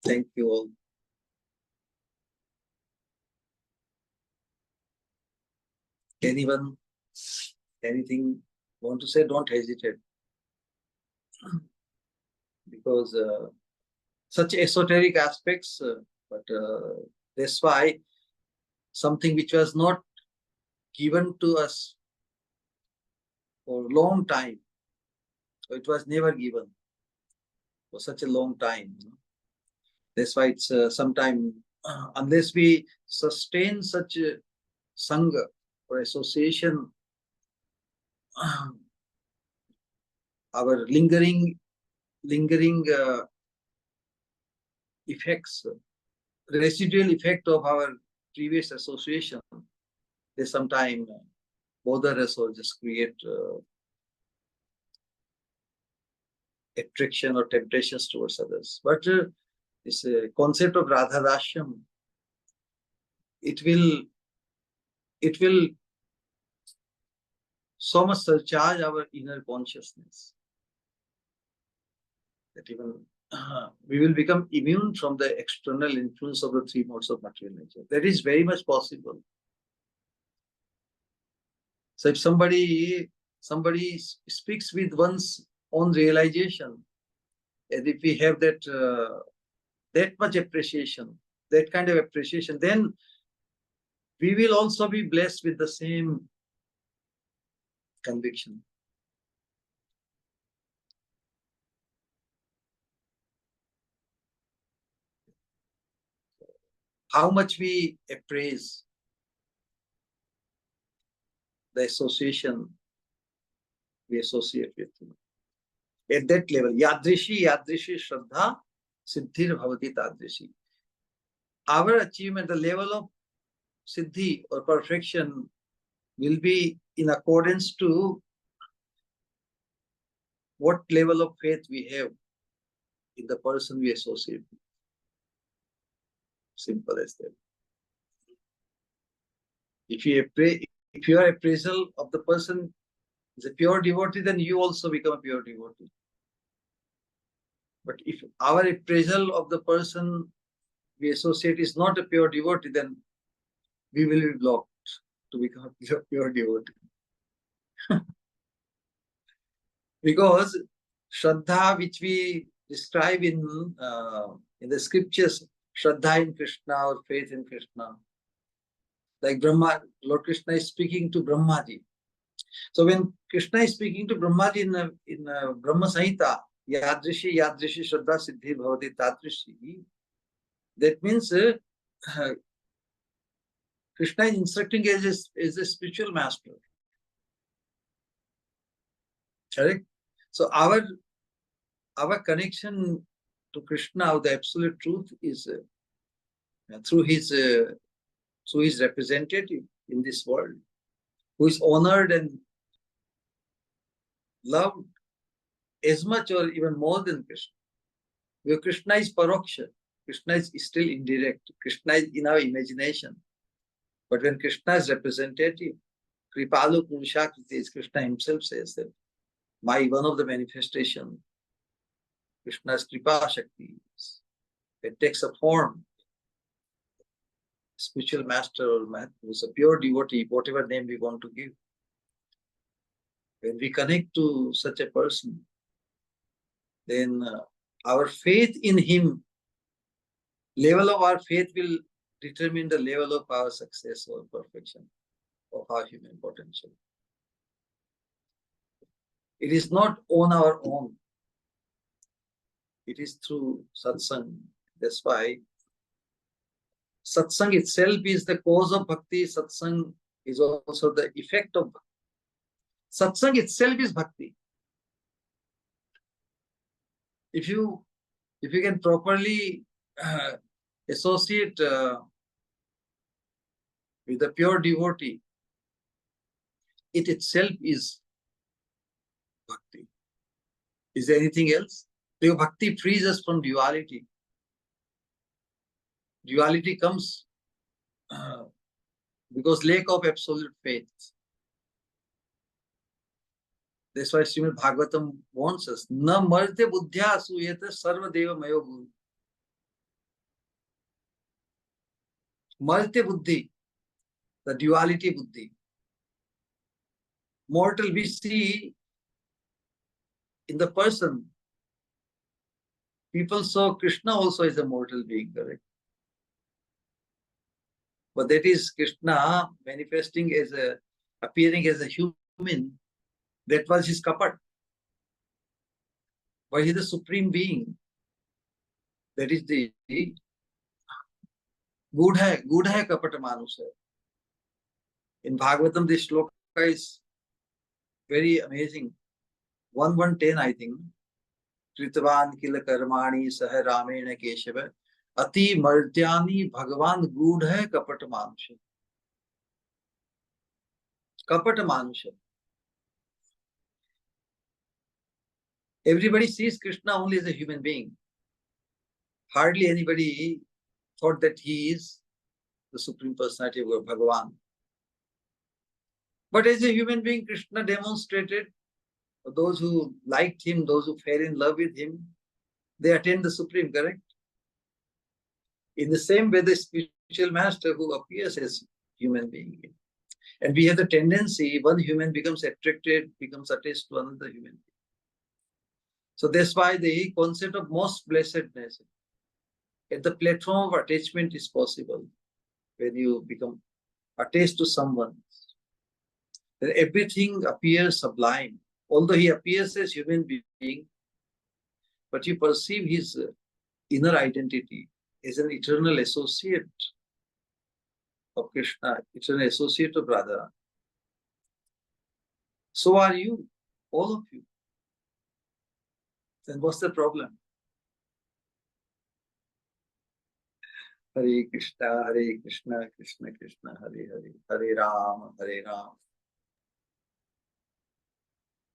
Thank you all. Anyone, anything want to say? Don't hesitate. Because such esoteric aspects, but that's why something which was not given to us for a long time, or it was never given for such a long time. You know? That's why it's sometime, unless we sustain such a sangha or association, our lingering effects, residual effect of our previous association, they sometimes bother us or just create attraction or temptations towards others. But this concept of Radha Dasyam, it will so much surcharge our inner consciousness that even we will become immune from the external influence of the three modes of material nature. That is very much possible. So if somebody speaks with one's own realization, and if we have that much appreciation, that kind of appreciation, then we will also be blessed with the same conviction. how much we appraise the association we associate with him. At that level, yadrishi shraddha siddhir bhavati tadrishi. Our achievement, the level of siddhi or perfection, will be in accordance to what level of faith we have in the person we associate with. Simple as that. If your appraisal of the person is a pure devotee, then you also become a pure devotee. But if our appraisal of the person we associate is not a pure devotee, then we will be blocked to become a pure devotee. Because Shraddha, which we describe in the scriptures, Shraddha in Krishna or faith in Krishna, like Brahma, Lord Krishna is speaking to Brahmaji. So when Krishna is speaking to Brahmaji in Brahma Samhita, Yadrishi Shraddha Siddhi Bhavati Tadrishi, that means Krishna is instructing as a spiritual master. Correct? So our connection to Krishna, the absolute truth, is through his representative in this world, who is honored and loved as much or even more than Krishna. Where Krishna is paroksha, Krishna is still indirect, Krishna is in our imagination. But when Krishna is representative, Kripalu Purushakೃತಿ, Krishna himself says that one of the manifestations, Krishna's Kripa Shakti, it takes a form. Spiritual master or who is a pure devotee, whatever name we want to give. When we connect to such a person, then our faith in him, level of our faith will determine the level of our success or perfection of our human potential. It is not on our own. It is through satsang. That's why satsang itself is the cause of bhakti. Satsang is also the effect of bhakti. Satsang itself is bhakti. If you can properly associate with a pure devotee, it itself is bhakti. Is there anything else? Because bhakti frees us from duality. Duality comes because lack of absolute faith. That's why Srimad Bhagavatam warns us, Na marte buddhya asuyata sarva deva mayo guru. Marte buddhi, the duality buddhi. Mortal, we see in the person. People saw Krishna also as a mortal being, correct? But that is Krishna manifesting appearing as a human. That was his kapat. But he is the supreme being. That is the Gudha kapata manusha. In Bhagavatam, this shloka is very amazing. 1:10, I think. Kritavan kila karmani saha ramena keshava ati martyani bhagavan gudha kapata manusha. Kapata manusha. Everybody sees Krishna only as a human being. Hardly anybody thought that he is the Supreme Personality of Bhagavan. But as a human being, Krishna demonstrated, for those who liked him, those who fell in love with him, they attained the Supreme, correct? In the same way, the spiritual master who appears as human being. And we have the tendency, one human becomes attracted, becomes attached to another human being. So that's why the concept of most blessedness at the platform of attachment is possible. When you become attached to someone, then everything appears sublime. Although he appears as human being, but you perceive his inner identity as an eternal associate of Krishna. It's an associate of Radha. So are you, all of you. Then what's the problem? Hare Krishna, Krishna Krishna, Hare Hare, Hare Ram, Hare Ram.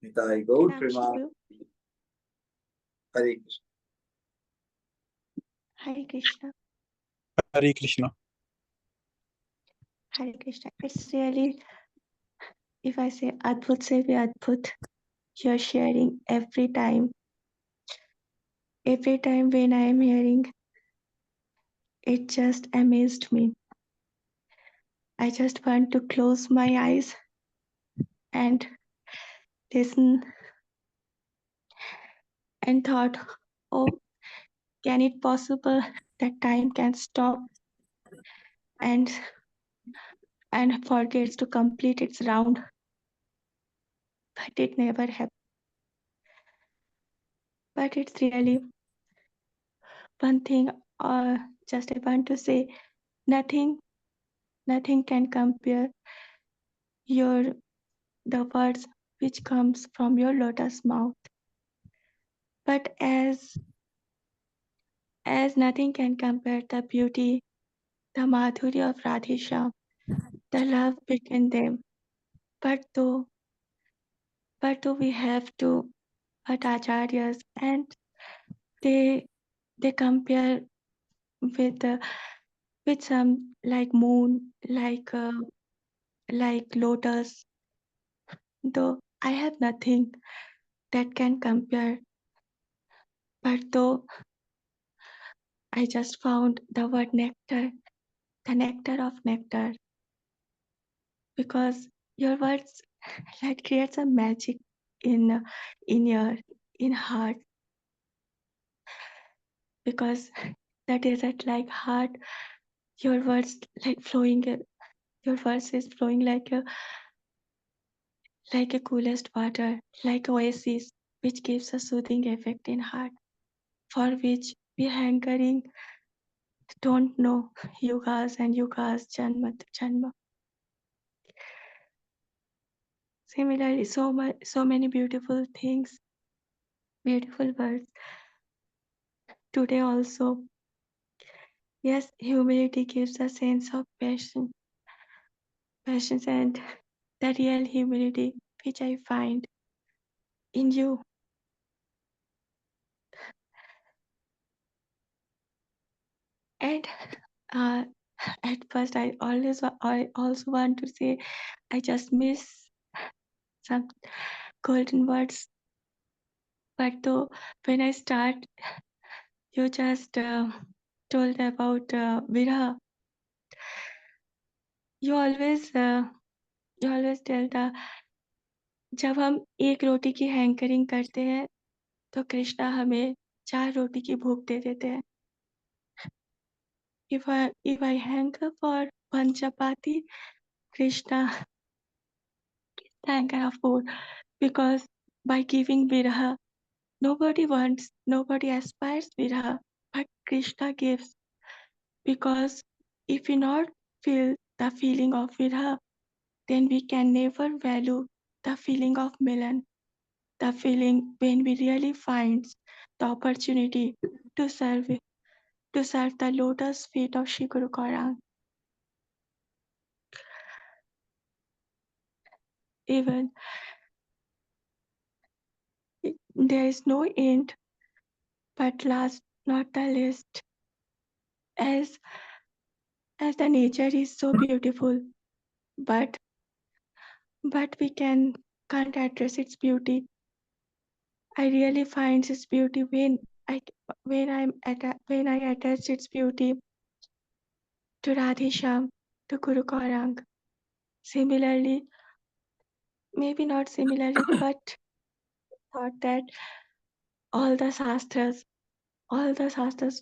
Nitai Gaur Prema. Hare Krishna. Hare Krishna. Hare Krishna. Hare Krishna. It's really, if I say Adbhut se bhi Adbhut, you're sharing every time. Every time when I am hearing, it just amazed me. I just want to close my eyes and listen and thought, oh, can it possible that time can stop and forgets to complete its round? But it never happened. But it's really one thing, just I want to say, nothing can compare the words which comes from your lotus mouth. But as nothing can compare the beauty, the madhurya of Radhisha, the love between them. But though we have to Bhattacharyas, and they compare with some like moon, like lotus. Though I have nothing that can compare, but though I just found the word nectar, the nectar of nectar, because your words like creates a magic in your heart, because the desert like heart, your words like flowing, your verse is flowing like a coolest water, like oasis, which gives a soothing effect in heart, for which we hankering don't know yugas and yugas, janma to janma. Similarly, so many beautiful things, beautiful words. Today also, yes, humility gives a sense of patience, and the real humility which I find in you. And at first, I also want to say I just miss some golden words. But though when I start, you just told about Viraha. You always tell the, जब हम एक रोटी की hankering करते हैं तो कृष्णा हमें 4 रोटी की भूख दे देते हैं. If I hanker for 1 chapati, Krishna is the anchor of 4, because by giving viraha, nobody aspires viraha, but Krishna gives. Because if we not feel the feeling of viraha, then we can never value the feeling of milan, the feeling when we really find the opportunity to serve the lotus feet of Shri Guru Gauranga. Even there is no end, but last not the least, as the nature is so beautiful, but we can't address its beauty. I really find its beauty when I attach its beauty to Radhisham, to Guru Gauranga. Similarly, maybe not similarly, but thought that all the shastras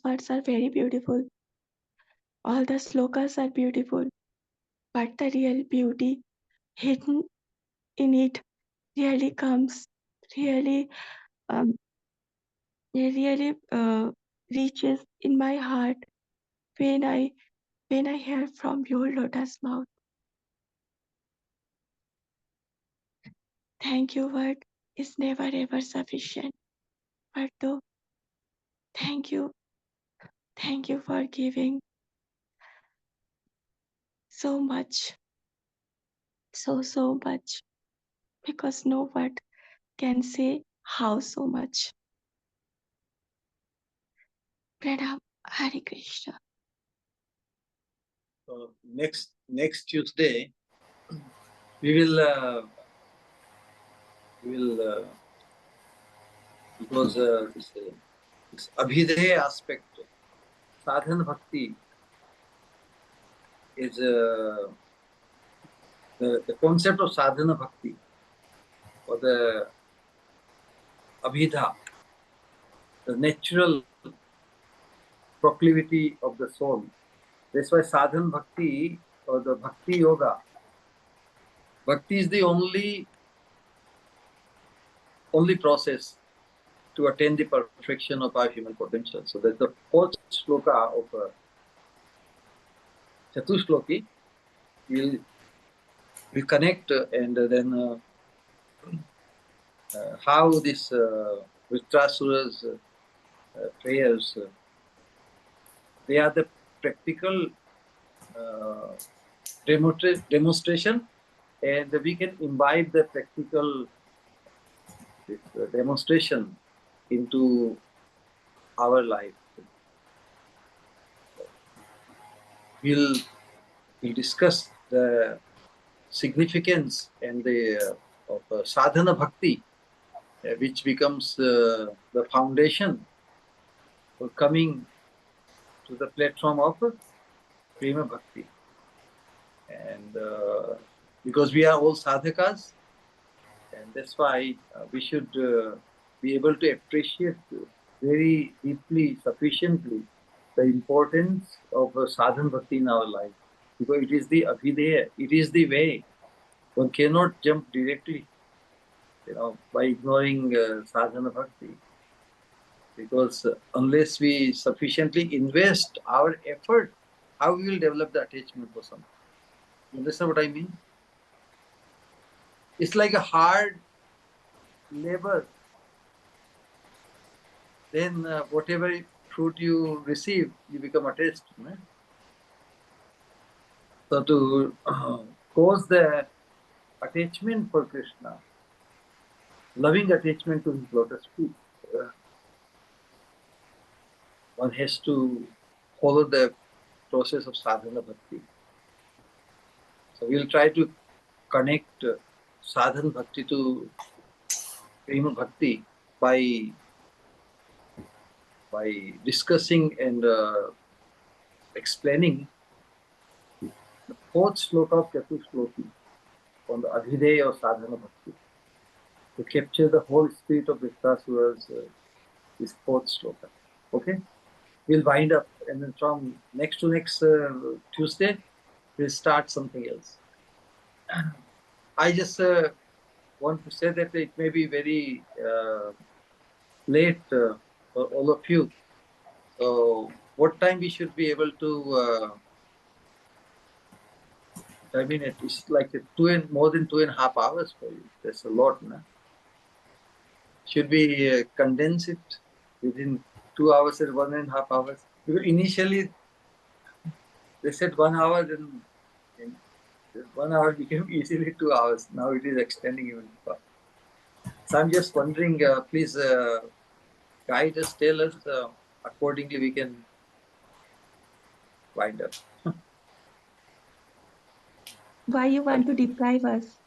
words are very beautiful. All the slokas are beautiful, but the real beauty hidden in it really comes, really reaches in my heart when I when I hear from your lotus mouth. Thank you word is never ever sufficient. But though, thank you for giving so much, so much, because no word can say how so much. Pranam, Hare Krishna. So next Tuesday, we will because this abhideya aspect, sadhana bhakti is the concept of sadhana bhakti or the abhidha, the natural proclivity of the soul. That's why sadhana bhakti or the bhakti yoga, bhakti is the only process to attain the perfection of our human potential. So that's the fourth shloka of Chatushloki. We connect and then how this Vṛtrāsura's prayers, they are the practical demonstration, and we can imbibe the practical demonstration into our life. We'll discuss the significance and the of sadhana bhakti, which becomes the foundation for coming to the platform of prema bhakti. And because we are all sadhakas, and that's why we should be able to appreciate very deeply, sufficiently, the importance of sadhana bhakti in our life. Because it is the abhideya, it is the way. One cannot jump directly, by ignoring sadhana bhakti. Because unless we sufficiently invest our effort, how we will develop the attachment for something? You understand what I mean? It's like a hard labor. Then whatever fruit you receive, you become attached. Right? So to cause the attachment for Krishna, loving attachment to his lotus feet, one has to follow the process of sadhana bhakti. So we'll try to connect sadhana bhakti to prema bhakti by discussing and explaining the fourth sloka of Chatushloki on the Adhideya of Sadhana Bhakti, to capture the whole spirit of Vṛtrāsura's this fourth sloka. Okay? We'll wind up, and then from next Tuesday, we'll start something else. I just want to say that it may be very late for all of you. So what time we should be able to terminate? It's like more than 2.5 hours for you. That's a lot, no? Should we condense it within 2 hours and 1.5 hours? Because initially they said 1 hour, then 1 hour became easily 2 hours. Now it is extending even further. So I'm just wondering, please guide us, tell us, accordingly we can wind up. Why you want to deprive us?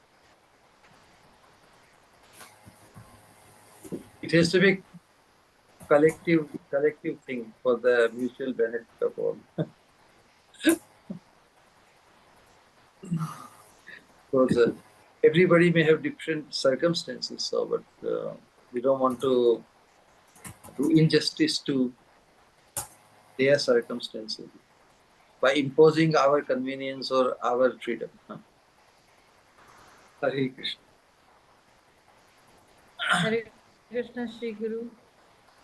It has to be collective thing for the mutual benefit of all. Because everybody may have different circumstances, so but we don't want to do injustice to their circumstances by imposing our convenience or our freedom. Hare Krishna. Hare Krishna, Shri Guru.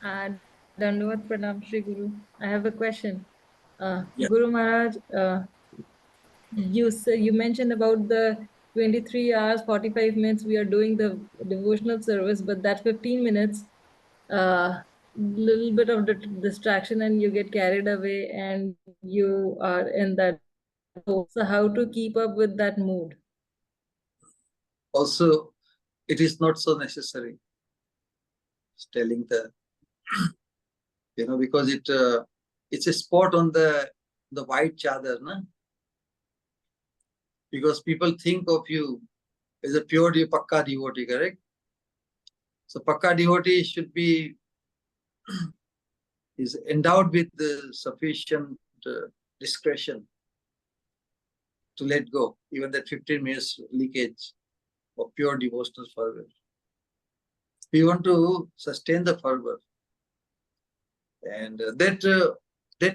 Dandavat Pranam, Shri Guru. I have a question. Yeah. Guru Maharaj, you mentioned about the 23 hours, 45 minutes we are doing the devotional service, but that 15 minutes, little bit of distraction and you get carried away and you are in that. So how to keep up with that mood? Also, it is not so necessary. It's telling the, because it's a spot on the white chadar, na? Because people think of you as a pure pakka devotee, correct? So pakka devotee should be is endowed with the sufficient discretion to let go, even that 15 minutes leakage of pure devotional fervor. We want to sustain the fervor, and that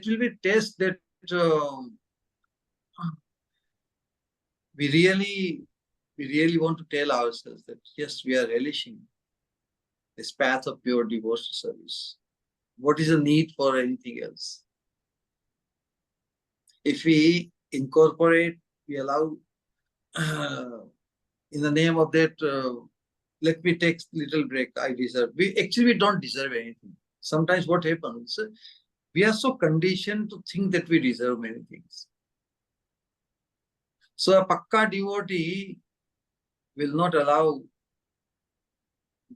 will be test that we really want to tell ourselves that yes, we are relishing this path of pure devotional service. What is the need for anything else? If we incorporate, we allow, in the name of that, let me take little break, I deserve. We don't deserve anything. Sometimes what happens, we are so conditioned to think that we deserve many things. So a pakka devotee will not allow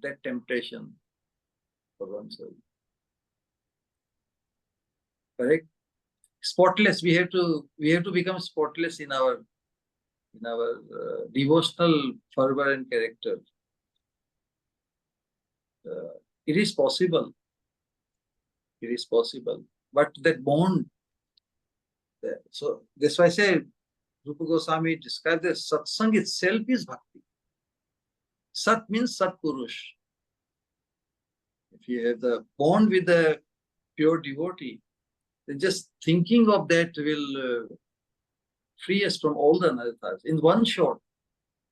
that temptation for oneself. Correct? Spotless. We have to become spotless in our devotional fervor and character. It is possible. It is possible. But that bond. So that's why I say Rupa Goswami described that satsang itself is bhakti. Sat means Satpurush. If you have the bond with the pure devotee, then just thinking of that will free us from all the anarthas. In one shot,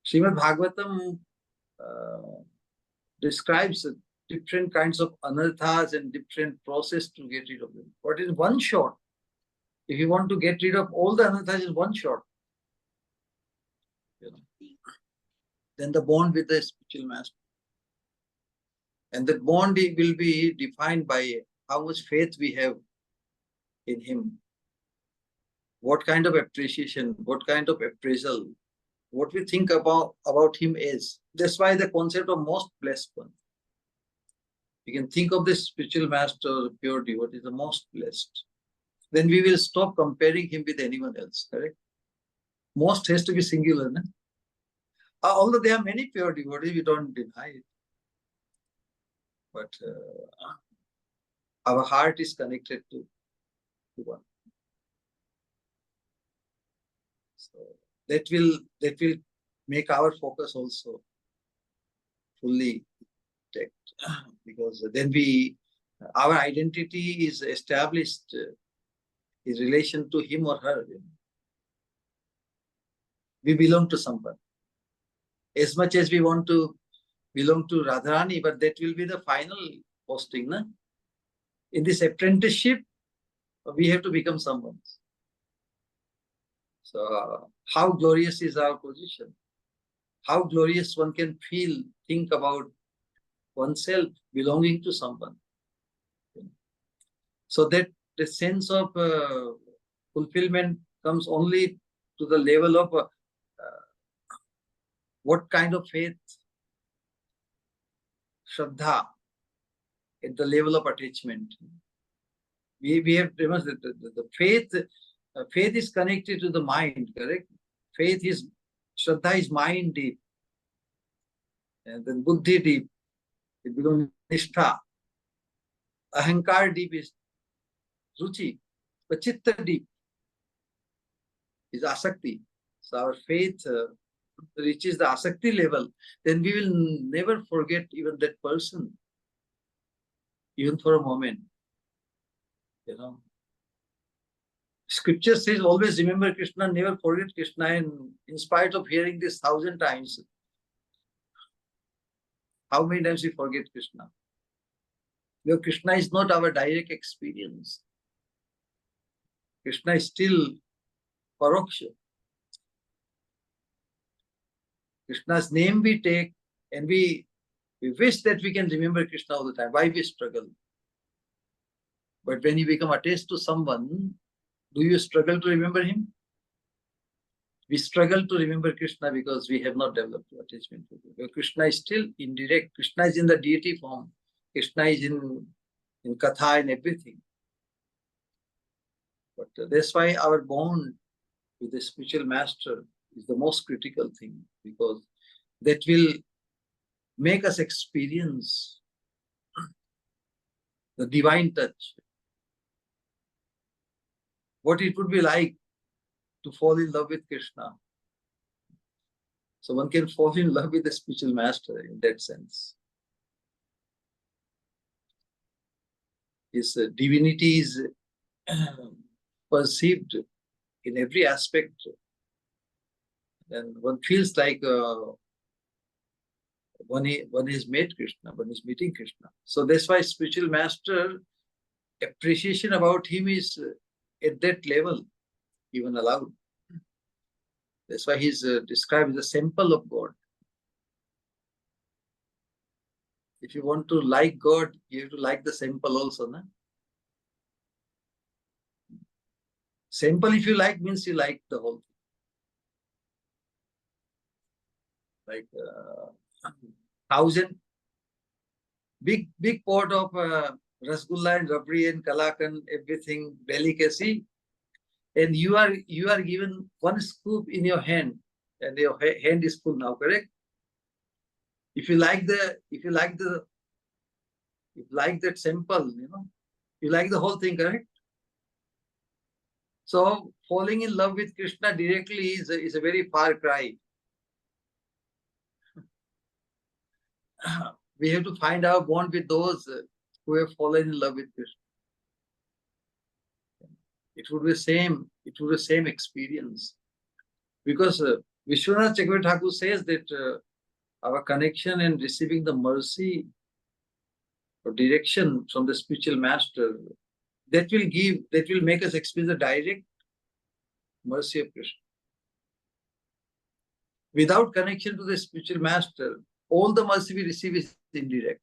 Srimad Bhagavatam describes different kinds of anarthas and different process to get rid of them. But in one shot, if you want to get rid of all the anarthas in one shot, then the bond with the spiritual master. And that bond will be defined by how much faith we have in him. What kind of appreciation, what kind of appraisal, what we think about him is. That's why the concept of most blessed one. You can think of this spiritual master, pure devotee, the most blessed. Then we will stop comparing him with anyone else, correct? Most has to be singular. No? Although there are many pure devotees, we don't deny it. But our heart is connected to one. So that will make our focus also fully intact, because then our identity is established in relation to him or her. We belong to someone. As much as we want to belong to Radharani, but that will be the final posting. Na? In this apprenticeship, we have to become someone. So how glorious is our position? How glorious one can think about oneself belonging to someone. So that the sense of fulfillment comes only to the level of what kind of faith, Shraddha, at the level of attachment. We have remember that the faith is connected to the mind, correct? Shraddha is mind deep, and then buddhi deep, it becomes nishtha. Ahankar deep is ruchi, but chitta deep is asakti. So our faith reaches the asakti level, then we will never forget even that person, even for a moment. Scripture says always remember Krishna, never forget Krishna, and in spite of hearing this 1,000 times, how many times we forget Krishna? Because Krishna is not our direct experience. Krishna is still Paroksha. Krishna's name we take and we wish that we can remember Krishna all the time. Why we struggle? But when you become attached to someone, do you struggle to remember him? We struggle to remember Krishna because we have not developed attachment to him. Krishna is still indirect. Krishna is in the deity form. Krishna is in Katha and everything. But that's why our bond with the spiritual master is the most critical thing, because that will make us experience the divine touch. What it would be like to fall in love with Krishna. So one can fall in love with the spiritual master in that sense. His divinity is perceived in every aspect. And one feels like one is met Krishna, one is meeting Krishna. So that's why spiritual master, appreciation about him is at that level, even allowed. That's why he's described as a sample of God. If you want to like God, you have to like the sample also. Na? Sample, if you like, means you like the whole thing. Like 1,000 big pot of rasgulla and rabri and kalakan, everything, delicacy, and you are given one scoop in your hand, and your hand is full now, correct? If you like that sample, you like the whole thing, correct? So falling in love with Krishna directly is a very far cry. We have to find our bond with those who have fallen in love with Krishna. It would be the same experience. Because Vishwanath Chakravarti Thakur says that our connection and receiving the mercy or direction from the spiritual master, that will make us experience the direct mercy of Krishna. Without connection to the spiritual master, all the mercy we receive is indirect.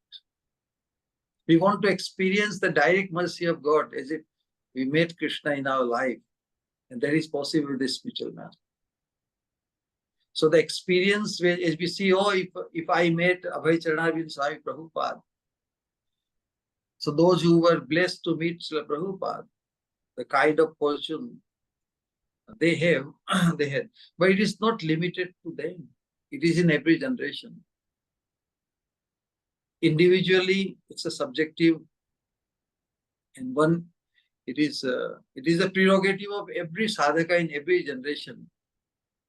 We want to experience the direct mercy of God as if we met Krishna in our life, and that is possible with the spiritual master. So the experience, as we see, if I met Abhay Charanavind Swami Prabhupada, so those who were blessed to meet Srila Prabhupada, the kind of fortune they had, but it is not limited to them. It is in every generation. Individually, it's a subjective, and it is a prerogative of every sadhaka in every generation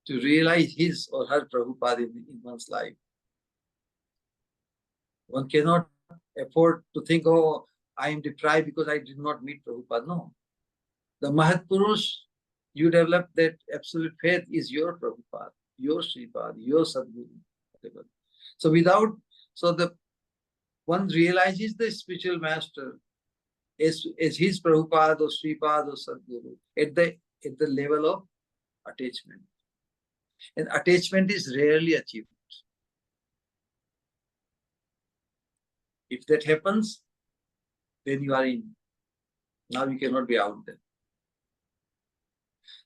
to realize his or her Prabhupada in one's life. One cannot afford to think, oh, I am deprived because I did not meet Prabhupada. No. The Mahat Purush, you develop that absolute faith, is your Prabhupada, your Sripad, your Sadguru. So one realizes the spiritual master as his Prabhupada or Sripad or Sadguru at the level of attachment. And attachment is rarely achieved. If that happens, then you are in. Now you cannot be out there.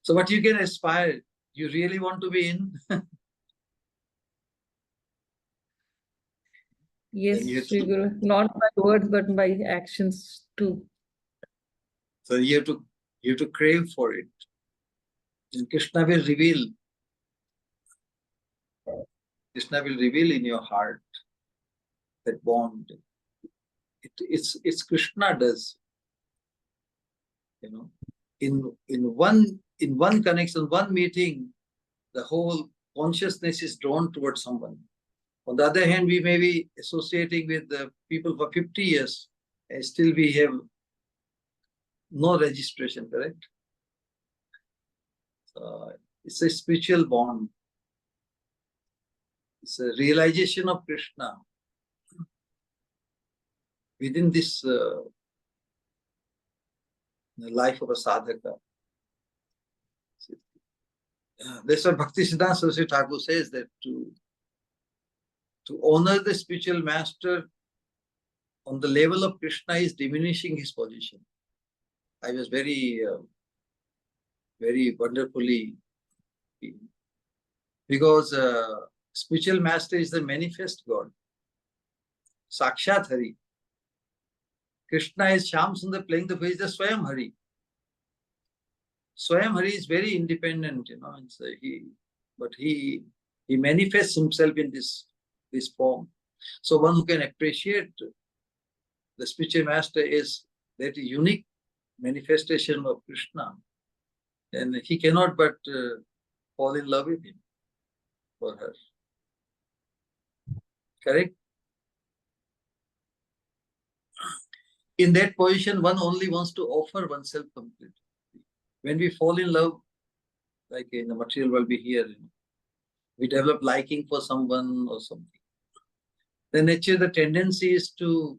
So what you can aspire, you really want to be in? Yes, Sri Guru, not by words but by actions too. So you have to crave for it. And Krishna will reveal in your heart that bond. It's Krishna does. In one connection, one meeting, the whole consciousness is drawn towards someone. On the other hand, we may be associating with the people for 50 years and still we have no registration, correct? So it's a spiritual bond. It's a realization of Krishna within this life of a sadhaka. That's what Bhaktisiddhanta Saraswati Thakur says, that to honor the spiritual master on the level of Krishna is diminishing his position. I was very, very wonderfully, because spiritual master is the manifest God, Sakshat Hari. Krishna is Shyam Sundar playing the bass, the Swayam Hari. Swayam Hari is very independent, but he manifests himself in this form. So one who can appreciate the spiritual master is that unique manifestation of Krishna, and he cannot but fall in love with him or her. Correct? In that position, one only wants to offer oneself completely. When we fall in love, like in the material world we hear, we develop liking for someone or something. The nature, the tendency is to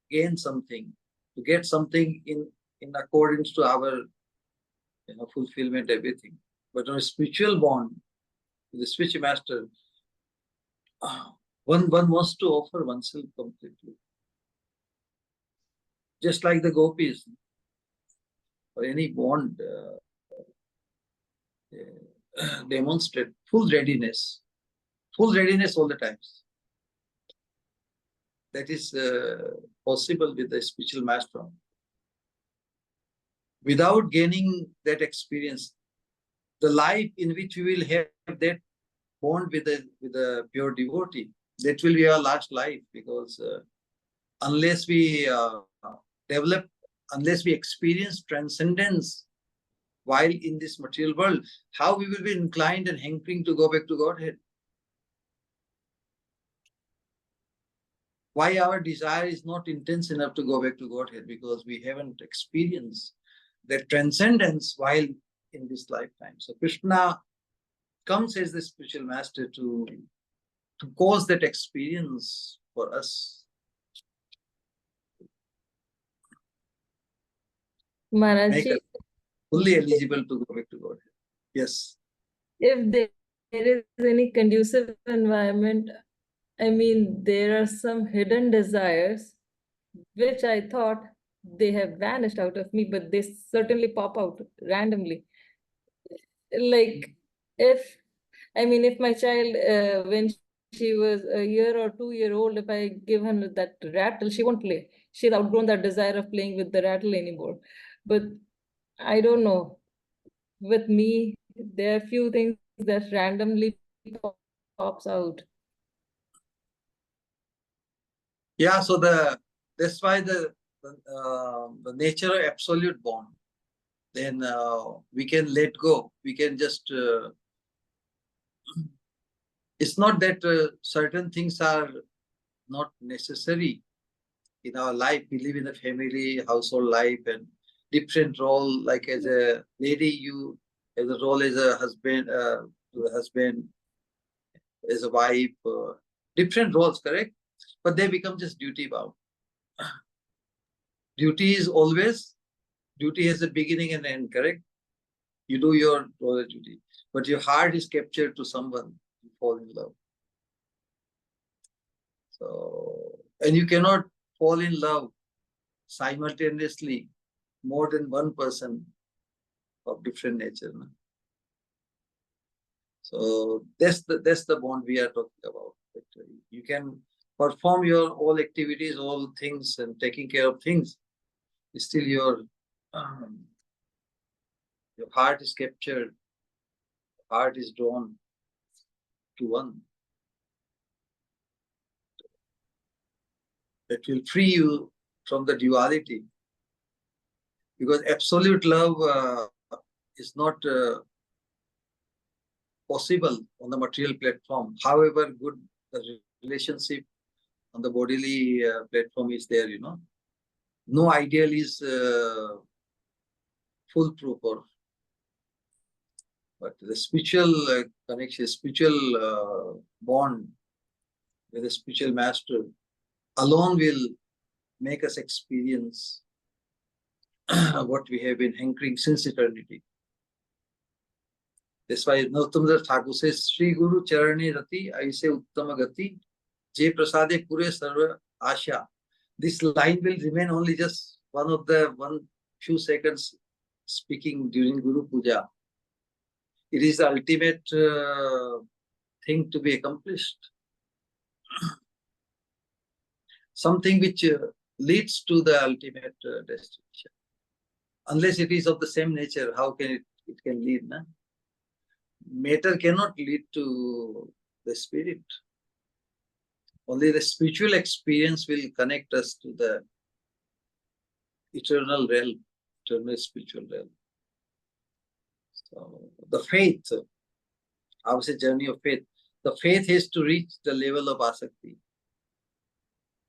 gain something, to get something in accordance to our fulfillment, everything. But on a spiritual bond with the spiritual master, one wants to offer oneself completely. Just like the gopis, or any bond, demonstrate full readiness all the times. That is possible with the spiritual master. Without gaining that experience, the life in which we will have that bond with the pure devotee, that will be our last life, because unless we develop, unless we experience transcendence while in this material world, how we will be inclined and hankering to go back to Godhead? Why our desire is not intense enough to go back to Godhead? Because we haven't experienced that transcendence while in this lifetime. So Krishna comes as the spiritual master to cause that experience for us. Maharaj Make ji, us fully eligible to go back to Godhead. Yes. if there is any conducive environment, I mean, there are some hidden desires which I thought they have vanished out of me, but they certainly pop out randomly. Like, if my child, when she was a year or 2 year old, if I give her that rattle, she won't play. She's outgrown that desire of playing with the rattle anymore. But I don't know. With me, there are few things that randomly pops out. Yeah, so that's why the nature of absolute bond, then we can let go. We can just, it's not that certain things are not necessary in our life. We live in a family, household life, and different role, like as a lady, you have a role as a husband, to the husband, as a wife, different roles, correct? But they become just duty bound. Duty has a beginning and end, correct? You do your role of duty, but your heart is captured to someone, you fall in love. So, and you cannot fall in love simultaneously more than one person of different nature. No? So that's the bond we are talking about. You can perform your all activities, all things, and taking care of things. Still, your heart is captured. Heart is drawn to one. That will free you from the duality. Because absolute love is not possible on the material platform. However good the relationship on the bodily platform is there, No ideal is foolproof, but the spiritual connection, spiritual bond with the spiritual master alone will make us experience what we have been hankering since eternity. That's why Narottam Thakur says, Sri Guru Charani Rati Aise Uttama Gati Je Prasade Pure Sarva Asha. This line will remain only just one few seconds speaking during Guru Puja. It is the ultimate thing to be accomplished. Something which leads to the ultimate destination. Unless it is of the same nature, how can it can lead? Na? Matter cannot lead to the spirit. Only the spiritual experience will connect us to the eternal realm, eternal spiritual realm. So the faith, I would say journey of faith. The faith has to reach the level of asakti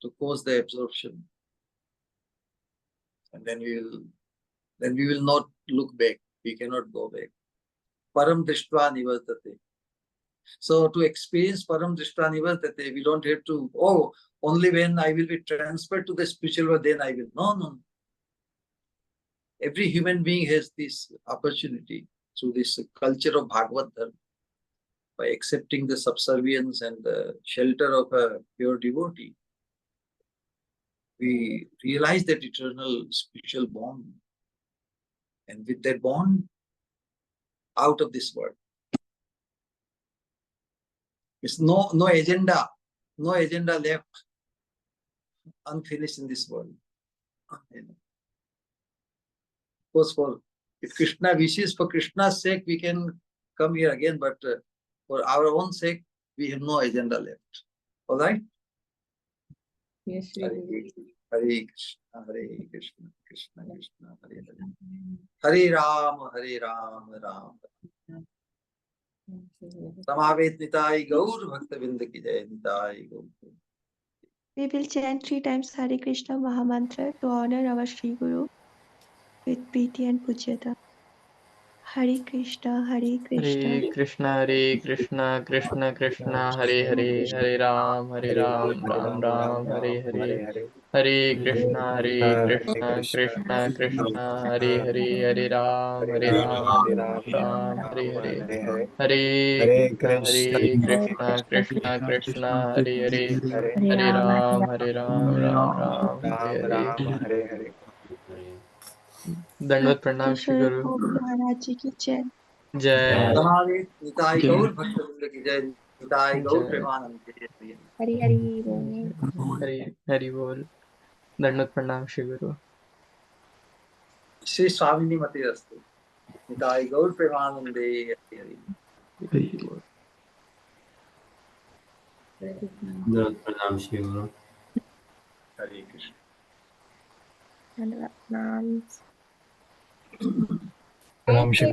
to cause the absorption. And then we will not look back. We cannot go back. Param Drishtva Nivartate. So to experience Param Drishtva Nivartate, we don't have to, only when I will be transferred to the spiritual world, then I will. No. Every human being has this opportunity through this culture of Bhagavad Dharma. By accepting the subservience and the shelter of a pure devotee, we realize that eternal spiritual bond. And with that bond, out of this world. It's no agenda left unfinished in this world. Of course, if Krishna wishes, for Krishna's sake, we can come here again, but for our own sake, we have no agenda left. All right? Yes, Shri Hare Guru. Krishna, Hare Krishna, Krishna Krishna, Hare Hare. Hare Ram, Ram Ram. Samavet Nitai Gaur Bhaktavinda Ki Jai Nitai Gaur. We will chant 3 times Hare Krishna Mahamantra to honor our Sri Guru with Preeti and Pujyata. Hare Krishna, Hare Krishna. Hare Krishna, Hare Krishna, Krishna Krishna, Hare Hare, Hare Ram, Ram Ram, Hare Hare. Hare Krishna, Hare Krishna, Krishna Krishna, Hare Hare, Hare Ram, Ram, Hare Hare. Hare Krishna, Krishna Krishna, Hare Hare. Hare Ram, Ram, Hare Hare. Dandvat Pranam Shri Bhakteshwar Guru. Maharaj Ji ki Jai. Jai. Samavet Nitai Gaur Bhaktavinda Ki Jai Nitai Gaur Jai. Premanande. Hari Hari Bol. Hari Bol. Dandvat Pranam Shri Guru. Shri Swamini Mati Rastu. Nitai Gaur Premanande. Hare Hari Bol. Pranam Shri Guru. Krishna. Dandavad Pranam. Pranam Shri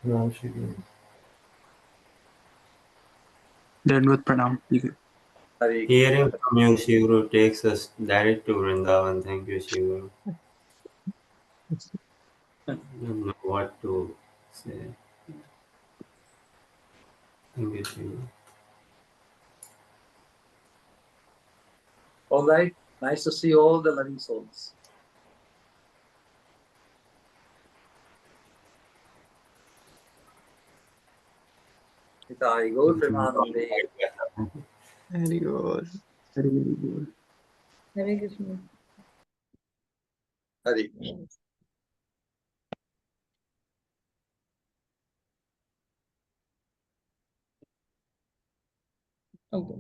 Pranam Shri Guru. Dandvat Pranam. Hare Hearing from you, Shri Guru, takes us direct to Vrindavan. Thank you, Shri Guru. I don't know what to say. Thank you, Shri Guru. All right. Nice to see all the loving souls. Nitai Gaur Premanande. Hari Bol. Hare Krishna. Hare Krishna. Okay.